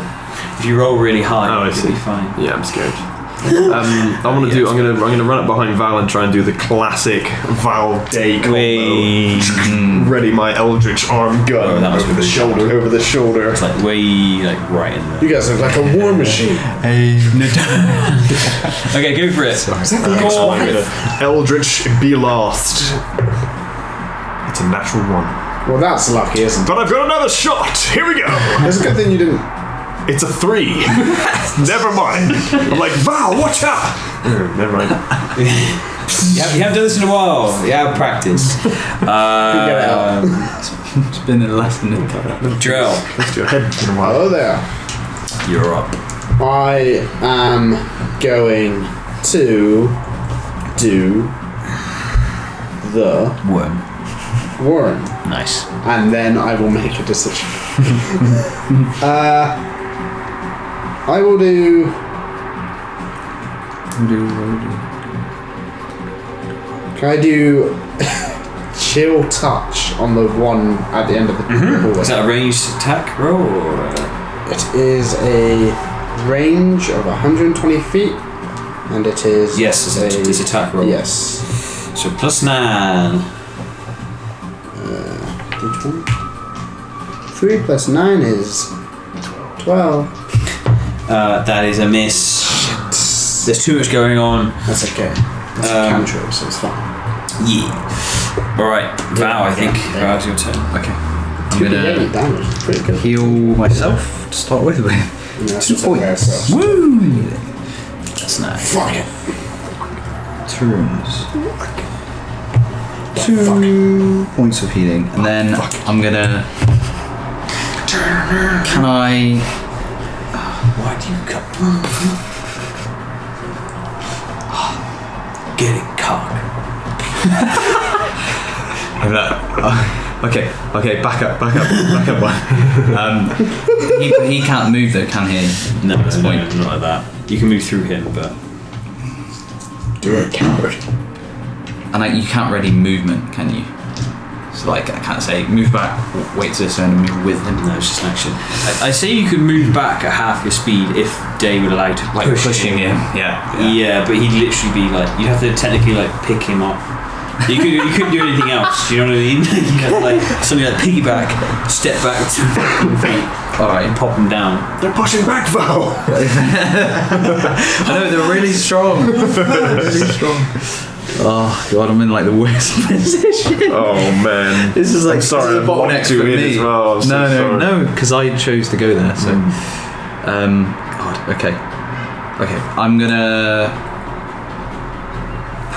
Speaker 4: If you roll really high,
Speaker 3: Oh, I
Speaker 4: you'll
Speaker 3: see.
Speaker 4: be fine.
Speaker 3: Yeah, I'm scared. I'm gonna run up behind Val and try and do the classic Val Day combo. Ready my Eldritch arm gun
Speaker 4: Oh, that was
Speaker 3: over the
Speaker 4: really
Speaker 3: shoulder. Over the shoulder.
Speaker 4: It's like way, like right in there.
Speaker 1: You guys look like a war machine.
Speaker 4: Okay, go for it.
Speaker 1: Is that the ex-wife?
Speaker 3: Eldritch be lost. It's a natural 1.
Speaker 1: Well, that's lucky, isn't it?
Speaker 3: But I've got another shot. Here we go.
Speaker 1: It's a good thing you didn't.
Speaker 3: It's a 3. Never mind. I'm like, Val, watch out. Never mind.
Speaker 4: You haven't done this in a while. You have practice.
Speaker 5: It's been a lesson in
Speaker 4: Drill,
Speaker 3: Let's do a head in a while.
Speaker 1: Oh, there.
Speaker 4: you're up.
Speaker 1: I am going to do the
Speaker 4: Worm.
Speaker 1: worm,
Speaker 4: Nice.
Speaker 1: and then I will make a decision. I will do. Can I do chill touch on the one at the end of the hallway?
Speaker 4: Is that a ranged attack roll? Or,
Speaker 1: It is a range of 120 feet, and it is
Speaker 4: yes, it's attack roll.
Speaker 1: Yes.
Speaker 4: So +9.
Speaker 1: 3 plus 9 is 12.
Speaker 4: That is a miss. There's too much going on.
Speaker 1: That's okay. That's a cantrip, so it's fine.
Speaker 4: Yeah. Alright, Val, I think. Val's your turn.
Speaker 5: Okay. I'm
Speaker 1: 2d8
Speaker 5: gonna
Speaker 1: damage is pretty good.
Speaker 5: heal myself to start with.
Speaker 1: And that's just a rare stuff.
Speaker 5: Woo!
Speaker 4: That's nice.
Speaker 1: Fuck it.
Speaker 5: Turns. 2 points of healing, and then I'm gonna. Can I?
Speaker 4: Why do you cut? Getting cock.
Speaker 5: Okay, back up one. He can't move though, can he?
Speaker 4: No,
Speaker 5: at this point.
Speaker 4: not like that. You can move through him, but
Speaker 1: You're a coward.
Speaker 5: And you can't ready movement, can you? So like, I can't say move back, wait to turn and move with him.
Speaker 4: no, it's just an action. I say you could move back at half your speed if Day would allow you to
Speaker 5: Like
Speaker 4: push
Speaker 5: pushing him. Yeah.
Speaker 4: Yeah, but he'd literally be like, you'd have to technically like pick him up. You couldn't do anything else. Do you know what I mean? You have to like suddenly like piggyback, step back 2 feet,
Speaker 5: All right.
Speaker 4: and pop him down.
Speaker 3: They're pushing back, Val.
Speaker 5: I know they're really strong. Really strong. Oh god, I'm in like the worst position.
Speaker 3: Oh man.
Speaker 5: This is like
Speaker 3: I'm sorry,
Speaker 5: this is a
Speaker 3: I
Speaker 5: bottleneck
Speaker 3: locked you
Speaker 5: for
Speaker 3: in
Speaker 5: me.
Speaker 3: as well. I'm so sorry.
Speaker 5: No, because I chose to go there. So, God, okay. I'm gonna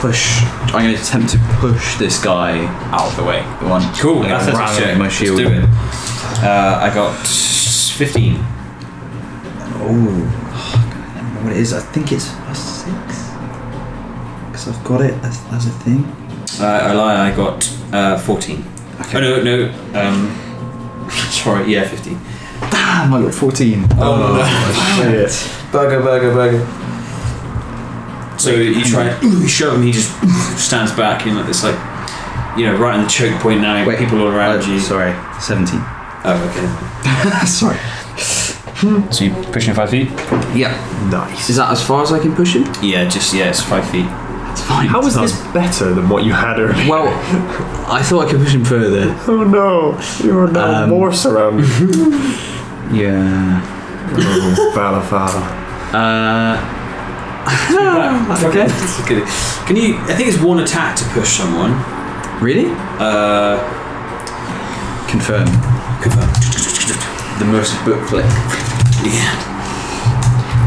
Speaker 5: push. I'm gonna attempt to push this guy out of the way. The one.
Speaker 4: Cool,
Speaker 5: I'm gonna
Speaker 4: athletics
Speaker 5: ram him
Speaker 4: check.
Speaker 5: with my
Speaker 4: Let's
Speaker 5: shield.
Speaker 4: do it. I got 15.
Speaker 5: Oh, I don't know what it is. I think it's +6. Because I've got it as a thing.
Speaker 4: I lie. I got 14.
Speaker 5: Okay.
Speaker 4: Oh no. Sorry. Yeah, 15.
Speaker 5: Damn, I got 14.
Speaker 4: Oh,
Speaker 5: shit.
Speaker 4: Burger. So you try and shove him, he just stands back in like this, like, you know, right on the choke point now.
Speaker 5: Wait,
Speaker 4: people all around you.
Speaker 5: Sorry, 17.
Speaker 4: Oh, okay.
Speaker 5: Sorry.
Speaker 4: So you pushing 5 feet?
Speaker 5: Yeah.
Speaker 3: Nice.
Speaker 5: Is that as far as I can push him?
Speaker 4: Yeah, it's 5 feet.
Speaker 5: It's fine.
Speaker 3: How is this better than what you had earlier?
Speaker 5: Well, I thought I could push him further.
Speaker 3: Oh no, you are now more surrounded.
Speaker 5: Yeah.
Speaker 3: Oh, Fala.
Speaker 4: Okay. Can you? I think it's one attack to push someone.
Speaker 5: Really? Confirm. The most book flick.
Speaker 4: Yeah.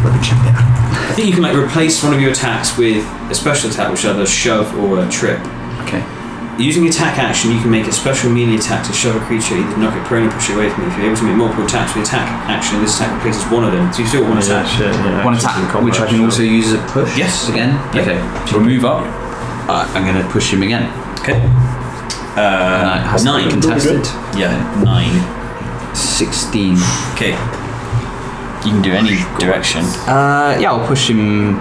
Speaker 5: Let me check it out.
Speaker 4: I think you can like replace one of your attacks with a special attack, which are either shove or a trip.
Speaker 5: Okay.
Speaker 4: Using attack action, you can make a special melee attack to shove a creature, either knock it prone or push it away from you. If you're able to make multiple attacks with attack action, this attack replaces one of them. So you still want one attack.
Speaker 5: One attack, which I can also use as a push.
Speaker 4: Yes.
Speaker 5: Again.
Speaker 4: Yep.
Speaker 5: Okay.
Speaker 4: So we'll move up.
Speaker 5: I'm gonna push him again.
Speaker 4: Okay.
Speaker 5: And it has to be
Speaker 4: 9.
Speaker 5: contested.
Speaker 4: Yeah, 9.
Speaker 5: 16.
Speaker 4: Okay. You can do any direction.
Speaker 5: Yeah, I'll push him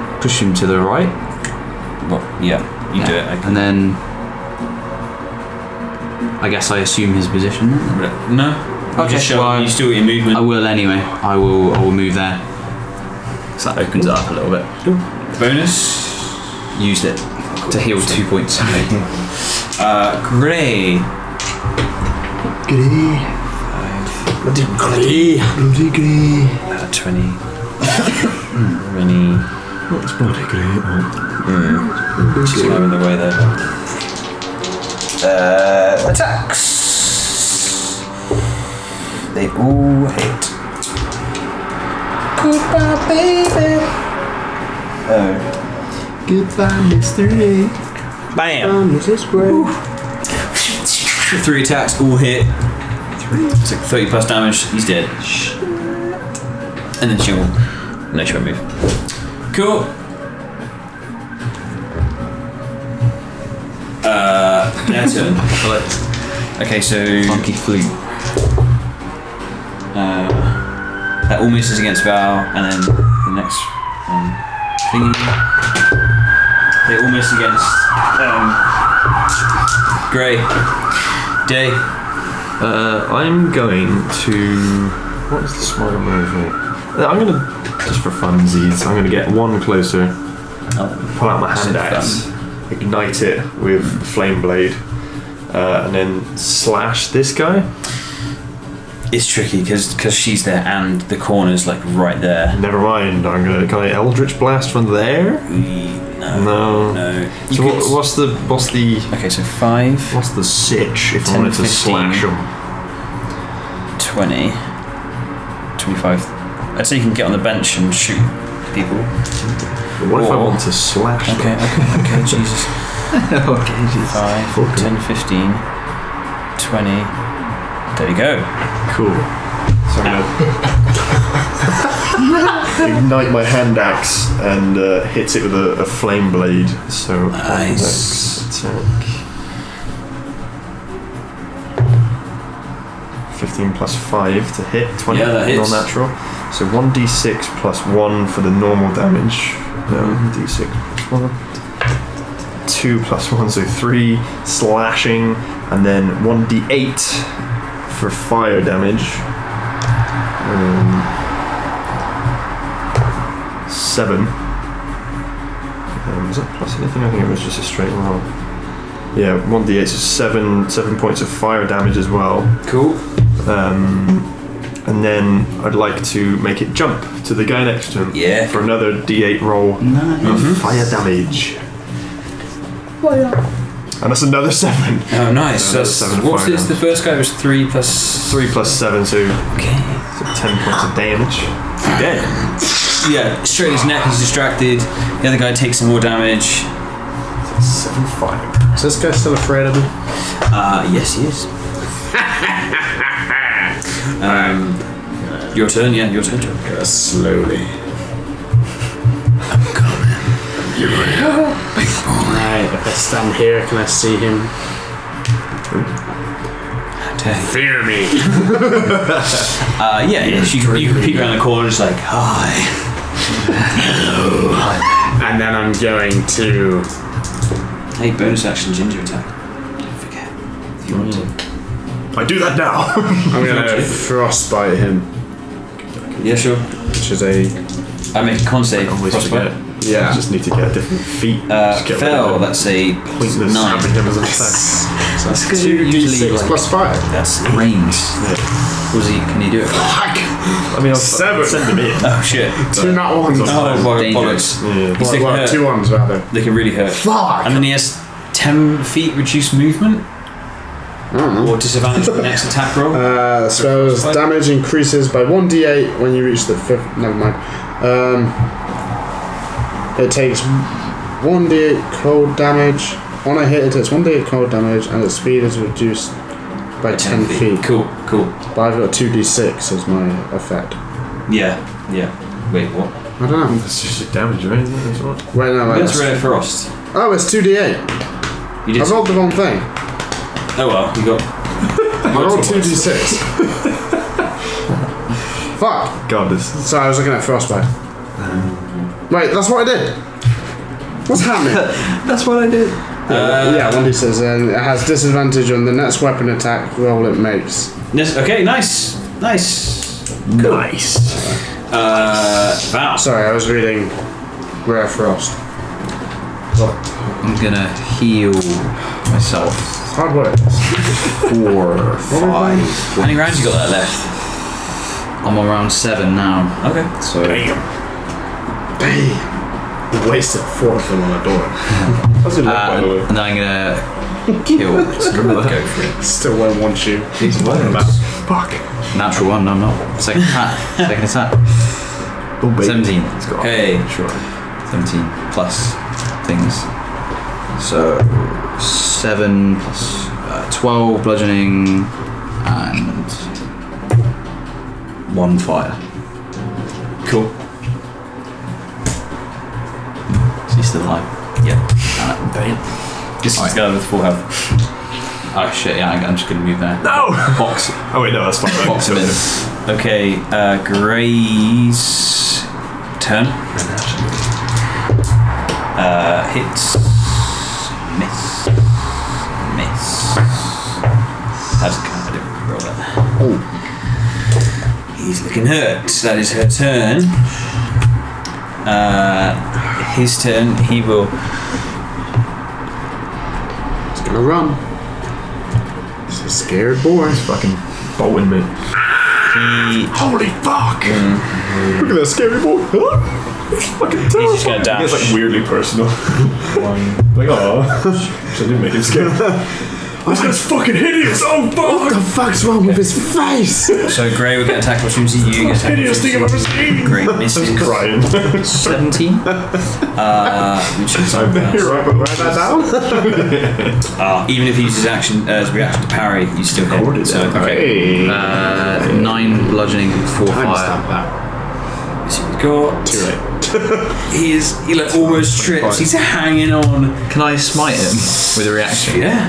Speaker 5: to the right.
Speaker 4: Well, yeah, you do it. Okay.
Speaker 5: And then I guess I assume his position.
Speaker 4: No. You just show
Speaker 5: well,
Speaker 4: you still get your movement.
Speaker 5: I will anyway. I will move there. So that opens it up a little bit.
Speaker 4: Bonus.
Speaker 5: Used it to heal 2 points.
Speaker 4: Grey.
Speaker 1: Grey.
Speaker 4: 20. Mini.
Speaker 3: It's bloody great.
Speaker 4: She's kind of in the way there. Attacks. They all hit. Goodbye, baby. Oh.
Speaker 3: Goodbye, Mr. A.
Speaker 4: Bam.
Speaker 1: Mrs. Gray.
Speaker 4: 3 attacks, all hit. It's like 30 plus damage. He's dead. And then she won't move. Cool. Their turn. Okay, so
Speaker 5: Funky flute.
Speaker 4: that all misses against Val, and then the next one thingy. They all miss against Grey. Day.
Speaker 3: I'm going to. What is the smart move? I'm going to, just for funsies, I'm going to get one closer, pull out my hand axe, ignite it with the flame blade, and then slash this guy.
Speaker 4: It's tricky because she's there and the corner's like right there.
Speaker 3: Never mind. Can I Eldritch Blast from there? No. So what's the?
Speaker 4: Okay, so 5.
Speaker 3: What's the sitch if
Speaker 4: 10,
Speaker 3: I wanted to
Speaker 4: 15.
Speaker 3: slash them?
Speaker 4: 20, 25. I'd say you can get on the bench and shoot people.
Speaker 3: What if I
Speaker 4: Or-
Speaker 3: want to slash them?
Speaker 4: Okay, Jesus.
Speaker 5: Okay, Jesus.
Speaker 4: 5, 10, 15, 20. There you go.
Speaker 3: Cool. So I'm gonna ignite my hand axe and hit it with a flame blade. So
Speaker 4: Nice.
Speaker 3: attack. 15 plus 5 to hit. 20.
Speaker 4: Yeah, that hits.
Speaker 3: Non-natural. So 1d6 plus 1 for the normal damage. D6 plus 1. 2 plus 1, so 3 slashing, and then 1d8 for fire damage. 7. Was that plus anything? I think it was just a straight roll. Yeah, 1d8, so 7 points of fire damage as well.
Speaker 4: Cool.
Speaker 3: And then I'd like to make it jump to the guy next to him.
Speaker 4: Yeah.
Speaker 3: For another d8 roll of fire damage. And that's another 7.
Speaker 4: Oh, nice.
Speaker 3: So
Speaker 4: That's,
Speaker 3: another 7
Speaker 4: what's
Speaker 3: fire
Speaker 4: this? The first guy was 3 plus.
Speaker 3: 3 plus 7, so
Speaker 4: Okay.
Speaker 3: 10 points of damage. He's dead.
Speaker 4: Yeah, straight in his neck, he's distracted. The other guy takes some more damage.
Speaker 3: 7 fire.
Speaker 1: Is this guy still afraid of me?
Speaker 4: Yes, he is. Your turn, yeah, your turn.
Speaker 1: Slowly. Right, if I stand here, can I see him? Fear me.
Speaker 4: Yeah, you can peek around the corner, just like, hi.
Speaker 1: Hello. And then I'm going to.
Speaker 4: Hey, bonus action ginger attack. Don't forget. If you want to.
Speaker 3: I do that now.
Speaker 1: I'm gonna frostbite him,
Speaker 4: Yeah, sure.
Speaker 1: which is a.
Speaker 4: I make a con save.
Speaker 3: Always
Speaker 4: Frostbite.
Speaker 3: forget.
Speaker 1: Yeah.
Speaker 3: I just need to get a different feat. Just get rid
Speaker 4: Fell,
Speaker 3: of it.
Speaker 4: that's a
Speaker 3: Pointless
Speaker 4: 9.
Speaker 3: having him as an attack.
Speaker 1: So that's
Speaker 5: usually
Speaker 1: 2d6
Speaker 5: like-
Speaker 1: plus 5.
Speaker 4: That's
Speaker 5: Range. Can you do it?
Speaker 1: Fuck!
Speaker 3: I mean, I'll
Speaker 1: 7.
Speaker 3: send him in.
Speaker 4: Oh shit.
Speaker 1: 2 nat 1s.
Speaker 4: Oh, well,
Speaker 5: Dangerous.
Speaker 4: bollocks.
Speaker 3: Yeah.
Speaker 4: They can
Speaker 1: Well,
Speaker 4: hurt.
Speaker 1: 2 1s rather.
Speaker 4: They can really hurt.
Speaker 1: Fuck!
Speaker 4: And then he has 10 feet reduced movement. Or disadvantage on the next attack roll.
Speaker 1: Spell's damage increases by 1d8 when you reach the 5th. Never mind. It takes 1d8 cold damage. On a hit, it takes 1d8 cold damage, and its speed is reduced by 10 feet.
Speaker 4: Cool.
Speaker 1: But I've got 2d6 as my effect.
Speaker 4: Yeah. Wait, what?
Speaker 1: I don't know.
Speaker 3: That's just damage, right? Isn't it? That's what?
Speaker 1: Wait, no,
Speaker 4: That's
Speaker 1: wait.
Speaker 4: Rare Frost.
Speaker 1: Oh, it's 2d8.
Speaker 4: You
Speaker 1: I
Speaker 4: did.
Speaker 1: rolled the wrong thing.
Speaker 4: Oh well, you got.
Speaker 1: I rolled 2d6. Fuck.
Speaker 3: God, this is.
Speaker 1: Sorry, I was looking at frostbite. Wait, that's what I did. What's happening?
Speaker 3: That's what I did.
Speaker 1: Yeah, 1d6, and it has disadvantage on the next weapon attack roll it makes.
Speaker 4: Okay, nice.
Speaker 3: Nice.
Speaker 4: Val.
Speaker 1: Sorry, I was reading Rare Frost.
Speaker 5: I'm gonna heal myself.
Speaker 1: Hard work.
Speaker 5: 4, 5.
Speaker 4: How many rounds you got that left?
Speaker 5: I'm on round 7 now.
Speaker 4: Okay.
Speaker 5: So
Speaker 1: Damn. Wasted 4 of them on a door.
Speaker 3: How's it look, by the way?
Speaker 5: and then I'm gonna kill this.
Speaker 4: Go for it.
Speaker 1: Still won't want you.
Speaker 5: These words.
Speaker 3: Fuck.
Speaker 5: Natural one, no I'm not. Second attack. Second attack.
Speaker 3: Oh, baby.
Speaker 5: 17.
Speaker 3: Let's go.
Speaker 4: Okay.
Speaker 3: Sure.
Speaker 5: 17 plus things. So 7 plus 12 bludgeoning and 1 fire.
Speaker 4: Cool.
Speaker 5: Is he still alive?
Speaker 4: Yeah.
Speaker 5: Brilliant.
Speaker 4: This is going with full health.
Speaker 5: Oh shit, yeah, I'm just gonna move there.
Speaker 3: No!
Speaker 5: Box,
Speaker 3: Oh, wait, no, that's fine.
Speaker 5: box him in.
Speaker 4: Okay, Gray's turn. Hits. Miss. How's it going? I didn't roll that. Oh. He's looking hurt. That is her turn. His turn, he will.
Speaker 1: He's gonna run. He's a scared boy.
Speaker 3: Fucking bolting me. Holy fuck! Look at that scary boy. Fucking
Speaker 4: He's just gonna dash.
Speaker 3: It's like weirdly personal. Like, oh, so I didn't make him scared. This guy's fucking hideous! Oh fuck!
Speaker 1: What the fuck's wrong with his face?
Speaker 4: So Gray will get attack opportunity. You get attack
Speaker 3: Hideous thing I've ever seen!
Speaker 4: Gray misses.
Speaker 3: I'm crying.
Speaker 5: 17?
Speaker 4: Which is
Speaker 3: You're right, but write that down.
Speaker 4: even if he uses action as reaction to parry, you still hit. So
Speaker 3: Okay.
Speaker 5: 9 bludgeoning, 4 fire.
Speaker 4: So he's got.
Speaker 1: Too late.
Speaker 4: He like almost trips. He's hanging on.
Speaker 5: Can I smite him with a reaction?
Speaker 4: Yeah.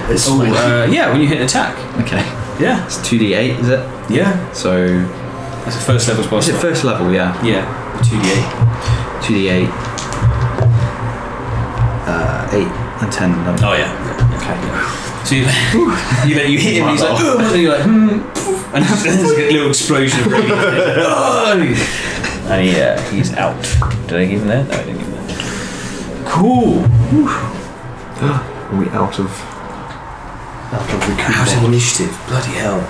Speaker 4: Yeah. When you hit an attack.
Speaker 5: Okay.
Speaker 4: Yeah.
Speaker 5: It's 2d8, is it?
Speaker 4: Yeah.
Speaker 5: So.
Speaker 4: That's a first level spell.
Speaker 5: Is it first level? Yeah.
Speaker 4: Yeah. 2d8.
Speaker 5: 2d8. 8 and 10. 11.
Speaker 4: Oh yeah.
Speaker 5: Okay.
Speaker 4: So you hit him. And he's like, "Ugh," and you're like, and there's like a little explosion of radiation. And he's out. Did I give him that? No, I didn't give him that. Cool.
Speaker 3: Are we out of
Speaker 4: Out of initiative. Bloody hell.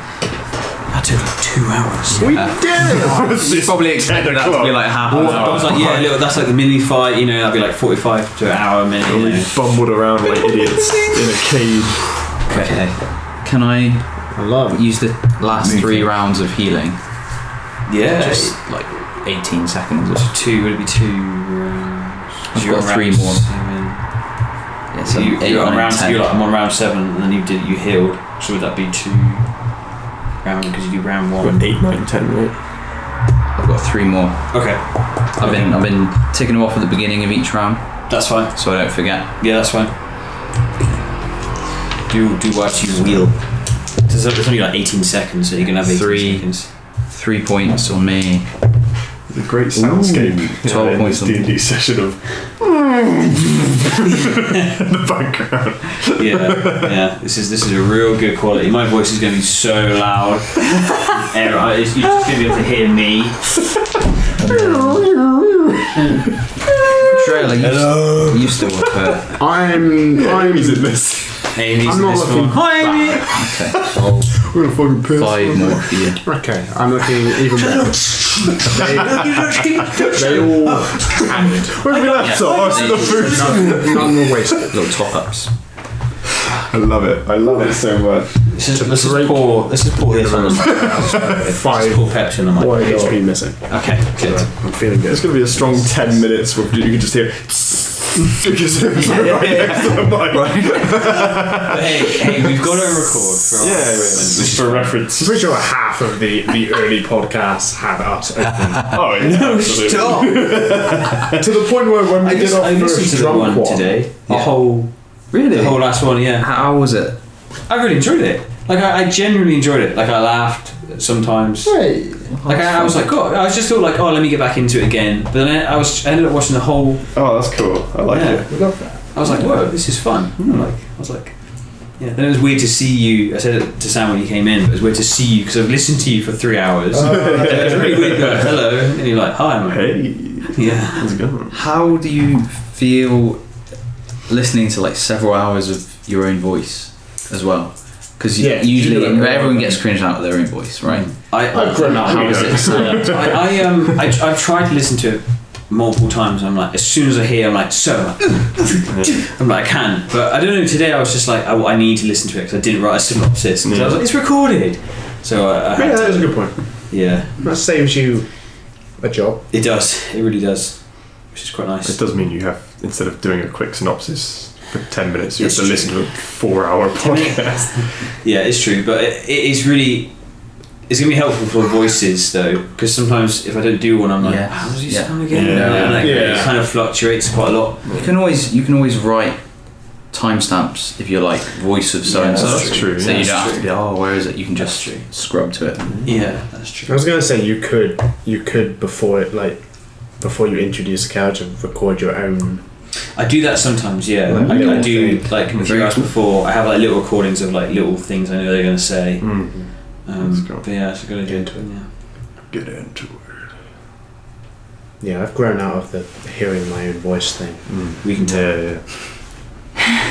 Speaker 4: That took like 2 hours.
Speaker 3: We did it!
Speaker 5: You probably expected that to be like half an
Speaker 4: I
Speaker 5: hour.
Speaker 4: was like, yeah, that's like the mini fight, that'd be like 45 to an hour a minute.
Speaker 3: We bumbled around like idiots in a cage.
Speaker 5: Okay. Can I
Speaker 1: love
Speaker 5: use the last 3 rounds of healing?
Speaker 4: Yeah.
Speaker 5: Just like 18 seconds or so.
Speaker 4: Would it be 2 rounds?
Speaker 5: I've
Speaker 4: You're
Speaker 5: got
Speaker 4: on
Speaker 5: 3
Speaker 4: round
Speaker 5: more.
Speaker 4: 7.
Speaker 5: Yeah,
Speaker 4: So
Speaker 5: so 8,
Speaker 4: you're on
Speaker 5: 9,
Speaker 4: round,
Speaker 5: 10.
Speaker 4: you're like, I'm on round 7, and then you healed. So would that be 2 round? Because you do round 1.
Speaker 3: 8, 9, 10, right?
Speaker 5: I've got 3 more.
Speaker 4: Okay.
Speaker 5: I've been ticking them off at the beginning of each round,
Speaker 4: That's fine.
Speaker 5: so I don't forget.
Speaker 4: Yeah, that's fine. Do what you will. There's only like 18 seconds, so you can have 18 seconds.
Speaker 5: 3 points on me.
Speaker 3: The great soundscape.
Speaker 5: 12 points
Speaker 3: in
Speaker 5: on
Speaker 3: this D&D session of in the background.
Speaker 4: Yeah. This is a real good quality. My voice is going to be so loud. You're just going to be able to hear me.
Speaker 5: Trailer, you still look hurt.
Speaker 1: I'm
Speaker 3: He's in this.
Speaker 4: Amy's
Speaker 1: I'm
Speaker 4: in
Speaker 1: not
Speaker 4: this
Speaker 1: looking
Speaker 4: one. Hi, Amy.
Speaker 5: Okay.
Speaker 1: We're gonna fucking piss.
Speaker 5: 5 more for you.
Speaker 1: Okay, I'm looking even better. They all handed.
Speaker 3: Where have we left? So I see the food.
Speaker 1: None were wasted.
Speaker 5: Little top ups.
Speaker 3: I love it. I love it so much.
Speaker 4: Let's just pour this on the mic.
Speaker 1: Five.
Speaker 4: Pour Pepsi on the mic.
Speaker 1: HP missing.
Speaker 4: Okay, good.
Speaker 1: I'm feeling good.
Speaker 3: It's going to be a strong 10 minutes where you can just hear because it was right next to the mic.
Speaker 4: Hey, we've got to record for our
Speaker 3: Just for reference.
Speaker 1: I'm pretty sure half of the early podcasts had us open.
Speaker 3: Oh, yeah.
Speaker 4: No,
Speaker 3: absolutely.
Speaker 4: stop!
Speaker 1: To the point where when we did our
Speaker 4: I listened
Speaker 1: first
Speaker 4: to the
Speaker 1: drunk
Speaker 4: one
Speaker 1: one
Speaker 4: today.
Speaker 5: Really?
Speaker 4: The whole last one, yeah.
Speaker 5: How was it?
Speaker 4: I really enjoyed it. Like I genuinely enjoyed it. Like I laughed sometimes.
Speaker 1: Hey.
Speaker 4: Like I was like, God, I just thought like, oh, let me get back into it again. But then I ended up watching the whole.
Speaker 3: Oh, that's cool. I like
Speaker 4: Yeah.
Speaker 3: it.
Speaker 1: We love that.
Speaker 4: I was like, whoa, this is fun. I was like, yeah. Then it was weird to see you. I said it to Sam when you came in, but it was weird to see you because I've listened to you for 3 hours. And it was really weird. Going, hello, and you're like, hi, I'm
Speaker 3: Hey.
Speaker 4: Yeah.
Speaker 3: How's it going?
Speaker 5: How do you feel listening to like several hours of your own voice as well? Because usually everyone gets cringed out with their own voice, right?
Speaker 1: I've grown up.
Speaker 5: How is it?
Speaker 4: I've tried to listen to it multiple times. And I'm like, as soon as I hear, I'm like, I'm like, I can. But I don't know. Today I was just like, I need to listen to it because I didn't write a synopsis. Because I was like, it's recorded. So I had
Speaker 1: that is a good point.
Speaker 4: Yeah.
Speaker 1: That saves you a job.
Speaker 4: It does. It really does. Which is quite nice.
Speaker 2: It does mean you have, instead of doing a quick synopsis for 10 minutes, you
Speaker 4: It's
Speaker 2: have to listen to a 4-hour podcast.
Speaker 4: Yeah, it's true, but it is really. It's gonna be helpful for voices though, because sometimes if I don't do one, I'm like, how does he sound again? It kind of fluctuates quite a lot.
Speaker 5: You can always write timestamps if you're like voice of so and so.
Speaker 2: That's true.
Speaker 5: So you don't have to be where is it? You can just scrub to it.
Speaker 4: Yeah, that's true.
Speaker 1: I was gonna say you could before you introduce a character, record your own.
Speaker 4: I do that sometimes, yeah.
Speaker 1: Like
Speaker 4: I
Speaker 1: little
Speaker 4: do
Speaker 1: thing.
Speaker 4: like a few hours before. I have like little recordings of like little things I know they're gonna say. But yeah, it's a good idea.
Speaker 1: Into it.
Speaker 4: Yeah.
Speaker 2: Get into it.
Speaker 1: Yeah, I've grown out of the hearing my own voice thing.
Speaker 4: We can tell.
Speaker 2: Yeah.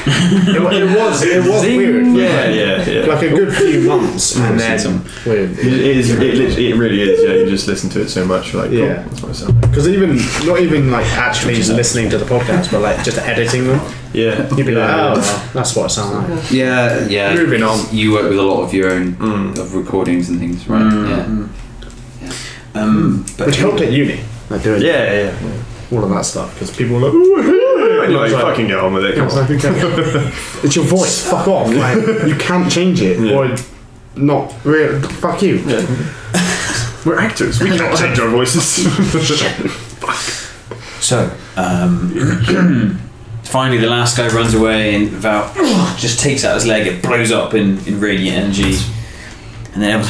Speaker 1: It was weird.
Speaker 2: Yeah.
Speaker 1: Like a good few months, and then weird.
Speaker 2: It really is. Yeah, you just listen to it so much. You're like, cool, that's what it sounds like.
Speaker 1: Because not even like actually listening to the podcast, but like just editing them.
Speaker 2: Yeah.
Speaker 1: You'd be like, oh, well, that's what it sounds like.
Speaker 5: Yeah.
Speaker 1: Moving on.
Speaker 5: You work with a lot of your own of recordings and things, right?
Speaker 4: But
Speaker 1: Which helped at uni. Like doing
Speaker 2: Yeah.
Speaker 1: all of that stuff because people were like, ooh,
Speaker 2: Like, fucking get on with it. Come on.
Speaker 1: it's your voice. Fuck off. Like you can't change it or not. Really, fuck you.
Speaker 2: Yeah. We're actors. We can't change our voices.
Speaker 4: So, finally the last guy runs away and Val just takes out his leg, it blows up in radiant energy. And then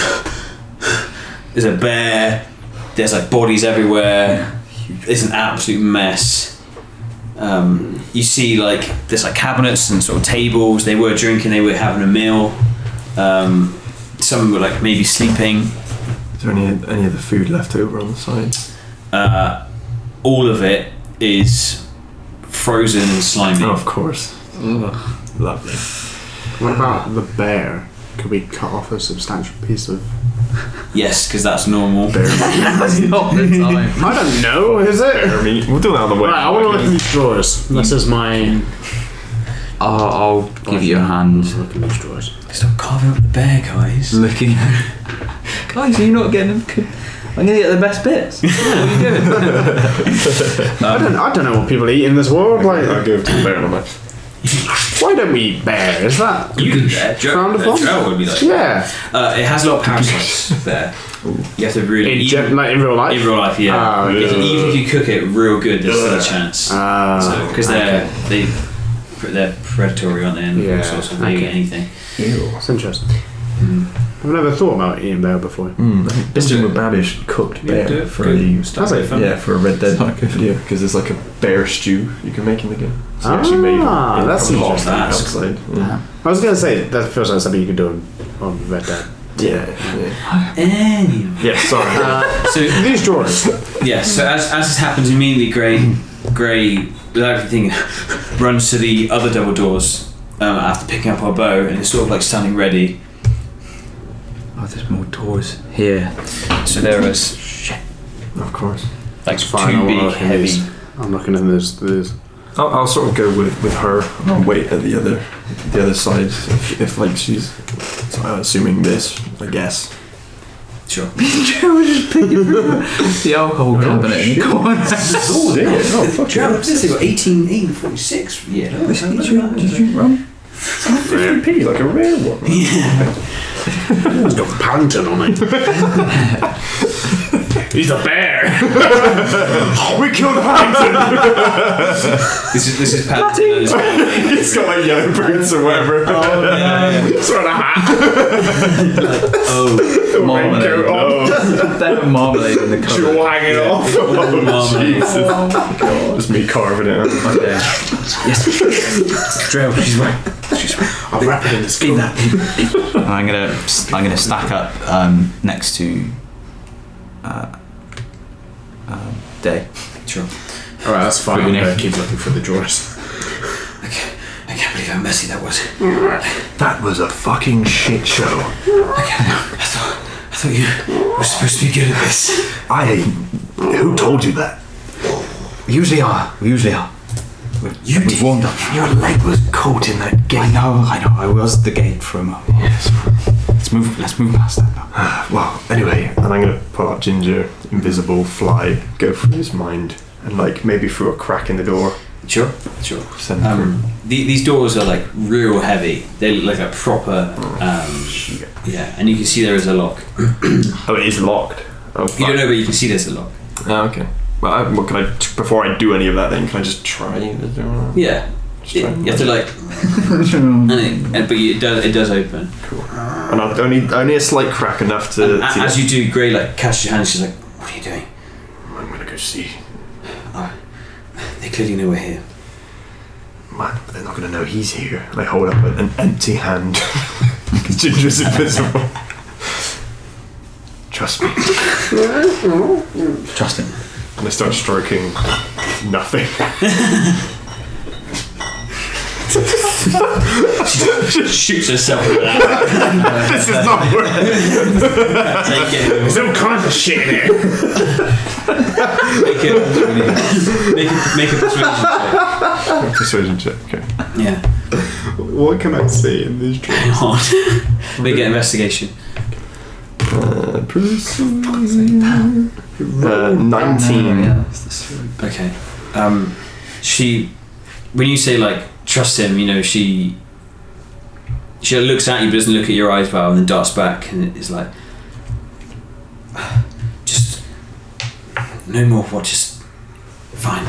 Speaker 4: there's a bear, there's like bodies everywhere, it's an absolute mess. You see like, there's like cabinets and sort of tables, they were drinking, they were having a meal. Some were like maybe sleeping.
Speaker 2: Is there any of the food left over on the side?
Speaker 4: All of it is frozen and slimy.
Speaker 2: Oh, of course. Lovely.
Speaker 1: What about the bear? Could we cut off a substantial piece of
Speaker 4: Yes, because that's normal.
Speaker 1: bear meat?
Speaker 5: That's not the time.
Speaker 1: I don't know. Is it?
Speaker 2: Bear meat. We'll do that on the way.
Speaker 1: Right, I want to look in these drawers. This is my.
Speaker 5: I'll give you a hand.
Speaker 1: Look in these drawers.
Speaker 4: Stop carving up the bear, guys.
Speaker 5: Looking. Guys, you're not getting them. I'm gonna get the best bits. What are you doing?
Speaker 1: I don't know what people eat in this world. Like,
Speaker 2: I'll go to the bear on a match.
Speaker 1: why don't we eat bear? Is that
Speaker 4: You can bear.
Speaker 1: frowned upon?
Speaker 4: Joe would be like.
Speaker 1: Yeah.
Speaker 4: It has a lot of parasites there. You have to really.
Speaker 1: Like in real life.
Speaker 4: In real life, yeah.
Speaker 1: Oh,
Speaker 4: Even if you cook it real good, there's still a chance. Because they're predatory, aren't they? And all sorts of they eat anything.
Speaker 1: It's interesting. I've never thought about eating bear before.
Speaker 2: Benjamin Babish cooked bear
Speaker 4: do it.
Speaker 2: for
Speaker 4: Good.
Speaker 2: a
Speaker 4: That's like fun.
Speaker 2: for a Red Dead video because there's like a bear stew you can make in the game. So he actually made
Speaker 1: that's
Speaker 2: from lost
Speaker 1: interesting.
Speaker 2: outside. Yeah.
Speaker 1: I was going to say that feels like something you could do on Red Dead.
Speaker 2: Yeah.
Speaker 4: Anyway.
Speaker 2: Yeah. Sorry.
Speaker 4: So
Speaker 1: These drawers.
Speaker 4: yeah. So as this happens, immediately Gray, without everything, runs to the other double doors after picking up our bow and is sort of like standing ready.
Speaker 5: Oh, there's more doors here.
Speaker 4: So there is
Speaker 2: Of course.
Speaker 4: like
Speaker 1: Fine,
Speaker 4: two
Speaker 1: I'll
Speaker 4: big
Speaker 1: look in
Speaker 4: heavy.
Speaker 1: these. I'm looking in this.
Speaker 2: I'll sort of go with her. I'll wait at the other side if like she's assuming this, I guess.
Speaker 4: Sure.
Speaker 5: Joe was just picking the alcohol cabinet in the corner.
Speaker 2: Oh dear. Oh fuck.
Speaker 4: Joe, this is 1846. Yeah.
Speaker 5: Did you drink rum?
Speaker 2: 50p, like a rare one.
Speaker 1: It's got Paddington on it. He's a bear.
Speaker 3: We killed Paddington.
Speaker 4: This is Paddington.
Speaker 3: He's got like yellow boots or whatever.
Speaker 1: Sort of hat.
Speaker 5: Marmalade. They have marmalade in the cupboard.
Speaker 1: Jaw hanging off.
Speaker 3: Just me carving it.
Speaker 5: Okay. Yes. Drill. She's right.
Speaker 1: I'll wrap it in this
Speaker 5: Feed
Speaker 1: coat.
Speaker 5: that. And I'm gonna stack up next to Day.
Speaker 4: Sure.
Speaker 1: Alright, that's fine. I'm gonna keep looking for the drawers.
Speaker 4: I can't believe how messy that was.
Speaker 3: That was a fucking shit show.
Speaker 4: I thought you were supposed to be good at this.
Speaker 3: Who told you that?
Speaker 5: We usually are. We've warmed up.
Speaker 3: Your leg was caught in that gate.
Speaker 5: I know. I was the gate for a moment.
Speaker 3: Yes.
Speaker 5: Let's move past that now.
Speaker 3: Well, anyway, and I'm gonna pull out Ginger, invisible, fly, go through his mind, and like maybe through a crack in the door.
Speaker 4: Sure.
Speaker 3: Send through.
Speaker 4: These doors are like real heavy. They look like a proper. Yeah, and you can see there is a lock.
Speaker 3: Oh, it is locked. Oh,
Speaker 4: You don't know, but you can see there's a lock.
Speaker 3: Oh, okay. Well, what can I? Before I do any of that, then can I just try the door?
Speaker 4: Yeah.
Speaker 3: Just try
Speaker 4: You have to like, but it does open.
Speaker 3: Cool. And only a slight crack enough to.
Speaker 4: And as you do, Grey like catches your hand. She's like, "What are you doing?"
Speaker 3: I'm gonna go see.
Speaker 4: They clearly know we're here.
Speaker 3: Man, but they're not gonna know he's here. And I hold up an empty hand. Because Ginger's invisible. Trust me.
Speaker 5: Trust him.
Speaker 3: And I start stroking nothing.
Speaker 4: She shoots herself with that.
Speaker 3: This is not working.
Speaker 1: There's all kinds of shit in it.
Speaker 4: Make a persuasion check.
Speaker 3: Persuasion check, okay.
Speaker 4: Yeah.
Speaker 3: What can I say in this dream?
Speaker 4: Hang on. Make an investigation.
Speaker 3: 19.
Speaker 4: Okay. She, when you say like trust him, you know she looks at you but doesn't look at your eyes, Val, and then darts back and it's like, just no more. What? Just fine.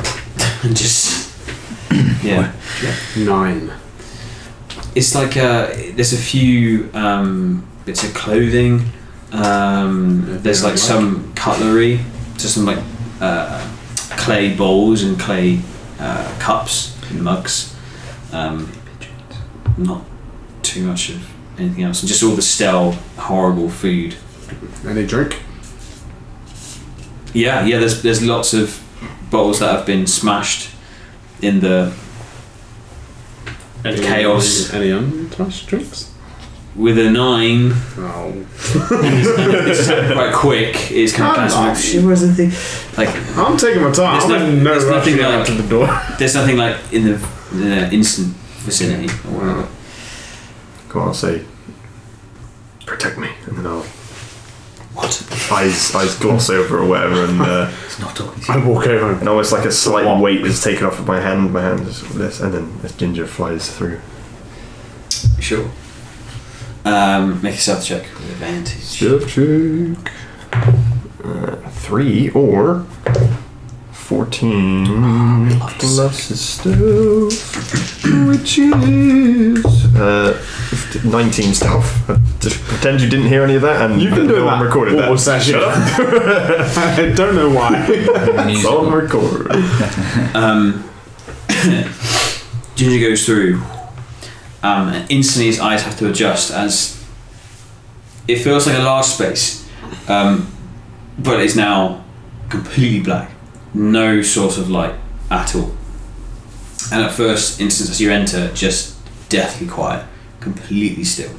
Speaker 4: And just yeah.
Speaker 1: 9.
Speaker 4: It's like there's a few bits of clothing. There's like some cutlery, just some like clay bowls and clay cups and mugs. Not too much of anything else, and just all the stale, horrible food.
Speaker 1: Any drink?
Speaker 4: Yeah. There's lots of bottles that have been smashed in the chaos.
Speaker 1: Any untouched drinks?
Speaker 4: With a 9,
Speaker 1: Oh.
Speaker 4: it's quite quick. It's kind of classic. Where's the thing? Like,
Speaker 1: I'm taking my time.
Speaker 4: There's
Speaker 1: I'm in no
Speaker 4: there's
Speaker 1: rush
Speaker 4: nothing
Speaker 1: to get
Speaker 4: like-
Speaker 1: out to the door.
Speaker 4: there's nothing like in the instant vicinity or whatever.
Speaker 3: Go on, I'll say, protect me, and then I'll
Speaker 4: What?
Speaker 3: eyes gloss over or whatever, and
Speaker 5: It's not talking.
Speaker 1: I walk over.
Speaker 3: and almost like a slight weight is taken off of my hand. My hand is this, and then this Ginger flies through.
Speaker 4: Sure. Make a stealth check with advantage.
Speaker 3: Stealth check. 3 or 14 plus his stealth, which is 19 stealth. Just pretend you didn't hear any of that, and
Speaker 1: You've been doing
Speaker 3: no one
Speaker 1: that
Speaker 3: recorded that.
Speaker 1: all session. I don't know why.
Speaker 3: It's on record.
Speaker 4: Ginger goes through, and instantly his eyes have to adjust as it feels like a large space, but it's now completely black, no source of light at all. And at first instance, as you enter, just deathly quiet, completely still.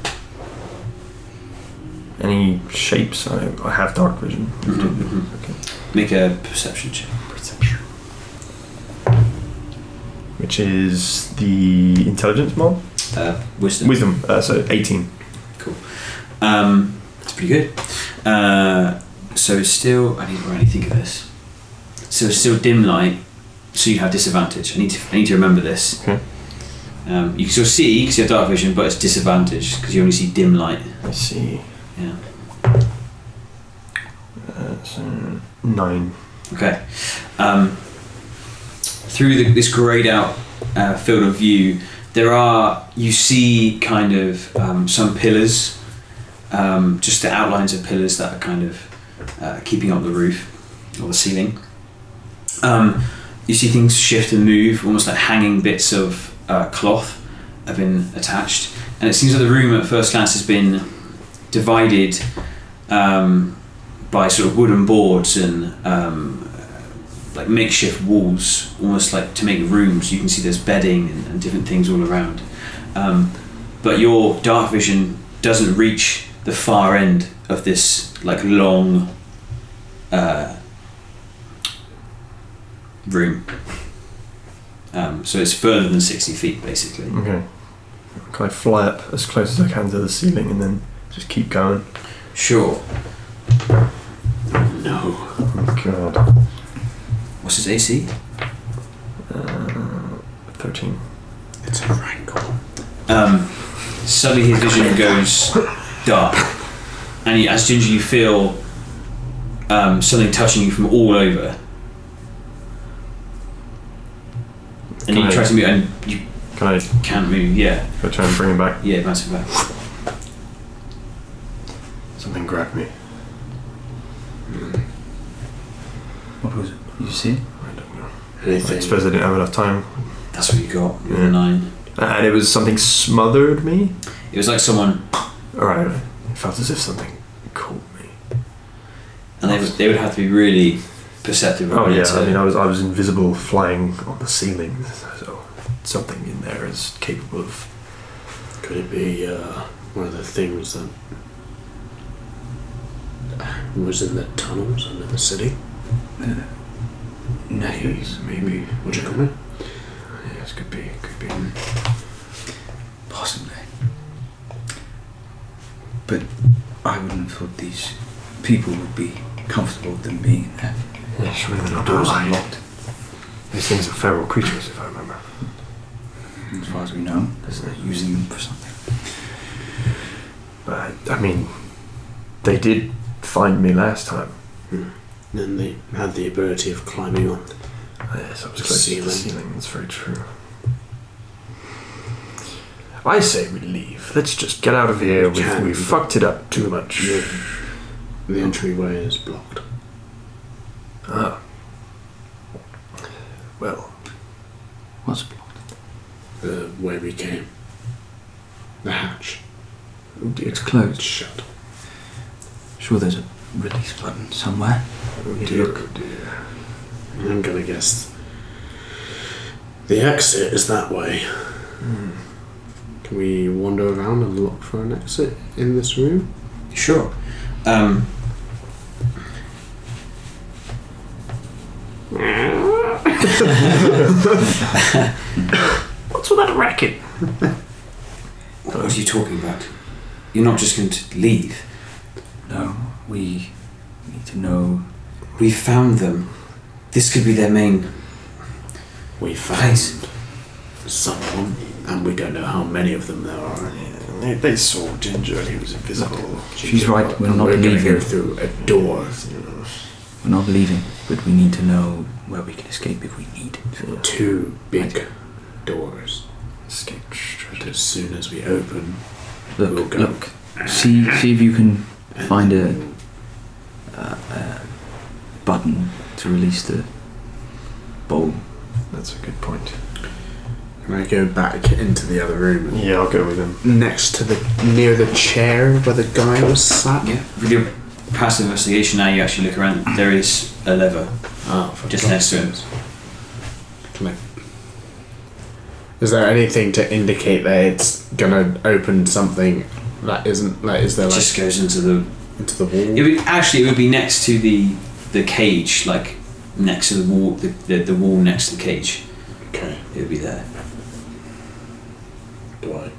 Speaker 3: Any shapes? I have dark vision. Okay.
Speaker 4: Make a perception check.
Speaker 3: Perception. Which is the intelligence mod?
Speaker 4: Wisdom.
Speaker 3: Wisdom, so 18.
Speaker 4: Cool. It's pretty good. So it's still, I need to think of this. So it's still dim light, so you have disadvantage. I need to remember this.
Speaker 3: Okay.
Speaker 4: You can still see because you have dark vision, but it's disadvantage because you only see dim light.
Speaker 3: I see.
Speaker 4: Yeah.
Speaker 3: That's 9.
Speaker 4: Okay. Through this greyed out field of view, you see kind of some pillars, just the outlines of pillars that are kind of keeping up the roof or the ceiling. You see things shift and move, almost like hanging bits of cloth have been attached, and it seems like the room at first glance has been divided by sort of wooden boards and like makeshift walls, almost like to make rooms. You can see there's bedding and different things all around, but your dark vision doesn't reach the far end of this like long room. So it's further than 60 feet basically.
Speaker 3: Okay. Can I fly up as close as I can to the ceiling and then just keep going?
Speaker 4: Sure. No.
Speaker 3: Oh god.
Speaker 4: What's his AC?
Speaker 3: 13.
Speaker 1: It's a rankle.
Speaker 4: Suddenly his vision goes dark, and as Ginger you feel something touching you from all over, and you try to move and you can't move. Yeah.
Speaker 3: Can I try and bring him back?
Speaker 4: Yeah, bounce him back.
Speaker 3: Something grabbed me.
Speaker 5: What was it? Did you see it?
Speaker 3: I don't know.
Speaker 1: Anything?
Speaker 3: I suppose I didn't have enough time.
Speaker 4: That's what you got. You're
Speaker 3: Yeah.
Speaker 4: 9.
Speaker 3: And it was something smothered me?
Speaker 4: It was like someone,
Speaker 3: Alright. It felt as if something caught me.
Speaker 4: and they would have to be really perceptive.
Speaker 3: Oh yeah,
Speaker 4: to,
Speaker 3: I mean I was invisible flying on the ceiling, so something in there is capable of...
Speaker 1: Could it be one of the things that was in the tunnels under the city?
Speaker 5: Nails.
Speaker 3: Maybe.
Speaker 1: Would you call it?
Speaker 3: Yes, could be.
Speaker 5: Possibly. But I wouldn't have thought these people would be comfortable with them being in there.
Speaker 3: Yeah, surely they're not
Speaker 5: Doors
Speaker 3: alive.
Speaker 5: unlocked.
Speaker 3: These things are feral creatures, if I remember.
Speaker 5: As far as we know, they're using them for something.
Speaker 3: But, I mean, they did find me last time.
Speaker 1: And they had the ability of climbing on.
Speaker 3: Yes, I was close to the
Speaker 1: Ceiling.
Speaker 3: ceiling, that's very true. I say we leave. Let's just get out of here.
Speaker 1: We can,
Speaker 3: We
Speaker 1: but-
Speaker 3: fucked it up too much.
Speaker 1: The entryway is blocked.
Speaker 3: Ah. Well,
Speaker 5: What's blocked?
Speaker 1: The way we came. The hatch.
Speaker 3: oh dear.
Speaker 5: It's closed.
Speaker 1: It's shut.
Speaker 5: Sure, there's a release button somewhere.
Speaker 3: Oh
Speaker 1: You
Speaker 3: dear,
Speaker 1: look-
Speaker 3: oh dear.
Speaker 1: I'm gonna guess the exit is that way. Can we wander around and look for an exit in this room?
Speaker 4: Sure.
Speaker 3: What's with that racket?
Speaker 4: What are you talking about? You're not just going to leave.
Speaker 5: No, we need to know.
Speaker 4: We found them. This could be their main
Speaker 1: We found
Speaker 4: place.
Speaker 1: someone, and we don't know how many of them there are.
Speaker 3: They saw Ginger and he was invisible.
Speaker 5: She's right. We're
Speaker 1: And
Speaker 5: not
Speaker 1: we're gonna
Speaker 5: leaving.
Speaker 1: go through a door.
Speaker 5: We're not leaving, but we need to know where we can escape if we need to.
Speaker 1: 2 big doors.
Speaker 3: Escape
Speaker 1: But
Speaker 3: straight.
Speaker 1: as soon as we open, we'll
Speaker 5: Look,
Speaker 1: go.
Speaker 5: look. See if you can find a button to release the bowl.
Speaker 3: That's a good point.
Speaker 1: Can I go back into the other room? And
Speaker 3: Yeah, I'll go with him.
Speaker 1: next to near the chair where the guy was sat?
Speaker 4: Yeah. With your passive investigation now, you actually look around. There is a lever
Speaker 1: Oh, for
Speaker 4: just
Speaker 1: God's
Speaker 4: next to him.
Speaker 1: sakes. Can I... Is there anything to indicate that it's gonna open something that isn't like? Is there
Speaker 4: It
Speaker 1: like
Speaker 4: just goes into the.
Speaker 1: into the wall?
Speaker 4: It would be next to the cage, like next to the wall, the wall next to the cage.
Speaker 1: Okay.
Speaker 4: It would be there.
Speaker 1: Do I?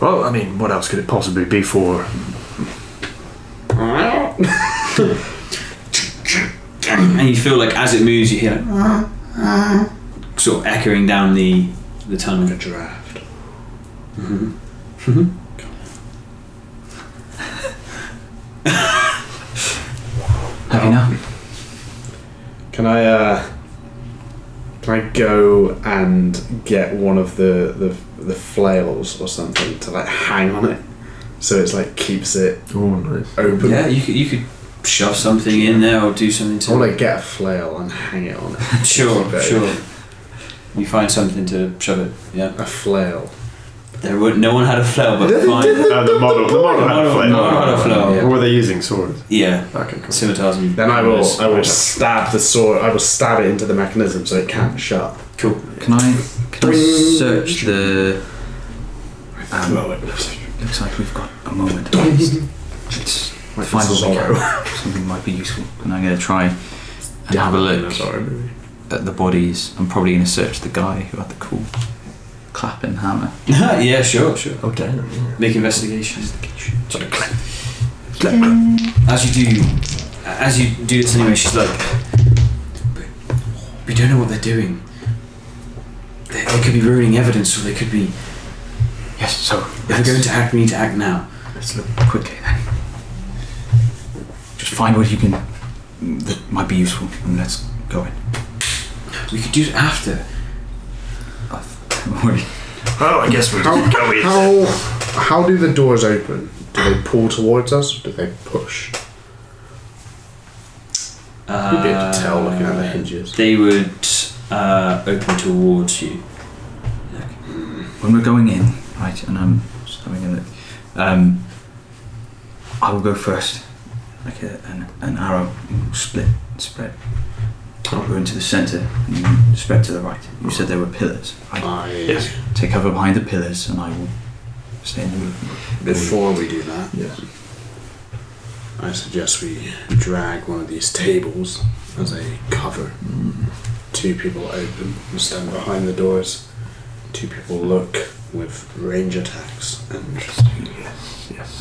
Speaker 3: Well, I mean, what else could it possibly be for?
Speaker 4: And you feel like as it moves, you hear like, sort of echoing down the tunnel.
Speaker 1: Like a draft. Can I go and get one of the flails or something to like hang on it, so it's like keeps it
Speaker 3: nice.
Speaker 1: open?
Speaker 4: Yeah, you could shove something in there or do something to
Speaker 1: I want to get a flail and hang it on it.
Speaker 4: Sure. You find something to shove it. Yeah.
Speaker 1: A flail.
Speaker 4: No one had a flail, but fine.
Speaker 3: The model had a flame.
Speaker 4: Had a flail.
Speaker 1: Yeah.
Speaker 3: What were they using? Swords?
Speaker 4: Yeah.
Speaker 3: Okay, cool.
Speaker 4: Scimitars and
Speaker 1: Then I will stab the sword. I will stab it into the mechanism so it can't shut.
Speaker 4: Cool.
Speaker 5: Can I search the?
Speaker 1: Throw it.
Speaker 5: Looks like we've got a moment. Let's find what we can. Something might be useful, and I'm going to try and have a look at the bodies. I'm probably going to search the guy who had the cool clapping hammer.
Speaker 4: Yeah, sure.
Speaker 3: Oh damn. Yeah.
Speaker 4: Make investigation. As you do this anyway, she's like, we don't know what they're doing. They could be ruining evidence, or they could be.
Speaker 5: Yes. So
Speaker 4: If we're going to act, we need to act now.
Speaker 5: let's look quickly then. Just find what you can that might be useful, and let's go in.
Speaker 4: We could do it after.
Speaker 3: Well, I guess we go in.
Speaker 1: How do the doors open? Do they pull towards us or do they push? You'd be able to tell looking at the hinges.
Speaker 4: They would open towards you.
Speaker 5: When we're going in, right, and I'm just having a look, I will go first, like an arrow, spread. I'll go into the centre and you spread to the right. You said there were pillars, right?
Speaker 1: Yes.
Speaker 5: Take cover behind the pillars and I will stay in the middle.
Speaker 1: Before we do that, I suggest we drag one of these tables as a cover. 2 people open and stand behind the doors. 2 people look with range attacks and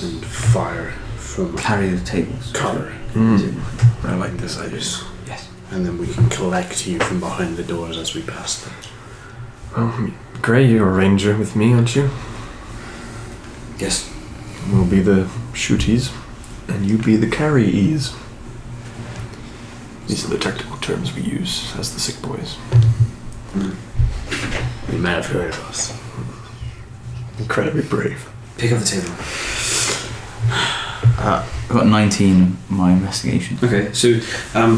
Speaker 1: and fire from
Speaker 5: Carry the tables.
Speaker 1: cover.
Speaker 3: I like this idea.
Speaker 5: Yes.
Speaker 1: And then we can collect you from behind the doors as we pass them.
Speaker 3: Well, Gray, you're a ranger with me, aren't you?
Speaker 4: Yes.
Speaker 3: We'll be the shooties, and you be the carryees. These are the technical terms we use as the Sik Bois.
Speaker 1: You may have heard of us.
Speaker 3: Incredibly brave.
Speaker 4: Pick up the table.
Speaker 5: I've got 19 on my investigation.
Speaker 4: Okay, so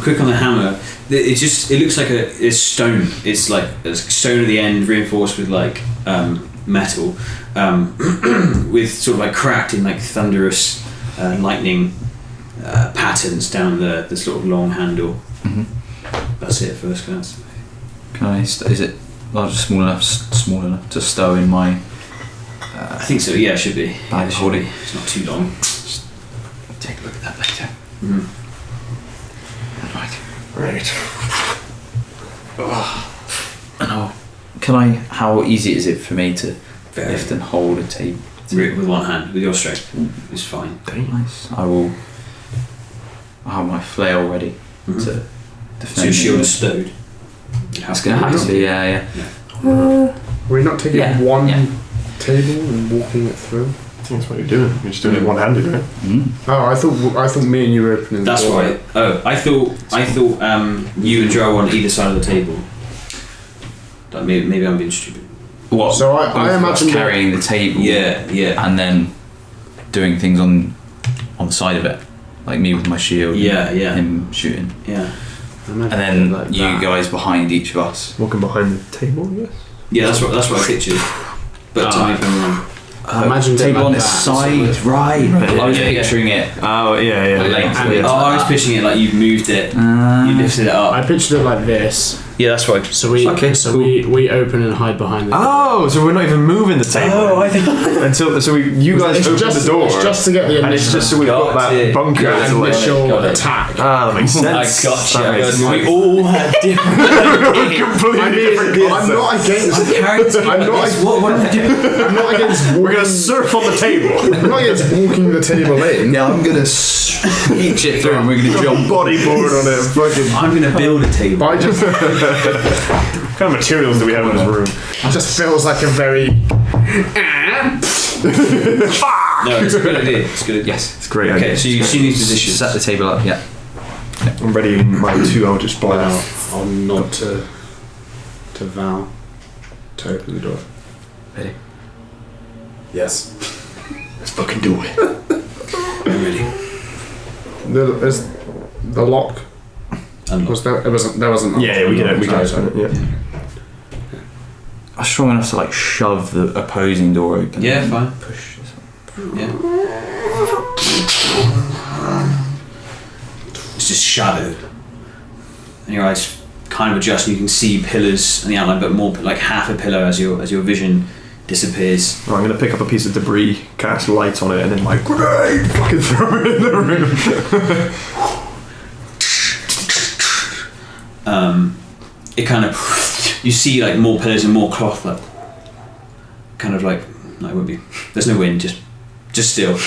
Speaker 4: quick on the hammer. It looks like a stone. It's like a stone at the end, reinforced with like metal, with sort of like cracked in like thunderous lightning patterns down the sort of long handle. That's it at first glance.
Speaker 5: Can I? Is it large, small enough to stow in my?
Speaker 4: I think so. Yeah, it should be.
Speaker 5: Bag holding.
Speaker 4: It's not too long.
Speaker 5: Take a look at that later.
Speaker 3: Right.
Speaker 5: And how easy is it for me to lift and hold a table?
Speaker 4: With one hand, with your strength, it's fine.
Speaker 5: Nice. I'll have my flail ready to defend.
Speaker 4: So your shield is stowed.
Speaker 5: It's gonna have to be, yeah.
Speaker 1: We're not taking
Speaker 5: Yeah,
Speaker 1: one
Speaker 5: yeah.
Speaker 1: table and walking it through.
Speaker 3: I think that's what you're doing. You're just doing it one-handed, right?
Speaker 1: Oh, I thought me and you were opening the
Speaker 4: That's
Speaker 1: door.
Speaker 4: right. Oh, I thought you and Joe were on either side of the table. Like maybe I'm being stupid.
Speaker 5: What?
Speaker 1: So I imagine that-
Speaker 5: carrying the table.
Speaker 4: Yeah.
Speaker 5: And then doing things on the side of it, like me with my shield.
Speaker 4: Yeah.
Speaker 5: Him shooting.
Speaker 4: Yeah.
Speaker 5: And then you guys behind each of us.
Speaker 3: Walking behind the table, yes.
Speaker 4: Yeah, that's what I pictured. But tell me if I'm wrong.
Speaker 1: I imagine
Speaker 5: table on
Speaker 1: like
Speaker 5: its
Speaker 1: that,
Speaker 5: side, right? But I was
Speaker 4: Yeah, yeah.
Speaker 5: picturing it.
Speaker 3: Oh, yeah.
Speaker 5: Lengthwise.
Speaker 4: I was pitching it like you've moved it. You lifted it up.
Speaker 1: I pictured it like this.
Speaker 4: Yeah, that's right.
Speaker 1: So we we open and hide behind the door.
Speaker 3: Oh, so we're not even moving the table.
Speaker 4: Oh, I think.
Speaker 3: You guys
Speaker 1: It's
Speaker 3: open
Speaker 1: just
Speaker 3: the door.
Speaker 1: It's just to get the
Speaker 3: and it's
Speaker 1: initial,
Speaker 3: just so we've got
Speaker 4: Got
Speaker 3: that
Speaker 4: it.
Speaker 3: bunker
Speaker 1: the
Speaker 3: to like.
Speaker 1: initial
Speaker 4: Got it.
Speaker 1: attack.
Speaker 3: Ah, that makes sense.
Speaker 4: I gotcha.
Speaker 3: That makes sense.
Speaker 4: We all had different.
Speaker 3: Completely different
Speaker 1: I'm not against. I'm not against.
Speaker 3: We're gonna surf on the table.
Speaker 1: I'm not against walking the table in.
Speaker 5: Yeah, I'm gonna each it through and we're gonna jump.
Speaker 3: Bodyboard on it. Fucking.
Speaker 4: I'm gonna build a table.
Speaker 1: But it
Speaker 3: What kind of materials do we have in this room?
Speaker 1: just feels like a very.
Speaker 4: No, it's a good idea. It's good.
Speaker 5: Yes.
Speaker 3: It's great.
Speaker 4: Okay, so you've seen these positions.
Speaker 5: Set the table up, yeah.
Speaker 3: I'm ready in my 2 Eldritch Blast.
Speaker 1: I'll nod to Val to open the door.
Speaker 5: Ready?
Speaker 1: Yes.
Speaker 3: Let's fucking do it.
Speaker 1: I'm ready. Is the lock? Was there? It wasn't. There wasn't.
Speaker 3: Yeah, we can open it. Yeah.
Speaker 5: I'm strong enough to like shove the opposing door open.
Speaker 4: Yeah, fine.
Speaker 5: Push this one.
Speaker 4: Yeah. It's just shadow. And your eyes kind of adjust and you can see pillars and the outline, but more like half a pillar as your vision disappears.
Speaker 3: Well, I'm going to pick up a piece of debris, cast light on it, and then like grenade, fucking throw it in the room.
Speaker 4: It kind of, you see like more pillars and more cloth, like kind of like, no, it won't be. There's no wind, just still.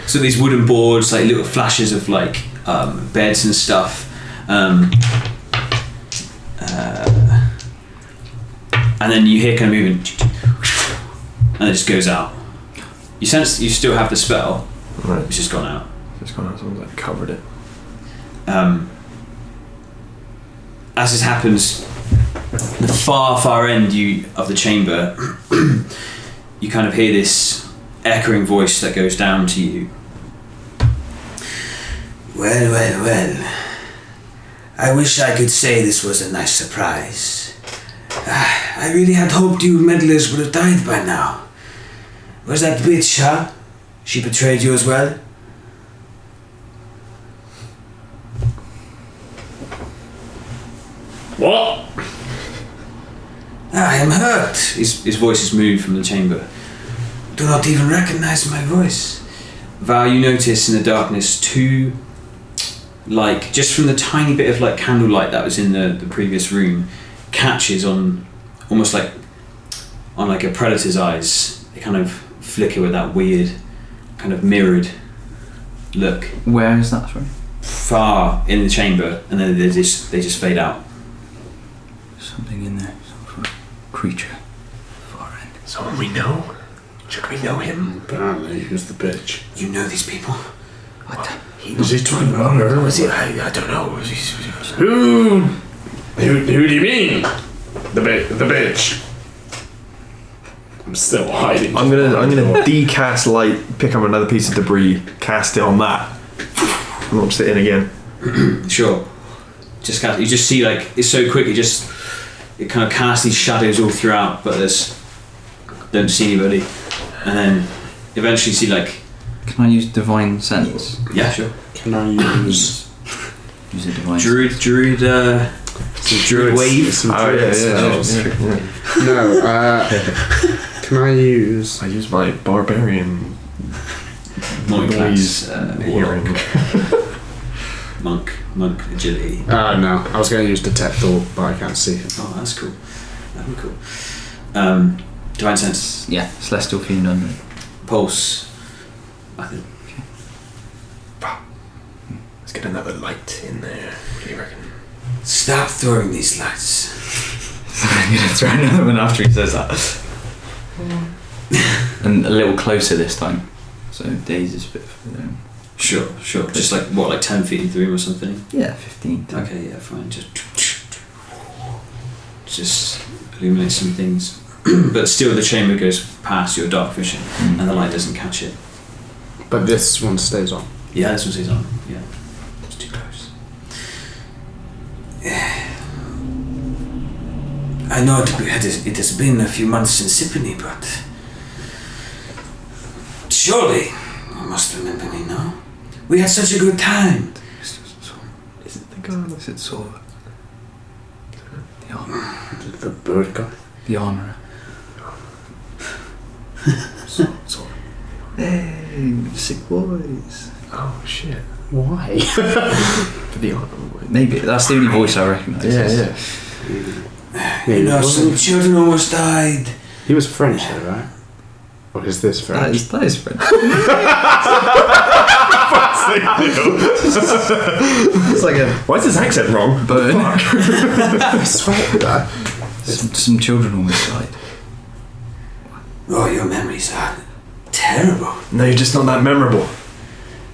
Speaker 4: So these wooden boards, like little flashes of like beds and stuff. And then you hear kind of moving, and it just goes out. You sense you still have the spell,
Speaker 3: Right.
Speaker 4: it's just gone out.
Speaker 3: It's gone out. Someone's like covered it.
Speaker 4: As this happens, the far end of the chamber, you kind of hear this echoing voice that goes down to you. Well. I wish I could say this was a nice surprise. I really had hoped you meddlers would have died by now. Was that bitch, huh? She betrayed you as well?
Speaker 1: What?
Speaker 4: I am hurt. His voice has moved from the chamber. Do not even recognize my voice. Val, you notice in the darkness two, like, just from the tiny bit of like candlelight that was in the previous room, catches on, almost like, on like a predator's eyes. They kind of flicker with that weird, kind of mirrored look.
Speaker 5: Where is that, sorry?
Speaker 4: Far in the chamber, and then they just fade out.
Speaker 5: Something in there. Some sort of creature. Far end.
Speaker 3: Someone we know? Should we know him?
Speaker 1: Apparently, who's the bitch?
Speaker 4: You know these people?
Speaker 1: Was he talking about her?
Speaker 3: Was he? I don't know.
Speaker 1: Who do you mean? The bitch. I'm still hiding.
Speaker 3: I'm gonna decast light, pick up another piece of debris, cast it on that, and launch it in again.
Speaker 4: Sure. You just see like it's so quick. It kind of casts these shadows all throughout, but don't see anybody, and then eventually see like.
Speaker 5: Can I use divine sense?
Speaker 4: Yeah, sure.
Speaker 1: Can I use
Speaker 5: Use a divine
Speaker 4: Druid wave.
Speaker 1: Some
Speaker 3: Oh
Speaker 1: druid spells?
Speaker 3: yeah.
Speaker 1: No. Can I use?
Speaker 3: I use my barbarian
Speaker 4: Noise,
Speaker 3: hearing.
Speaker 4: monk agility.
Speaker 1: Oh no, I was going to use detect thought, but I can't see it.
Speaker 4: Oh, that's cool. That'd be cool. Divine sense.
Speaker 5: Yeah, celestial fiend under it.
Speaker 4: Pulse. I think.
Speaker 3: Let's get another light in there. What do you reckon?
Speaker 4: Stop throwing these lights.
Speaker 5: I'm gonna throw another one after he says that. And a little closer this time. So Daze is a bit further down.
Speaker 4: Sure. Just like what, like 10 feet into the room or something?
Speaker 5: Yeah, 15.
Speaker 4: Okay, yeah, fine. Just illuminate some things. But still the chamber goes past your dark vision and the light doesn't catch it.
Speaker 1: But this one stays on.
Speaker 4: Yeah, this one stays on. Yeah. It's too close. I know it has been a few months since Sippany, but surely you must remember me now. We had such a good time.
Speaker 3: Is it the guy?
Speaker 5: Is it Sora? The armor.
Speaker 1: The bird guy.
Speaker 5: The armor.
Speaker 3: Sort.
Speaker 5: Hey, Sik Bois.
Speaker 3: Oh shit.
Speaker 1: Why?
Speaker 3: For the honor.
Speaker 5: Maybe that's the only voice I recognise.
Speaker 3: Yeah.
Speaker 4: You know, some children almost died.
Speaker 1: He was French, though, right? Or is this French?
Speaker 5: That is French. It's like a
Speaker 3: Why is his accent wrong?
Speaker 5: burn.
Speaker 1: I swear to that.
Speaker 5: Some children almost died.
Speaker 4: Oh, your memories are terrible.
Speaker 3: No, you're just not that memorable.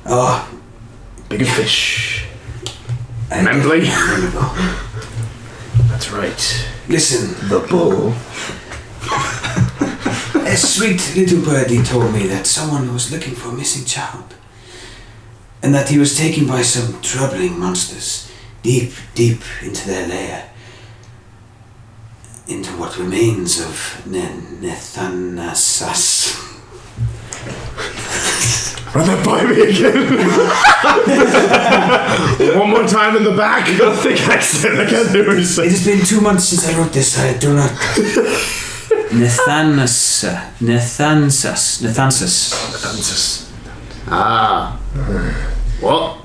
Speaker 4: Oh,
Speaker 3: Bigger fish.
Speaker 1: Membley?
Speaker 3: That's right.
Speaker 4: Listen,
Speaker 3: The bull.
Speaker 4: a sweet little birdie told me that someone was looking for a missing child, and that he was taken by some troubling monsters deep, deep into their lair, into what remains of Nethanasas.
Speaker 3: Run that by me again.
Speaker 1: One more time in the back.
Speaker 3: You got a thick accent. I can't do what you're
Speaker 4: It
Speaker 3: saying.
Speaker 4: has been 2 months since I wrote this. I do not. Nethansas.
Speaker 1: Ah. What?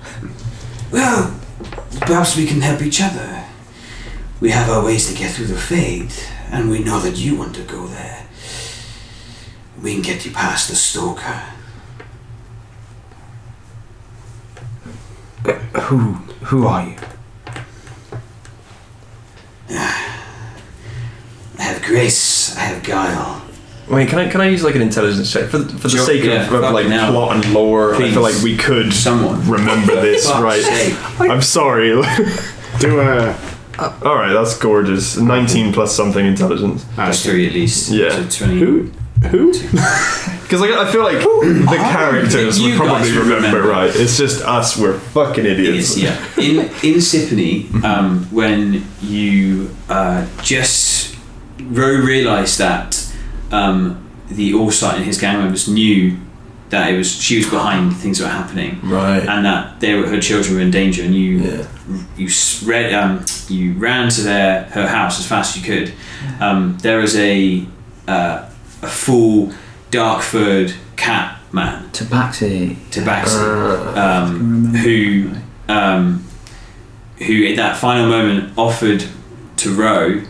Speaker 4: Well, perhaps we can help each other. We have our ways to get through the fade, and we know that you want to go there. We can get you past the stalker.
Speaker 5: Who are you?
Speaker 4: I have grace, I have guile.
Speaker 3: Wait, can I use like an intelligence check for the
Speaker 4: Sure,
Speaker 3: sake
Speaker 4: yeah,
Speaker 3: of
Speaker 4: fuck
Speaker 3: like
Speaker 4: now.
Speaker 3: plot and lore? I
Speaker 4: Please.
Speaker 3: feel like we could
Speaker 4: Someone.
Speaker 3: remember this,
Speaker 4: Fuck's
Speaker 3: right?
Speaker 4: sake.
Speaker 3: I'm sorry.
Speaker 1: Do a.
Speaker 3: All right, that's gorgeous. 19 plus something intelligence.
Speaker 4: Plus 3 at least.
Speaker 3: Yeah.
Speaker 4: So 20.
Speaker 1: Who?
Speaker 3: Because I feel like the characters
Speaker 4: You
Speaker 3: would probably
Speaker 4: guys would
Speaker 3: remember,
Speaker 4: remember.
Speaker 3: right? It's just us. We're fucking idiots.
Speaker 4: Yeah. In Sippeney, when you Ro realised that the Allsight and his gang members knew that she was behind things that were happening,
Speaker 3: Right.
Speaker 4: and that her children were in danger, and you ran to her house as fast as you could. There was a full dark furred cat man,
Speaker 5: Tabaxi.
Speaker 4: who at that final moment offered to Ro,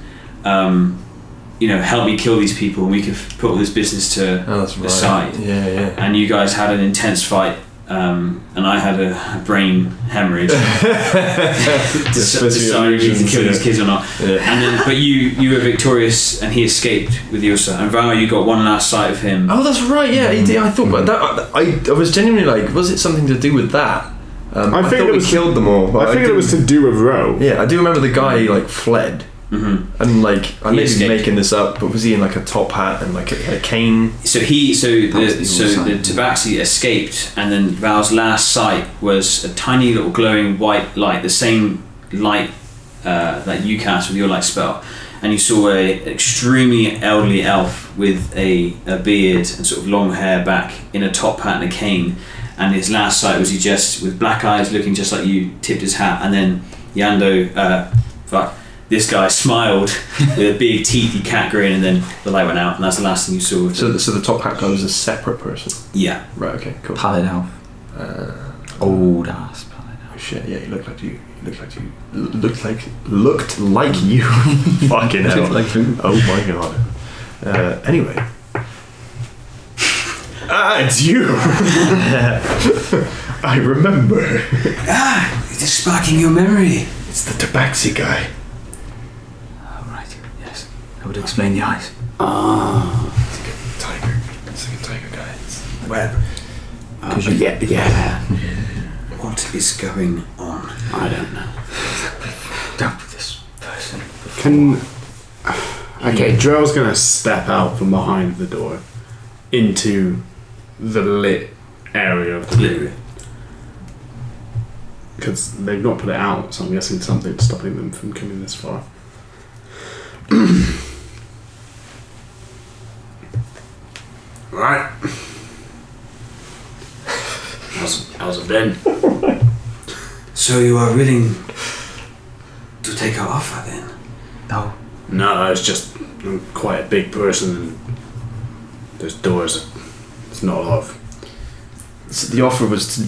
Speaker 4: help me kill these people and we could put all this business to
Speaker 3: That's
Speaker 4: the
Speaker 3: right.
Speaker 4: side.
Speaker 3: Yeah.
Speaker 4: And you guys had an intense fight, and I had a brain hemorrhage. Deciding to kill these kids or not.
Speaker 3: Yeah.
Speaker 4: And then, but you were victorious, and he escaped with Yosa. And Val, you got one last sight of him.
Speaker 3: Oh, that's right. Yeah, he did. I thought about that. I was genuinely like, was it something to do with that? I
Speaker 1: figured
Speaker 3: thought
Speaker 1: it
Speaker 3: we
Speaker 1: was
Speaker 3: killed them all. But
Speaker 1: I figured it was to do with Ro.
Speaker 3: Yeah, I do remember the guy like fled.
Speaker 4: Mm-hmm.
Speaker 3: And like I
Speaker 4: He
Speaker 3: may be
Speaker 4: escaped.
Speaker 3: making this up, but was he in like a top hat and like a cane?
Speaker 4: So the
Speaker 5: Allsight.
Speaker 4: Tabaxi escaped, and then Val's last sight was a tiny little glowing white light, the same light that you cast with your light spell, and you saw a extremely elderly elf with a beard and sort of long hair back in a top hat and a cane, and his last sight was he just with black eyes looking just like you, tipped his hat, and then Yando this guy smiled with a big teethy cat grin, and then the light went out, and that's the last thing you saw.
Speaker 3: So the top hat guy was a separate person.
Speaker 4: Yeah.
Speaker 3: Right. Okay. Cool.
Speaker 5: Pallid elf. Old ass pallid elf.
Speaker 3: Oh shit! Yeah, he looked like you. Looked like you. Fucking hell!
Speaker 5: Looked like who?
Speaker 3: Oh my god. Anyway. It's you. I remember.
Speaker 4: It is sparking your memory.
Speaker 3: It's the Tabaxi guy.
Speaker 5: Oh, right. Yes. That would explain the eyes.
Speaker 3: It's like a tiger. It's like a tiger guy.
Speaker 1: Whatever. Yeah.
Speaker 4: What is going on?
Speaker 1: I don't know.
Speaker 5: Dealt with this person.
Speaker 1: Okay, Drell's gonna step out from behind the door into the lit area of the room. Because they've not put it out, so I'm guessing something's stopping them from coming this far. Right. How's it been?
Speaker 4: So you are willing to take our offer then?
Speaker 5: No.
Speaker 1: No, it's just I'm quite a big person and there's doors. It's not a lot of
Speaker 3: So the offer was to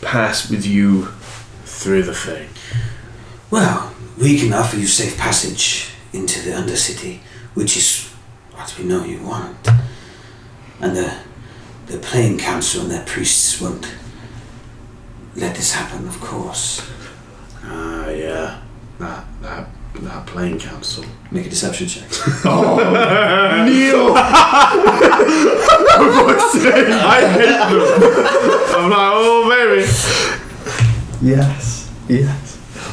Speaker 3: pass with you.
Speaker 1: through the thing.
Speaker 4: Well, we can offer you safe passage into the Undercity, which is what we know you want. And the Plain Council and their priests won't let this happen, of course.
Speaker 1: Yeah. That Plain Council.
Speaker 4: Make a deception check.
Speaker 3: Neil!
Speaker 1: I hate them. I'm like, oh baby.
Speaker 3: Yes.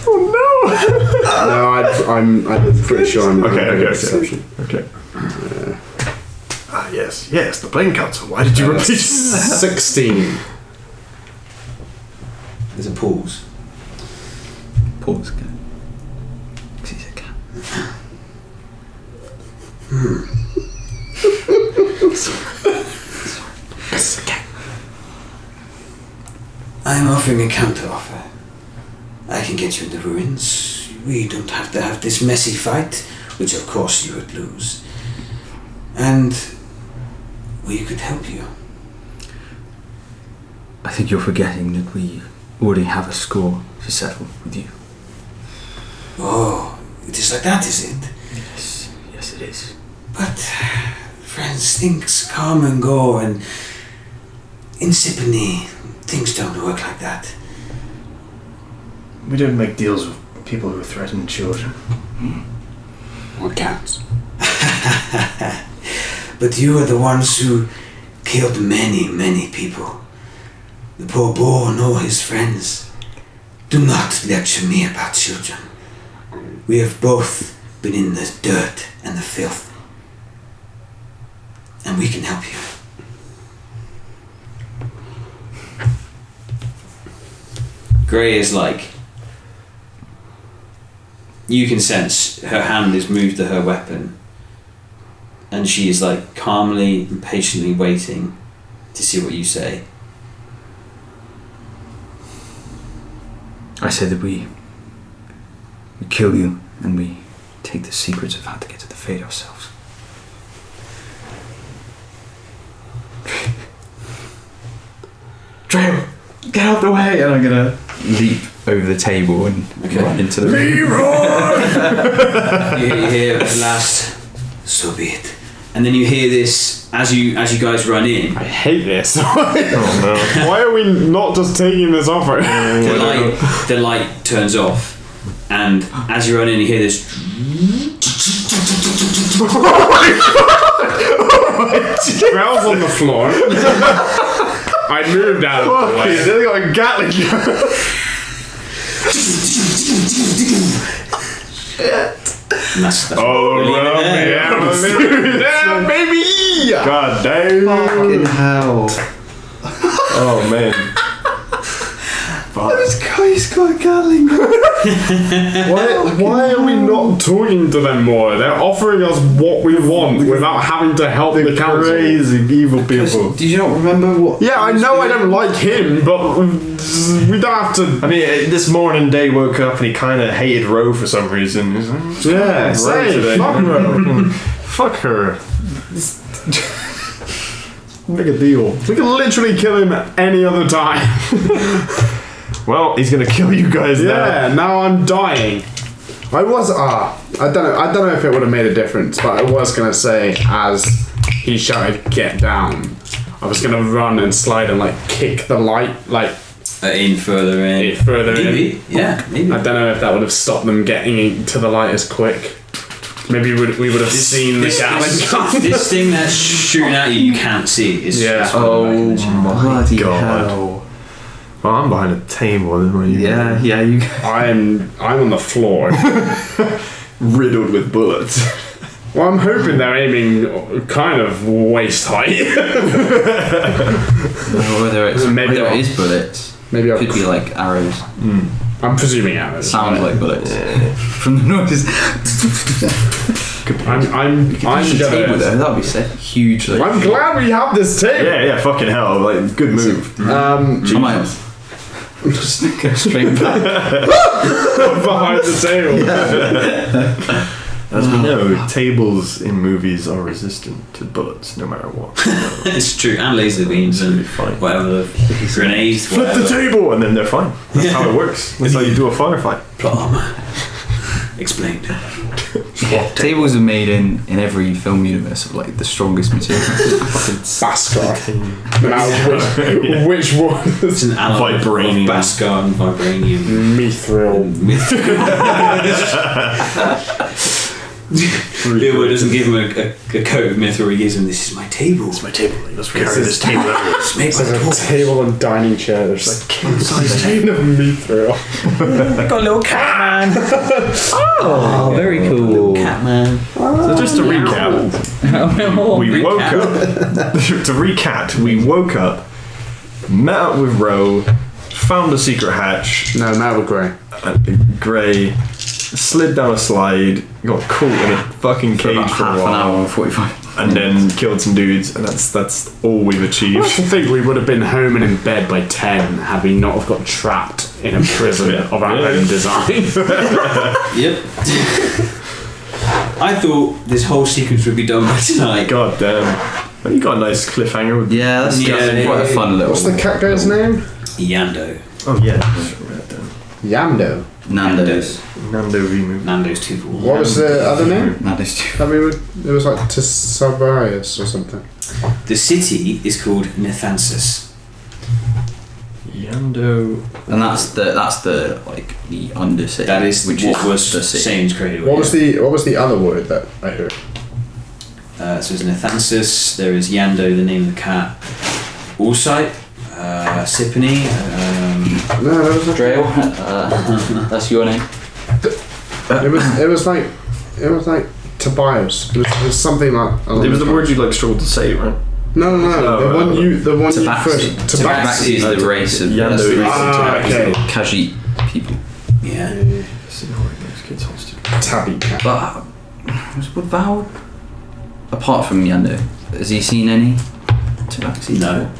Speaker 1: No, I'm pretty sure I'm
Speaker 3: Okay.
Speaker 1: perception.
Speaker 3: Okay. Yes, the Plane Council. Why did you repeat?
Speaker 1: 16.
Speaker 4: There's a pause.
Speaker 5: Pause. Because he's a cat.
Speaker 4: I'm offering a counter offer. I can get you in the ruins. We don't have to have this messy fight, which of course you would lose. And we could help you.
Speaker 6: I think you're forgetting that we already have a score to settle with you.
Speaker 4: Oh, it is like that, is it?
Speaker 6: Yes it is.
Speaker 4: But, friends, things come and go, and in Sipney, things don't work like that.
Speaker 3: We don't make deals with people who threaten children.
Speaker 1: Or cats.
Speaker 4: But you are the ones who killed many, many people. The poor boy nor his friends. Do not lecture me about children. We have both been in the dirt and the filth. And we can help you. Grey is like... You can sense her hand is moved to her weapon. And she is like calmly and patiently waiting to see what you say.
Speaker 6: I say that we kill you and we take the secrets of how to get to the fate ourselves.
Speaker 5: Trail, get out the way! And I'm gonna leap over the table and run into the room.
Speaker 4: You hear at last, so be it. And then you hear this as you guys run in.
Speaker 2: I hate this. Oh no. Why are we not just taking this offer?
Speaker 4: The light turns off, and as you run in, you hear this.
Speaker 1: Growls on the floor. I moved out of the way.
Speaker 3: They got a Gatling gun.
Speaker 4: And that's
Speaker 2: Oh, yeah, baby! God damn.
Speaker 3: Fucking hell. Oh man.
Speaker 5: He's got a Gatling gun.
Speaker 2: Why are we not talking to them more? They're offering us what we want without having to help the council.
Speaker 3: Crazy evil people.
Speaker 5: Did you not remember what?
Speaker 2: Yeah, I know I don't like him, but we don't have to.
Speaker 3: I mean, this morning Day woke up and he kind of hated Ro for some reason. He's like,
Speaker 2: Yeah, say, fuck her.
Speaker 3: fuck her. Make a deal.
Speaker 2: We can literally kill him at any other time.
Speaker 3: Well, he's gonna kill you guys now.
Speaker 2: Yeah, now I'm dying.
Speaker 1: I don't know if it would have made a difference, but I was gonna say as he shouted "get down," I was gonna run and slide and like kick the light
Speaker 4: in further in.
Speaker 1: in.
Speaker 4: Yeah, maybe.
Speaker 1: I don't know if that would have stopped them getting to the light as quick. Maybe we would have seen the Gatling gun.
Speaker 4: This thing that's shooting at you can't see. Is
Speaker 1: Yeah.
Speaker 3: Oh my
Speaker 5: Bloody
Speaker 3: god.
Speaker 5: hell.
Speaker 3: Well, I'm behind a table.
Speaker 5: Yeah, you.
Speaker 1: I'm on the floor.
Speaker 3: Riddled with bullets.
Speaker 1: Well, I'm hoping they're aiming kind of waist height.
Speaker 5: Whether it is bullets,
Speaker 1: Maybe
Speaker 5: could be like arrows.
Speaker 1: I'm presuming arrows.
Speaker 5: Sounds like bullets from the noises.
Speaker 1: I'm
Speaker 5: Table
Speaker 1: gonna.
Speaker 5: there, that'd be sick. Huge. Like,
Speaker 1: I'm glad we have this table.
Speaker 3: Yeah, fucking hell. Like, good move.
Speaker 5: I might just go straight back.
Speaker 1: Behind the table.
Speaker 3: As we know, tables in movies are resistant to bullets, no matter what.
Speaker 4: It's true, and laser beams and
Speaker 3: Fine.
Speaker 4: whatever, grenades,
Speaker 3: Flip
Speaker 4: whatever.
Speaker 3: the table, and then they're fine. That's how it works. That's how you do a firefight.
Speaker 4: Plot armor. Explained.
Speaker 5: Tables are made in every film universe of like the strongest material.
Speaker 1: Bhaskar. Now, which one?
Speaker 4: It's an alloy
Speaker 3: Vibranium.
Speaker 4: of Bhaskar and vibranium.
Speaker 1: Mithril.
Speaker 4: Bilbo doesn't give him a coat of mithril. He gives him, this is my table.
Speaker 3: It's my table. You must carry this table everywhere.
Speaker 4: It's made
Speaker 1: It's
Speaker 4: by
Speaker 1: like
Speaker 4: the
Speaker 1: a table and dining chair. There's like king-size table of mithril.
Speaker 4: I got a little cat man. Oh, very cool. Cat man.
Speaker 3: So just to recap, we woke up. To recap, we woke up, met up with Ro, found a secret hatch.
Speaker 1: No, now we're grey.
Speaker 3: Grey slid down a slide, got caught in a fucking
Speaker 5: For
Speaker 3: cage
Speaker 5: about
Speaker 3: for a
Speaker 5: half an
Speaker 3: while,
Speaker 5: hour and 45.
Speaker 3: and then killed some dudes, and that's all we've achieved.
Speaker 1: I think we would have been home and in bed by 10 had we not have got trapped in a prison of our own design.
Speaker 4: Yep. I thought this whole sequence would be done by tonight.
Speaker 3: God damn. Well, you got a nice cliffhanger with
Speaker 5: Yeah, that's
Speaker 4: Yeah,
Speaker 5: quite a fun little.
Speaker 1: What's the cat guy's name?
Speaker 4: Yando.
Speaker 3: Oh yeah.
Speaker 1: Yamdo.
Speaker 5: Nando's.
Speaker 3: Nando Rimu.
Speaker 4: Nando's 2 for 1.
Speaker 1: What was the other name?
Speaker 5: Nando's too.
Speaker 1: That we would. It was like Tesavarius or something.
Speaker 4: The city is called Nethansis.
Speaker 3: Yando.
Speaker 5: And that's the like the undercity.
Speaker 4: That is
Speaker 5: which
Speaker 4: what
Speaker 5: is
Speaker 4: was
Speaker 5: the city.
Speaker 4: Sane's cradle.
Speaker 1: What was the other word that I heard?
Speaker 4: So there's Nethansis, there is Yando, the name of the cat, Allsight, Sipony,
Speaker 1: No, that was like,
Speaker 5: Drail. That's your name.
Speaker 1: it was like Tobias. It was something like.
Speaker 3: It was the word you like struggled to say, right?
Speaker 1: No. The one you
Speaker 5: Tabaxi.
Speaker 1: first.
Speaker 5: Tabaxi is the race of
Speaker 3: Yando
Speaker 5: that's the
Speaker 3: is
Speaker 5: race of
Speaker 1: okay.
Speaker 5: Khajiit people.
Speaker 4: yeah.
Speaker 3: Kids hostage.
Speaker 1: Tabby cat.
Speaker 5: But was Val, apart from Yando, has he seen any Tabaxi?
Speaker 4: No.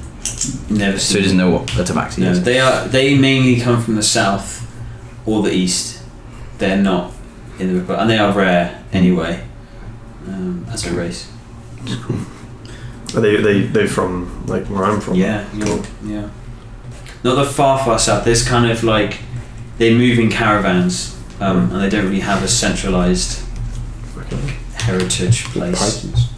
Speaker 4: Never
Speaker 5: So
Speaker 4: seen
Speaker 5: he doesn't know what a Tabaxi
Speaker 4: No,
Speaker 5: is.
Speaker 4: they mainly come from the south or the east. They're not in the and they are rare anyway. As a race.
Speaker 3: Are they from like where I'm from?
Speaker 4: Yeah, yeah. Not the far south. There's kind of like they move in caravans, and they don't really have a centralized heritage place.
Speaker 1: Pythons.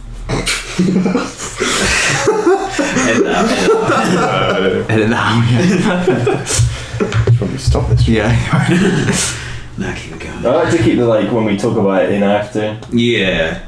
Speaker 4: Edit that out.
Speaker 5: Edit that out,
Speaker 3: Should probably stop this.
Speaker 5: yeah.
Speaker 4: No, keep it going.
Speaker 3: I like to keep the like when we talk about it in after.
Speaker 4: Yeah.